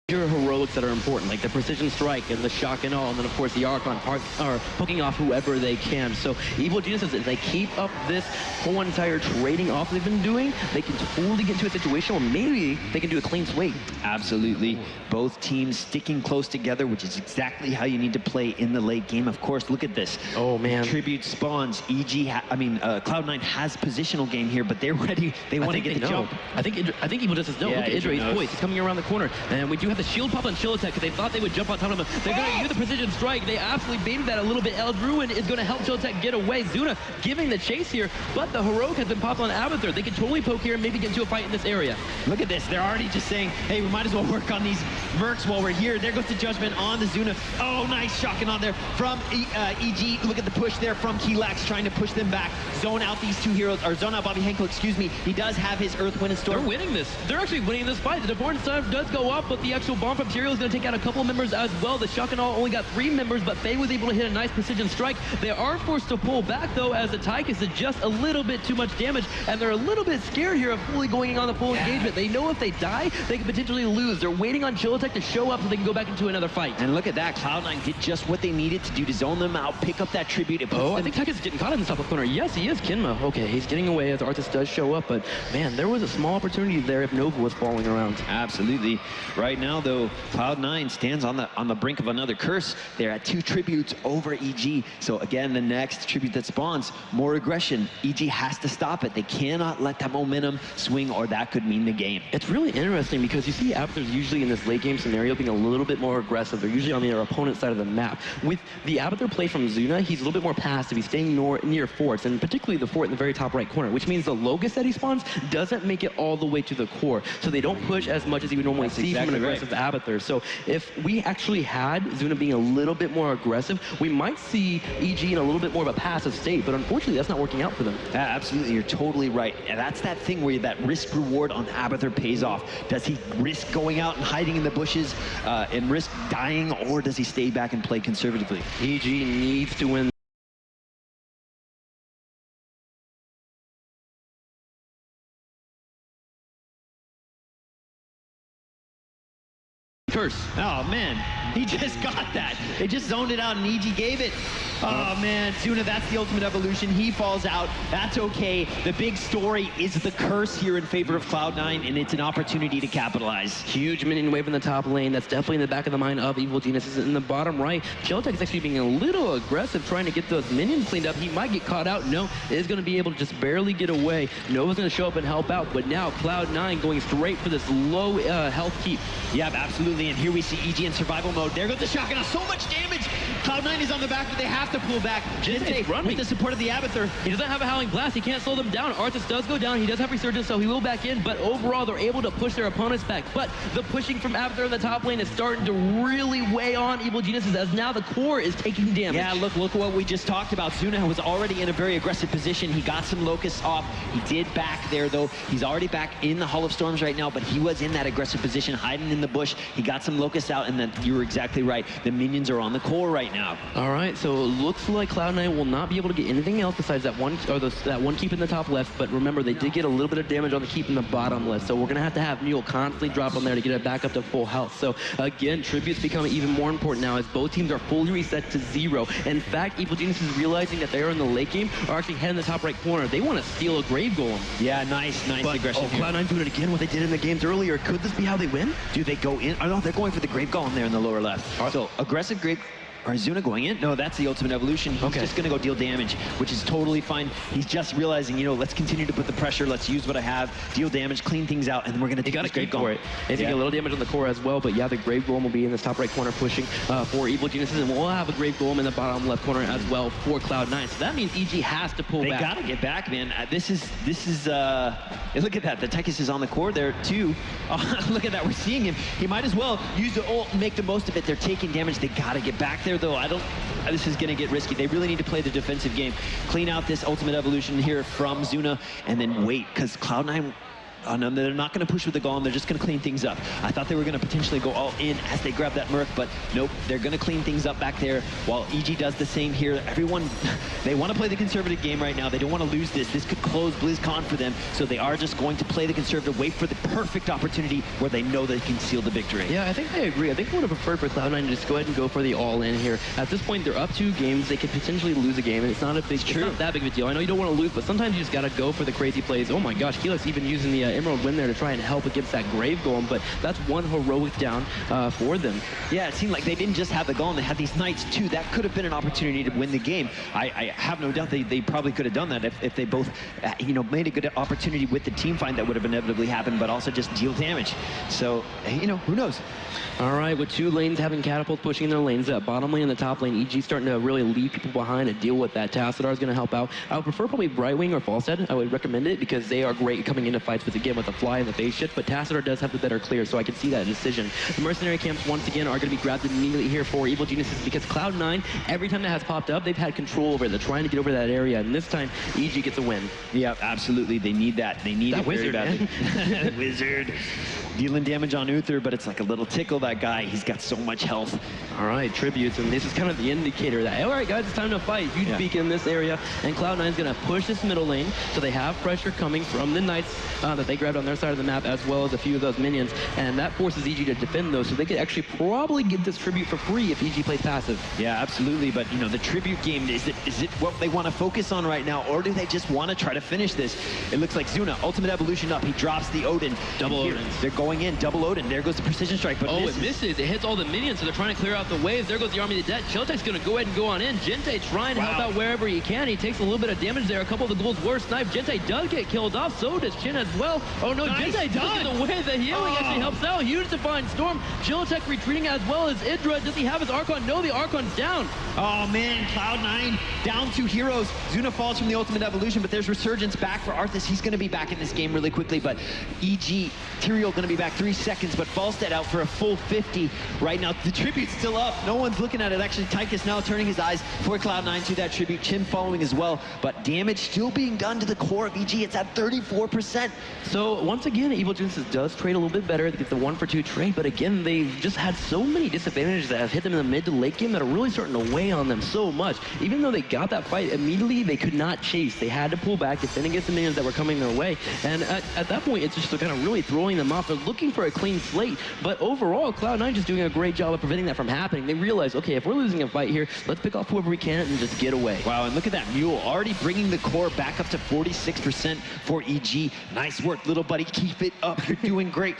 heroics that are important, like the precision strike and the shock and all, and then of course the Archon are poking off whoever they can. So Evil Geniuses, if they keep up this whole entire trading off they've been doing, they can totally get into a situation where maybe they can do a clean sweep. Absolutely. Both teams sticking close together, which is exactly how you need to play in the late game. Of course, look at this. Oh man. Tribute spawns. Cloud9 has positional game here, but they're ready. They want to get the jump. I think Evil Geniuses know. Yeah, look at Idra, he's knows. poised. He's coming around the corner, and we do have the shield pop. on Chilotech because they thought they would jump on top of him. They're going to use the precision strike. They absolutely baited that a little bit. Eldruin is going to help Chilotech get away. Zuna giving the chase here, but the heroic has been popped on ABATHUR. They can totally poke here and maybe get into a fight in this area. Look at this. They're already just saying, hey, we might as well work on these mercs while we're here. There goes the judgment on the Zuna. Oh, nice shotgun on there from EG. Look at the push there from Kelax trying to push them back. Zone out these two heroes, or zone out Bobby Henkel, excuse me. He does have his Earth, Wind, and Storm. They're winning this. They're actually winning this fight. The deformance time does go up, but the actual bomb from Tyriel is going to take out a couple of members as well. The shotgun only got 3 members, but Faye was able to hit a nice precision strike. They are forced to pull back, though, as the TYCHUS is just a little bit too much damage, and they're a little bit scared here of fully going on the full engagement. They know if they die, they can potentially lose. They're waiting on Chilotech to show up so they can go back into another fight. And look at that. Cloud9 did just what they needed to do to zone them out, pick up that tribute. I think TYCHUS is getting caught in the top of the corner. Yes, he is. Kinma. Okay, he's getting away as ARTHAS does show up, but man, there was a small opportunity there if Nova was falling around. Absolutely. Right now, though, Cloud9 stands on the brink of another curse. They're at 2 tributes over EG. So again, the next tribute that spawns, more aggression. EG has to stop it. They cannot let that momentum swing, or that could mean the game. It's really interesting because you see ABATHUR's usually in this late game scenario being a little bit more aggressive. They're usually on their opponent's side of the map. With the ABATHUR play from Zuna, he's a little bit more passive. He's staying near forts, and particularly the fort in the very top right corner, which means the Locust that he spawns doesn't make it all the way to the core. So they don't push as much as you would normally see from an aggressive ABATHUR. So if we actually had Zuna being a little bit more aggressive, we might see EG in a little bit more of a passive state, but unfortunately that's not working out for them. Yeah, absolutely, you're totally right. And that's that thing where that risk reward on ABATHUR pays off. Does he risk going out and hiding in the bushes and risk dying, or does he stay back and play conservatively? EG needs to win. Curse. Oh man, he just got that. They just zoned it out and EG gave it. Oh man, Zuna, that's the ultimate evolution. He falls out. That's okay. The big story is the curse here in favor of Cloud9, and it's an opportunity to capitalize. Huge minion wave in the top lane. That's definitely in the back of the mind of Evil Geniuses. In the bottom right, Chilotech is actually being a little aggressive, trying to get those minions cleaned up. He might get caught out. No, is going to be able to just barely get away. Nova's going to show up and help out, but now Cloud9 going straight for this low health keep. Yeah, absolutely. And here we see EG in survival mode. There goes the shotgun. So much damage. Cloud9 is on the back, but they have to pull back. Jinte with the support of the ABATHUR. He doesn't have a Howling Blast. He can't slow them down. ARTHAS does go down. He does have Resurgence, so he will back in. But overall, they're able to push their opponents back. But the pushing from ABATHUR in the top lane is starting to really weigh on Evil Geniuses, as now the core is taking damage. Yeah, look what we just talked about. Zuna was already in a very aggressive position. He got some Locusts off. He did back there, though. He's already back in the Hall of Storms right now, but he was in that aggressive position, hiding in the bush. He got some Locusts out, and then you were exactly right. The minions are on the core right now. All right, so it looks like Cloud9 will not be able to get anything else besides that one, or that one keep in the top left. But remember, they did get a little bit of damage on the keep in the bottom left, so we're gonna have to have Mule constantly drop on there to get it back up to full health. So again, tributes become even more important now as both teams are fully reset to 0. In fact, Evil Genius is realizing that they are in the late game, are actually heading the top right corner. They want to steal a Grave Golem. Yeah, nice aggression here. Cloud9 doing it again, what they did in the games earlier. Could this be how they win? Do they go in? Oh no, they're going for the Grave Golem there in the lower left. So aggressive Grave. Or is Zuna going in? No, that's the ultimate evolution. He's just going to go deal damage, which is totally fine. He's just realizing, you know, let's continue to put the pressure. Let's use what I have, deal damage, clean things out, and then we're going to take this Grave Golem. For it. They take a little damage on the core as well, but yeah, the Grave Golem will be in this top right corner pushing for Evil Geniuses, and we'll have a Grave Golem in the bottom left corner as well for Cloud9. So that means EG has to pull back. They got to get back, man. This is look at that. The TYCHUS is on the core there too. Look at that. We're seeing him. He might as well use the ult and make the most of it. They're taking damage. They got to get back there, though. This is going to get risky. They really need to play the defensive game. Clean out this ultimate evolution here from Zuna, and then wait, because Cloud9, they're not going to push with the Golem. They're just going to clean things up. I thought they were going to potentially go all in as they grab that Merc, but nope. They're going to clean things up back there while EG does the same here. Everyone, they want to play the conservative game right now. They don't want to lose this. This could close BlizzCon for them, so they are just going to play the conservative, wait for the perfect opportunity where they know they can seal the victory. Yeah, I think I agree. I think I would have preferred for Cloud9 to just go ahead and go for the all-in here. At this point, they're up 2 games. They could potentially lose a game, and it's not that big of a deal. I know you don't want to lose, but sometimes you just got to go for the crazy plays. Oh my gosh, Helix even using the Emerald Wind there to try and help against that Grave Golem, but that's one heroic down for them. Yeah, it seemed like they didn't just have the Golem, they had these Knights too. That could have been an opportunity to win the game. I have no doubt they probably could have done that if they both, made a good opportunity with the team fight that would have inevitably happened, but also just deal damage. So, who knows? All right, with two lanes having catapults pushing their lanes, that bottom lane and the top lane, EG starting to really leave people behind and deal with that. Tassadar is going to help out. I would prefer probably Brightwing or Falstead. I would recommend it because they are great coming into fights with, again, with the fly and the base shift, but Tassadar does have the better clear, so I can see that decision. The mercenary camps, once again, are going to be grabbed immediately here for Evil Geniuses because Cloud9, every time that has popped up, they've had control over it. They're trying to get over that area, and this time, EG gets a win. Yeah, absolutely. They need that. They need it very badly. Wizard. Dealing damage on Uther, but it's like a little tickle, that guy. He's got so much health. All right, tributes, and this is kind of the indicator that, all right, guys, it's time to fight. Huge beacon in this area, and Cloud9 is going to push this middle lane, so they have pressure coming from the Knights that they grabbed on their side of the map, as well as a few of those minions, and that forces EG to defend those, so they could actually probably get this tribute for free if EG plays passive. Yeah, absolutely, but, the tribute game, is it what they want to focus on right now, or do they just want to try to finish this? It looks like Zuna, ultimate evolution up, he drops the Odin. Double Odin. They're going in, double Odin, there goes the precision strike, but it misses. It hits all the minions, so they're trying to clear out the waves. There goes the army of the dead. Chiltek's going to go ahead and go on in. Gente trying to help out wherever he can. He takes a little bit of damage there. A couple of the ghouls were sniped. Gente does get killed off, so does Chin as well. Oh no, Gente does get away. The healing actually helps out. Huge Divine Storm. Chiltek retreating as well as Idra. Does he have his Archon? No, the Archon's down. Oh man, Cloud9 down 2 heroes. Zuna falls from the ultimate evolution, but there's resurgence back for ARTHAS. He's going to be back in this game really quickly, but EG, Tyrael going to be back 3 seconds, but Falstead out for a full 50 right now. The tribute's still up. No one's looking at it. Actually, TYCHUS now turning his eyes for Cloud9 to that tribute. Chin following as well, but damage still being done to the core of EG. It's at 34%. So once again, Evil Geniuses does trade a little bit better. They get the 1-for-2 trade, but again, they've just had so many disadvantages that have hit them in the mid to late game that are really starting to weigh on them so much. Even though they got that fight immediately, they could not chase. They had to pull back, defend against the minions that were coming their way. And at that point, it's just kind of really throwing them off. They're looking for a clean slate, but overall, Cloud9 just doing a great job of preventing that from happening. They realize, okay, if we're losing a fight here, let's pick off whoever we can and just get away. Wow, and look at that mule, already bringing the core back up to 46% for EG. Nice work, little buddy. Keep it up. You're doing great.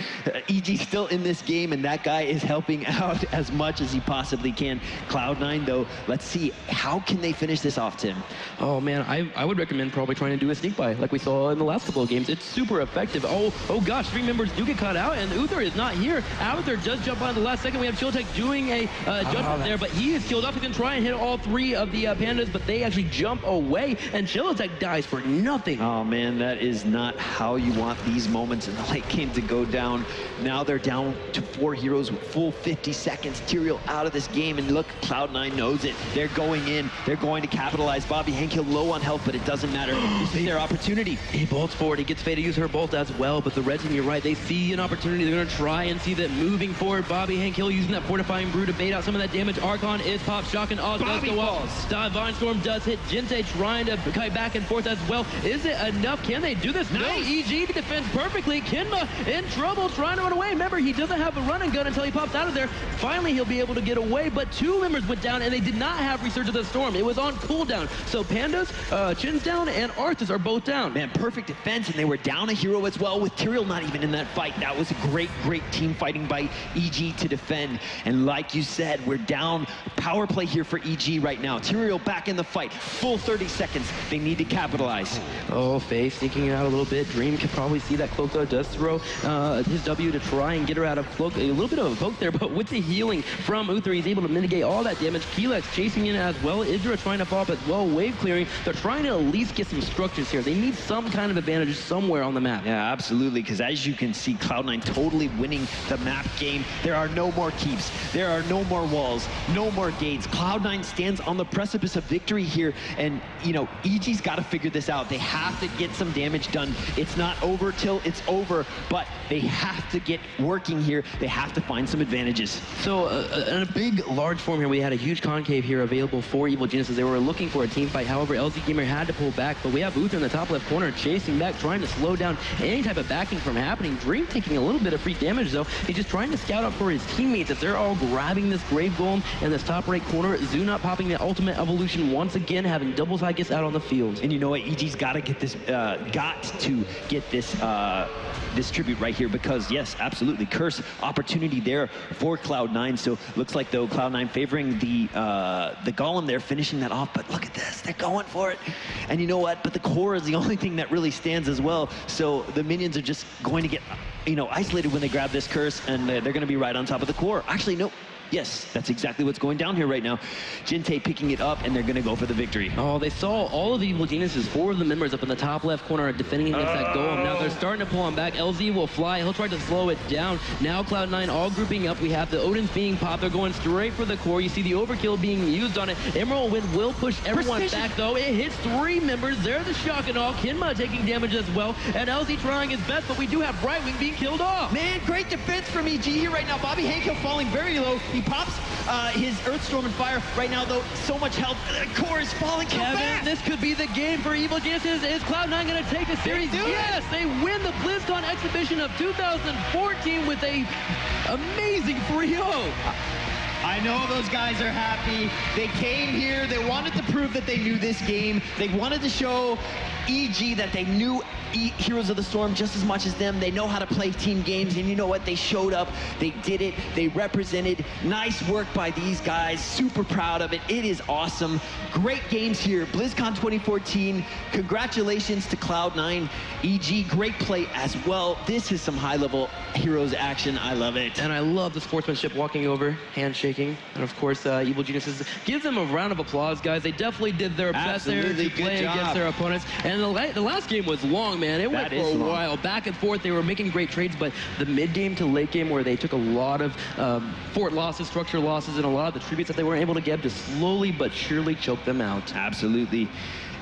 EG's still in this game, and that guy is helping out as much as he possibly can. Cloud9, though, let's see, how can they finish this off, Tim? Oh, man, I would recommend probably trying to do a sneak buy like we saw in the last couple of games. It's super effective. Oh gosh, 3 members do get caught out, and Uther is not here. ABATHUR does jump on the last second. We have Chiltek doing a judgment there, but he is killed off. He's going to try and hit all 3 of the pandas, but they actually jump away, and Chiltek dies for nothing. Oh, man, that is not how you want these moments in the late game to go down. Now they're down to 4 heroes with full 50 seconds. Tyrael out of this game, and look, Cloud9 knows it. They're going in. They're going to capitalize. Bobby Henkill low on health, but it doesn't matter. This is their opportunity. He bolts forward. He gets Faye to use her bolt as well, but the red team, you're right, they see an opportunity. They're going to try and see that moving forward. Bobby Henkill using that fortifying brew to bait out some of that damage. Archon is popped. Shock and Oz does go off. Divine Storm does hit. Gente trying to kite back and forth as well. Is it enough? Can they do this? Nice. No, EG defends perfectly. Kinma in trouble, trying to run away. Remember, he doesn't have a running gun until he pops out of there. Finally, he'll be able to get away, but 2 members went down, and they did not have Resurgence of the Storm. It was on cooldown. So Pandas, Chin's down, and ARTHAS are both down. Man, perfect defense, and they were down a hero as well, with Tyrael not even in that fight. That was a great team fighting by EG to defend. And like you said, we're down power play here for EG right now. Tyrael back in the fight, full 30 seconds. They need to capitalize. Oh, Faye sneaking out a little bit. Dream can probably see that Cloak though, does throw his W to try and get her out of Cloak. A little bit of a poke there, but with the healing from Uther, he's able to mitigate all that damage. Keelex chasing in as well. Idra trying to follow up as well. Wave clearing. They're trying to at least get some structures here. They need some kind of advantage somewhere on the map. Yeah, absolutely, because as you can see, Cloud9 totally winning the map game. There are no more keeps. There are no more walls, no more gates. Cloud9 stands on the precipice of victory here, and, EG's got to figure this out. They have to get some damage done. It's not over till it's over, but they have to get working here. They have to find some advantages. So, in a big, large form here, we had a huge concave here available for Evil Geniuses. They were looking for a team fight. However, LZ Gamer had to pull back, but we have Uther in the top left corner chasing back, trying to slow down any type of backing from happening. Dream taking taking a little bit of free damage, though. He's just trying to scout out for his teammates as they're all grabbing this Grave Golem in this top right corner. Zunat popping the ultimate evolution once again, having double TYCHUS out on the field. And you know what? EG's got to get this, this tribute right here because, yes, absolutely, curse opportunity there for Cloud9. So looks like, though, Cloud9 favoring the Golem there, finishing that off. But look at this, they're going for it. And you know what? But the core is the only thing that really stands as well. So the minions are just going to get, isolated when they grab this curse, and they're going to be right on top of the core. Actually, no. Yes, that's exactly what's going down here right now. Jinte picking it up, and they're going to go for the victory. Oh, they saw all of the evil geniuses, 4 of the members up in the top left corner defending against that Golem. Now they're starting to pull him back. LZ will fly. He'll try to slow it down. Now Cloud9 all grouping up. We have the Odins being popped. They're going straight for the core. You see the overkill being used on it. Emerald Wind will push everyone back, though. It hits 3 members. They're the shock and all. Kinma taking damage as well. And LZ trying his best, but we do have Brightwing being killed off. Man, great defense from EG here right now. Bobby Hanko falling very low. He pops his Earthstorm and Fire right now, though. So much health. The core is falling so fast. This could be the game for Evil Geniuses. Is Cloud9 going to take the series? Yes, they win the BlizzCon exhibition of 2014 with a amazing 3-0. I know those guys are happy. They came here. They wanted to prove that they knew this game. They wanted to show EG that they knew Heroes of the Storm just as much as them. They know how to play team games, and you know what? They showed up. They did it. They represented. Nice work by these guys. Super proud of it. It is awesome. Great games here. BlizzCon 2014. Congratulations to Cloud9. EG, great play as well. This is some high-level Heroes action. I love it. And I love the sportsmanship, walking over, handshaking. And of course, Evil Geniuses. Give them a round of applause, guys. They definitely did their best there to play against their opponents. And the last game was long, man. It went for a while. Back and forth. They were making great trades, but the mid-game to late game where they took a lot of fort losses, structure losses, and a lot of the tributes that they weren't able to get to slowly but surely choke them out. Absolutely.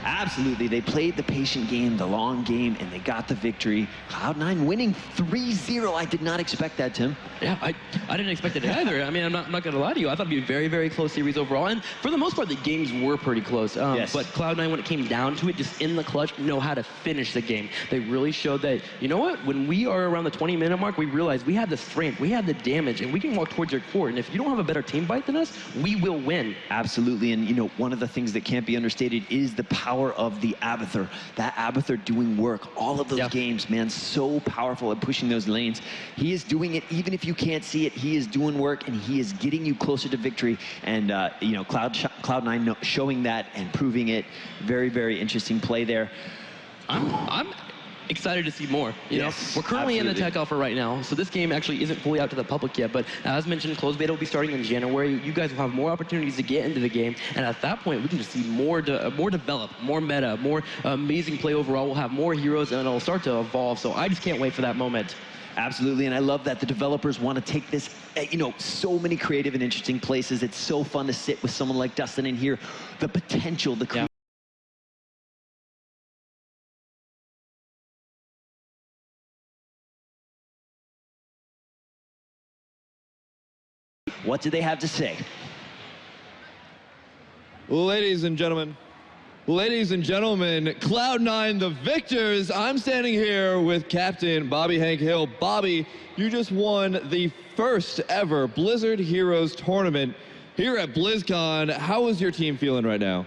Absolutely. They played the patient game, the long game, and they got the victory. Cloud9 winning 3-0. I did not expect that, Tim. Yeah, I didn't expect it either. I mean, I'm not going to lie to you. I thought it'd be a very, very close series overall. And for the most part, the games were pretty close. Yes. But Cloud9, when it came down to it, just in the clutch, know how to finish the game. They really showed that, you know what? When we are around the 20-minute mark, we realize we have the strength, we have the damage, and we can walk towards your core. And if you don't have a better team fight than us, we will win. Absolutely. And, you know, one of the things that can't be understated is the power of the ABATHUR. That ABATHUR doing work. All of those games, man, so powerful at pushing those lanes. He is doing it even if you can't see it. He is doing work, and he is getting you closer to victory. And, you know, Cloud9 showing that and proving it. Very, very interesting play there. I'm excited to see more. You know, we're currently in the tech alpha right now, so this game actually isn't fully out to the public yet. But as mentioned, closed beta will be starting in January. You guys will have more opportunities to get into the game, and at that point, we can just see more develop, more meta, more amazing play overall. We'll have more heroes, and it'll start to evolve. So I just can't wait for that moment. Absolutely, and I love that the developers want to take this, you know, so many creative and interesting places. It's so fun to sit with someone like Dustin and hear the potential, the What do they have to say? Ladies and gentlemen, Cloud9 the victors. I'm standing here with Captain Bobby Hank Hill. Bobby, you just won the first ever Blizzard Heroes tournament here at BlizzCon. How is your team feeling right now?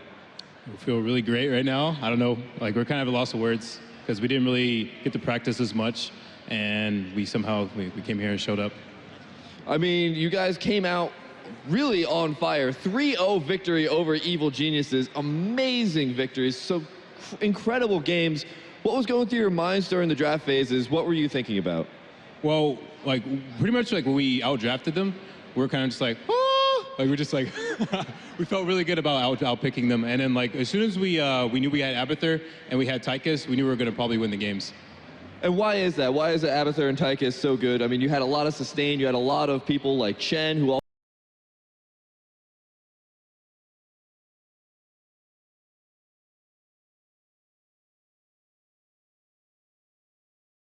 We feel really great right now. I don't know, like we're kind of at a loss of words because we didn't really get to practice as much, and we somehow came here and showed up. I mean, you guys came out really on fire. 3-0 victory over Evil Geniuses. Amazing victories. So incredible games. What was going through your minds during the draft phases? What were you thinking about? Well, like pretty much like when we outdrafted them, we were kind of just like, oh! Like we're just like, we felt really good about outpicking them. And then like as soon as we knew we had ABATHUR and we had TYCHUS, we knew we were going to probably win the games. And why is that? Why is the ABATHUR and TYCHUS so good? I mean, you had a lot of sustain. You had a lot of people like Chen who all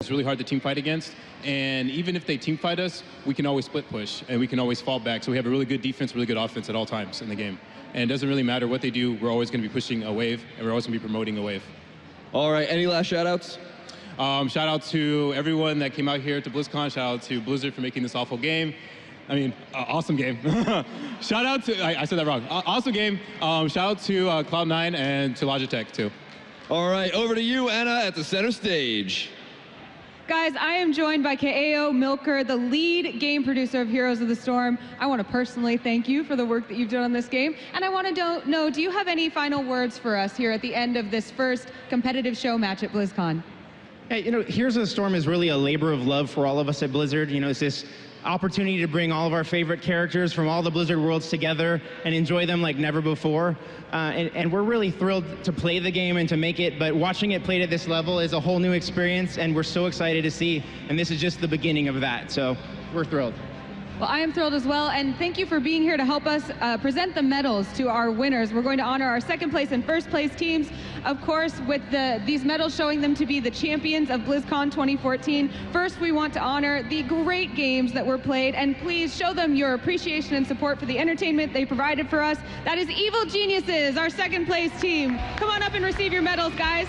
It's really hard to team fight against, and even if they team fight us, we can always split push, and we can always fall back. So we have a really good defense, really good offense at all times in the game. And it doesn't really matter what they do, we're always going to be pushing a wave, and we're always going to be promoting a wave. All right, any last shout-outs? Shout out to everyone that came out here to BlizzCon. Shout out to Blizzard for making this awful game. I mean, awesome game. Shout out to, I said that wrong. Awesome game. Shout out to Cloud9 and to Logitech too. All right, over to you, Anna, at the center stage. Guys, I am joined by K.A.O. Milker, the lead game producer of Heroes of the Storm. I want to personally thank you for the work that you've done on this game. And I want to know, do you have any final words for us here at the end of this first competitive show match at BlizzCon? Hey, you know, Heroes of the Storm is really a labor of love for all of us at Blizzard. You know, it's this opportunity to bring all of our favorite characters from all the Blizzard worlds together and enjoy them like never before. And we're really thrilled to play the game and to make it, but watching it played at this level is a whole new experience, and we're so excited to see, and this is just the beginning of that, so we're thrilled. Well, I am thrilled as well, and thank you for being here to help us present the medals to our winners. We're going to honor our second place and first place teams, of course, with these medals showing them to be the champions of BlizzCon 2014. First, we want to honor the great games that were played, and please show them your appreciation and support for the entertainment they provided for us. That is Evil Geniuses, our second place team. Come on up and receive your medals, guys.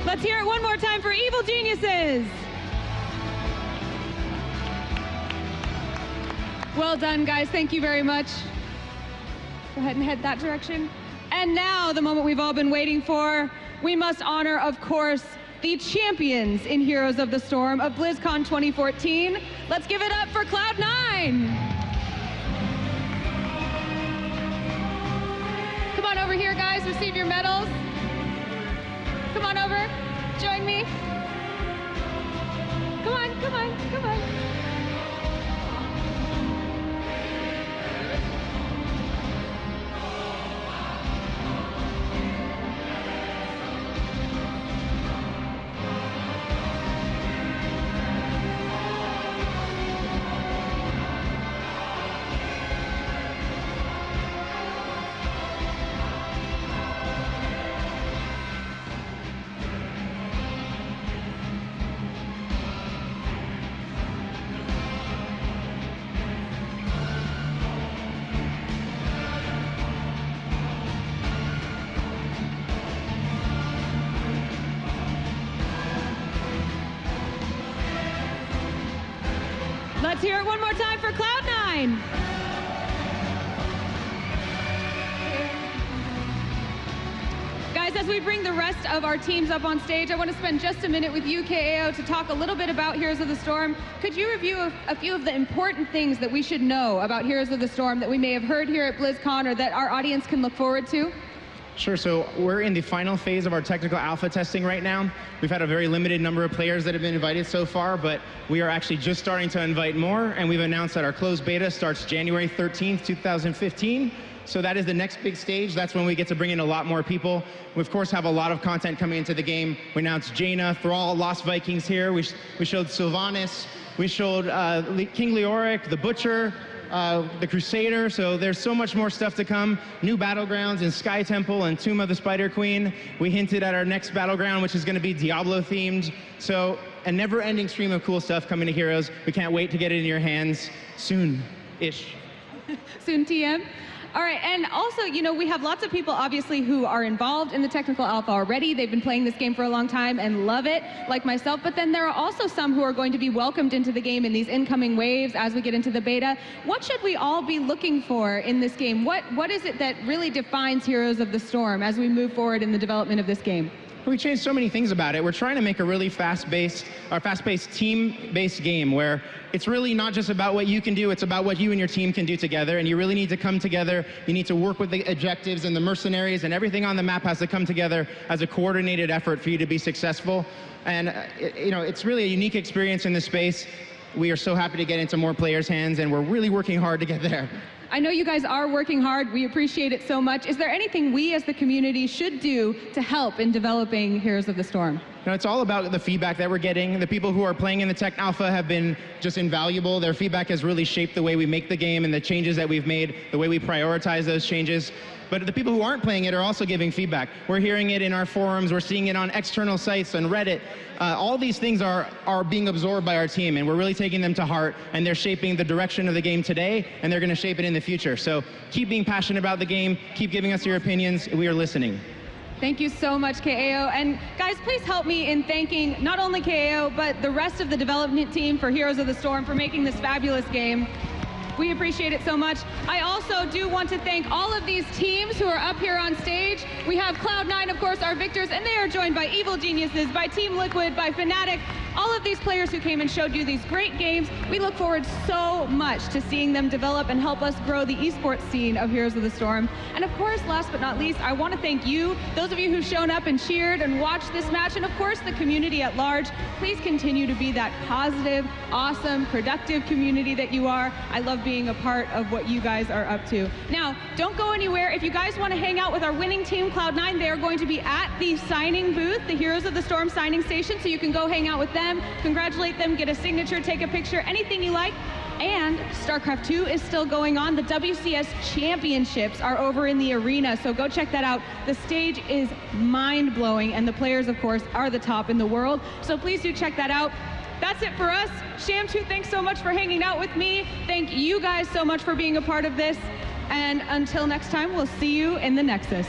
Let's hear it one more time for Evil Geniuses. Well done, guys. Thank you very much. Go ahead and head that direction. And now, the moment we've all been waiting for, we must honor, of course, the champions in Heroes of the Storm of BlizzCon 2014. Let's give it up for Cloud9. Come on over here, guys. Receive your medals. Come on over. Join me. Come on, come on, come on. Let's hear it one more time for Cloud9. Guys, as we bring the rest of our teams up on stage, I want to spend just a minute with you, K.A.O., to talk a little bit about Heroes of the Storm. Could you review a few of the important things that we should know about Heroes of the Storm that we may have heard here at BlizzCon or that our audience can look forward to? Sure, so we're in the final phase of our technical alpha testing right now. We've had a very limited number of players that have been invited so far, but we are actually just starting to invite more, and we've announced that our closed beta starts January 13th, 2015. So that is the next big stage. That's when we get to bring in a lot more people. We, of course, have a lot of content coming into the game. We announced Jaina, Thrall, Lost Vikings here. We showed Sylvanas. We showed King Leoric, the Butcher, the Crusader, so there's so much more stuff to come. New battlegrounds in Sky Temple and Tomb of the Spider Queen. We hinted at our next battleground, which is going to be Diablo themed. So a never-ending stream of cool stuff coming to Heroes. We can't wait to get it in your hands soon-ish. Soon, TM. All right, and also, you know, we have lots of people, obviously, who are involved in the technical alpha already. They've been playing this game for a long time and love it, like myself. But then there are also some who are going to be welcomed into the game in these incoming waves as we get into the beta. What should we all be looking for in this game? What is it that really defines Heroes of the Storm as we move forward in the development of this game? We changed so many things about it. We're trying to make a really fast-paced, team-based game where it's really not just about what you can do, it's about what you and your team can do together, and you really need to come together. You need to work with the objectives and the mercenaries, and everything on the map has to come together as a coordinated effort for you to be successful. And it's really a unique experience in this space. We are so happy to get into more players' hands, and we're really working hard to get there. I know you guys are working hard. We appreciate it so much. Is there anything we as the community should do to help in developing Heroes of the Storm? It's all about the feedback that we're getting. The people who are playing in the Tech Alpha have been just invaluable. Their feedback has really shaped the way we make the game and the changes that we've made, the way we prioritize those changes. But the people who aren't playing it are also giving feedback. We're hearing it in our forums, we're seeing it on external sites, on Reddit. All these things are being absorbed by our team, and we're really taking them to heart, and they're shaping the direction of the game today, and they're going to shape it in the future. So keep being passionate about the game, keep giving us your opinions, we are listening. Thank you so much, KAO. And guys, please help me in thanking not only KAO, but the rest of the development team for Heroes of the Storm for making this fabulous game. We appreciate it so much. I also do want to thank all of these teams who are up here on stage. We have Cloud9, of course, our victors, and they are joined by Evil Geniuses, by Team Liquid, by Fnatic, all of these players who came and showed you these great games. We look forward so much to seeing them develop and help us grow the esports scene of Heroes of the Storm. And of course, last but not least, I want to thank you, those of you who've shown up and cheered and watched this match, and of course, the community at large. Please continue to be that positive, awesome, productive community that you are. I love being a part of what you guys are up to. Now, don't go anywhere. If you guys want to hang out with our winning team, Cloud9, they are going to be at the signing booth, the Heroes of the Storm signing station, so you can go hang out with them, congratulate them, get a signature, take a picture, anything you like. And StarCraft 2 is still going on. The WCS championships are over in the arena, so go check that out. The stage is mind-blowing, and the players, of course, are the top in the world. So please do check that out. That's it for us. Sham2, thanks so much for hanging out with me. Thank you guys so much for being a part of this. And until next time, we'll see you in the Nexus.